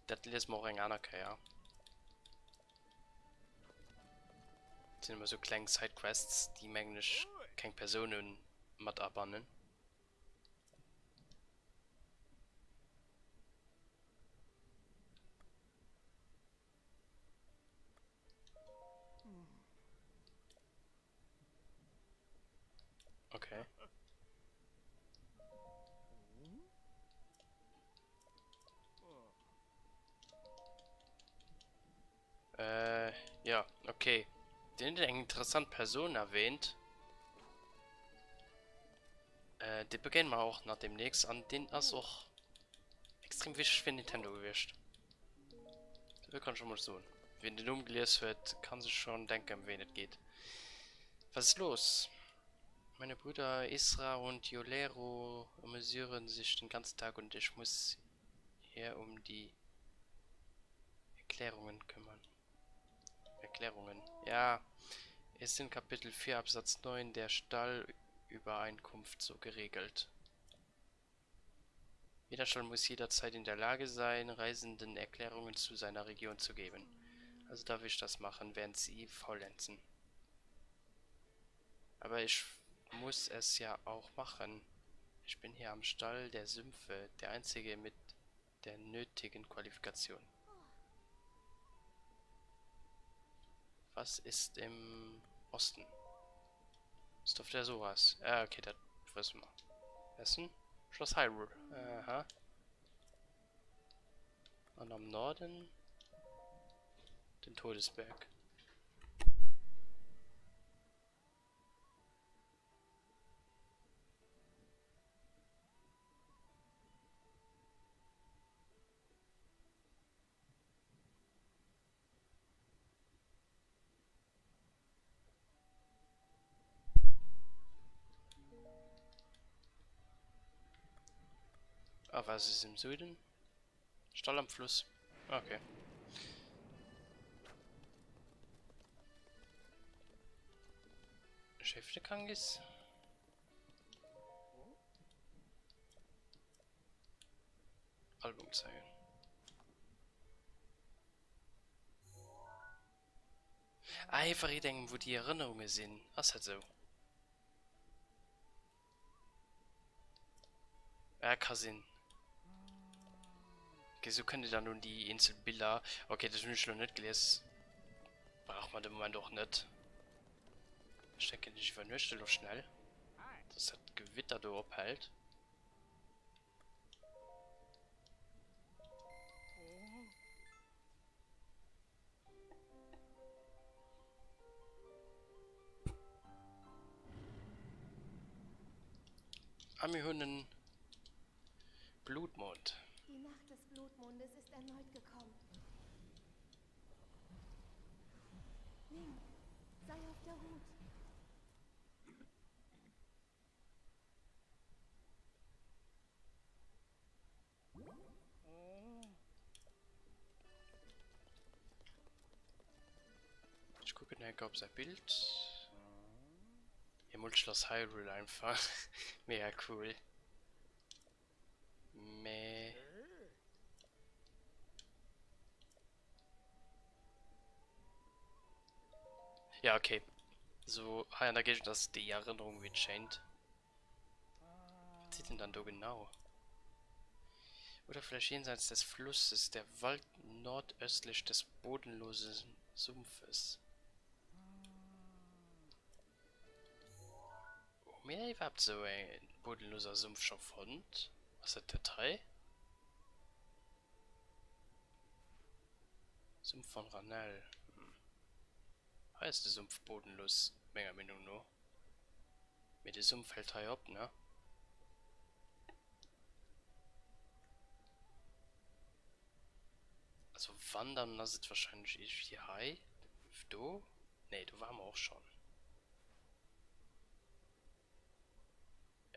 S1: Das lesen wir auch in Anaka, ja. Das sind immer so kleine Sidequests, die eigentlich keine Personen mit abbannen. Okay. Ja, okay. Den hat eine interessante Person erwähnt. Die beginnen wir auch nach demnächst an. Den ist auch extrem wichtig für Nintendo gewischt. Das kann schon mal so. Wenn den umgelesen wird, kann sich schon denken, um wen es geht. Was ist los? Meine Brüder Isra und Yolero amüsieren sich den ganzen Tag und ich muss hier um die Erklärungen kümmern. Erklärungen. Ja, es sind Kapitel 4 Absatz 9 der Stallübereinkunft so geregelt. Jeder Stall muss jederzeit in der Lage sein, Reisenden Erklärungen zu seiner Region zu geben. Also darf ich das machen, während sie faulenzen. Aber ich muss es ja auch machen. Ich bin hier am Stall der Sümpfe, der einzige mit der nötigen Qualifikation. Was ist im Osten? Ist auf der sowas. Ah, okay, das wissen wir. Essen? Schloss Hyrule. Aha. Und am Norden den Todesberg. Ah, was ist im Süden? Stall am Fluss. Okay. Chef der krank ist. Album zeigen. Einfach denken, wo die Erinnerungen sind. Was halt so. Ja, kann Sinn. Okay, so können die dann nun die Inselbilder. Okay, das habe ich noch nicht gelesen. Braucht man im Moment auch nicht. Ich denke nicht, ich vernünftig noch schnell. Das hat Gewitter da abhält. Ami-Hunden. Blutmond.
S2: Die Nacht des Blutmondes ist erneut gekommen. Ning, sei auf der Hut.
S1: Ich gucke nachher, ob sein Bild. Ihr Schloss Hyrule einfach. Mega cool. Meh. Ja, okay. So, da geht das die Erinnerung wird scheint. Was sieht denn dann da genau? Oder vielleicht jenseits des Flusses, der Wald nordöstlich des bodenlosen Sumpfes. Oh, mir überhaupt so ein bodenloser Sumpf schon fand. Was ist der 3? Sumpf von Ranel. Heißt der Sumpf bodenlos? Menge Minuten nur. Mit dem Sumpf hält er ab, ne? Also wandern, das ist wahrscheinlich hier high. Du? Ne, du waren wir auch schon.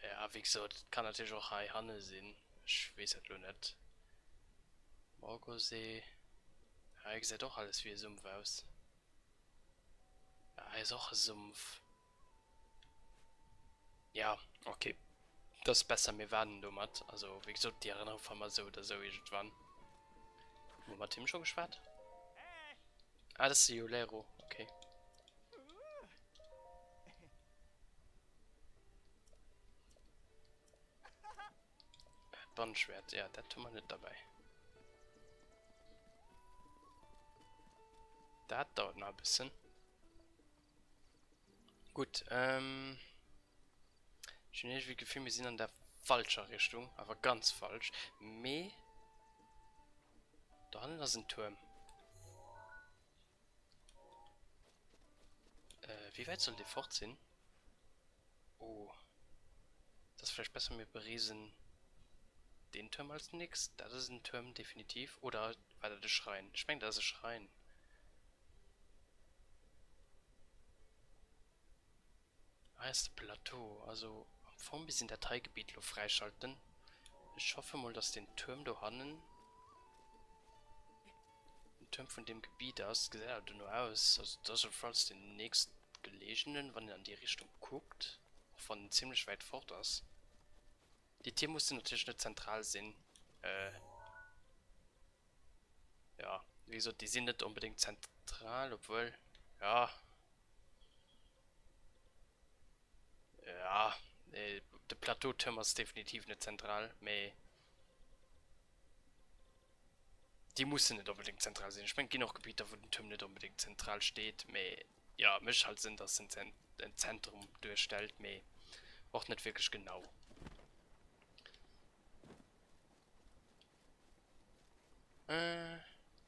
S1: Ja, wie gesagt, kann natürlich auch high Hanne sein. Ich weiß halt nur nicht. Morgosee. Ja, ich sehe doch alles wie Sumpf aus. Ja, ist auch ein Sumpf. Ja, okay. Das ist besser, wir werden dummert. Also, wie gesagt, die Erinnerung von mal so oder so irgendwann. Wo hat Tim schon geschwärzt? Ah, das ist Yolero. Okay. Bandschwert, ja, der tun wir nicht dabei. Das dauert noch ein bisschen. Gut, ich habe nicht wie Gefühl, wir sind in der falschen Richtung, aber ganz falsch. Me. Da hinten ist ein Turm. Wie weit soll der fortziehen? Oh. Das ist vielleicht besser, wir beriesen den Turm als nix. Das ist ein Turm definitiv. Oder weiter der Schrein. Ich meine, das ist ein Schrein. Ah, ist das Plateau. Also am Anfang bis in der Teilgebiet freischalten. Ich hoffe mal, dass den Turm da hinten. Ein Turm von dem Gebiet aus. Sieht ja nur aus. Also das ist falls den nächstgelegenen, wenn ihr an die Richtung guckt. Von ziemlich weit fort aus. Die Tier musste natürlich nicht zentral sein. Ja, wie gesagt, die sind nicht unbedingt zentral, obwohl, ja. Ja, der Plateauturm ist definitiv nicht zentral, aber die mussten nicht unbedingt zentral sein. Ich meine, genug Gebiete, wo der Turm nicht unbedingt zentral steht, aber ja, mich halt Sinn, dass ein Zentrum durchstellt, aber auch nicht wirklich genau.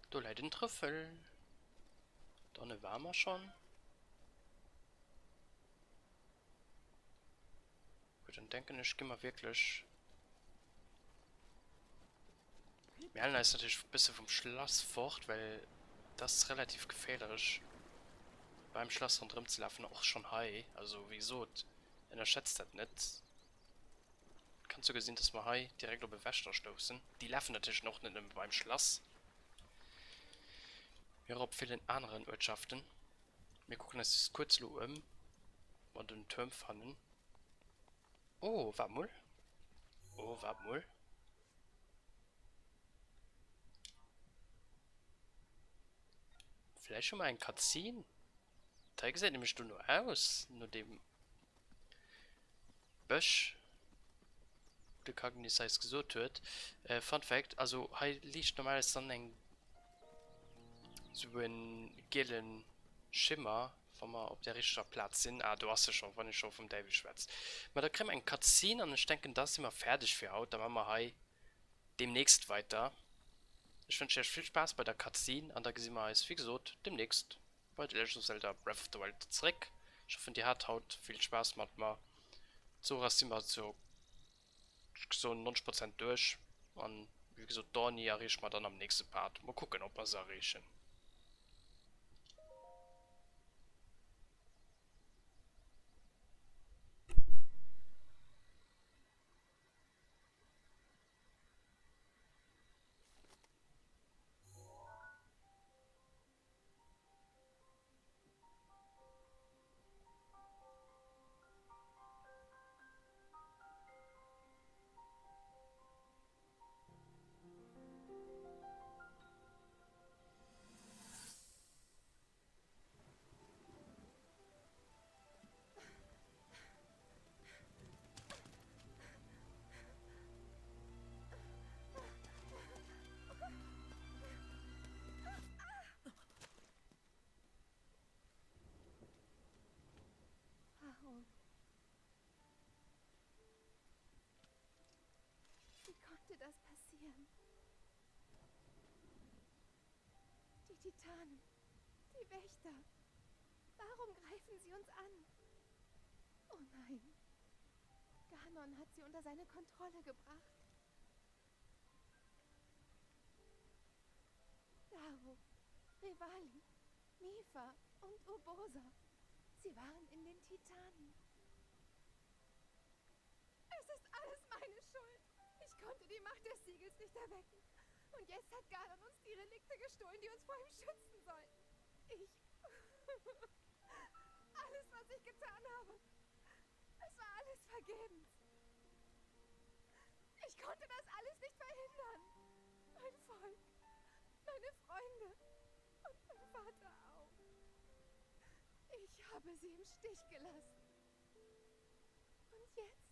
S1: Du leider ein Trüffel. Da ne waren wir schon. Gut, dann denke ich, gehen wir wirklich. Merlin ist natürlich ein bisschen vom Schloss fort, weil das ist relativ gefährlich. Beim Schloss und drin zu laufen auch schon high. Also wieso? Er schätzt das nicht. Kannst du gesehen, dass wir high direkt über Wächter stoßen? Die laufen natürlich noch nicht beim Schloss. Wir haben vielen anderen Ortschaften. Wir gucken uns das kurz um. Und den Turm fanden. Oh, warte mal. Oh, warte mal. Vielleicht schon mal ein Cutscene? Da sieht nämlich nur aus. Nur dem Bösch. Der Kagnis heißt gesucht wird. Fun Fact, also hier liegt normalerweise dann so ein gelben Schimmer, wenn wir auf der richtigen Platz sind. Ah, du hast ja schon, wenn ich schon vom David schwätze. Aber da kriegen wir ein Cutscene und ich denke, das sind wir fertig für heute. Dann machen wir hier demnächst weiter. Ich wünsche euch viel Spaß bei der Cutscene und da sehen wir uns, wie gesagt, demnächst bei The Legend of Zelda Breath of the Wild zurück. Ich hoffe, die hat haut viel Spaß macht mal. So sind wir so 90% durch. Und wie gesagt, Donnie erreicht man dann am nächsten Part. Mal gucken, ob wir es erreichen.
S2: Warum? Wie konnte das passieren? Die Titanen, die Wächter. Warum greifen sie uns an? Oh nein. Ganon hat sie unter seine Kontrolle gebracht. Daru, Revali, Mipha und Urbosa. Sie waren in den Titanen. Es ist alles meine Schuld. Ich konnte die Macht des Siegels nicht erwecken. Und jetzt hat Ganon uns die Relikte gestohlen, die uns vor ihm schützen sollten. Ich... Alles, was ich getan habe, es war alles vergebens. Ich konnte das alles nicht verhindern. Mein Volk, meine Freunde und mein Vater auch. Ich habe sie im Stich gelassen. Und jetzt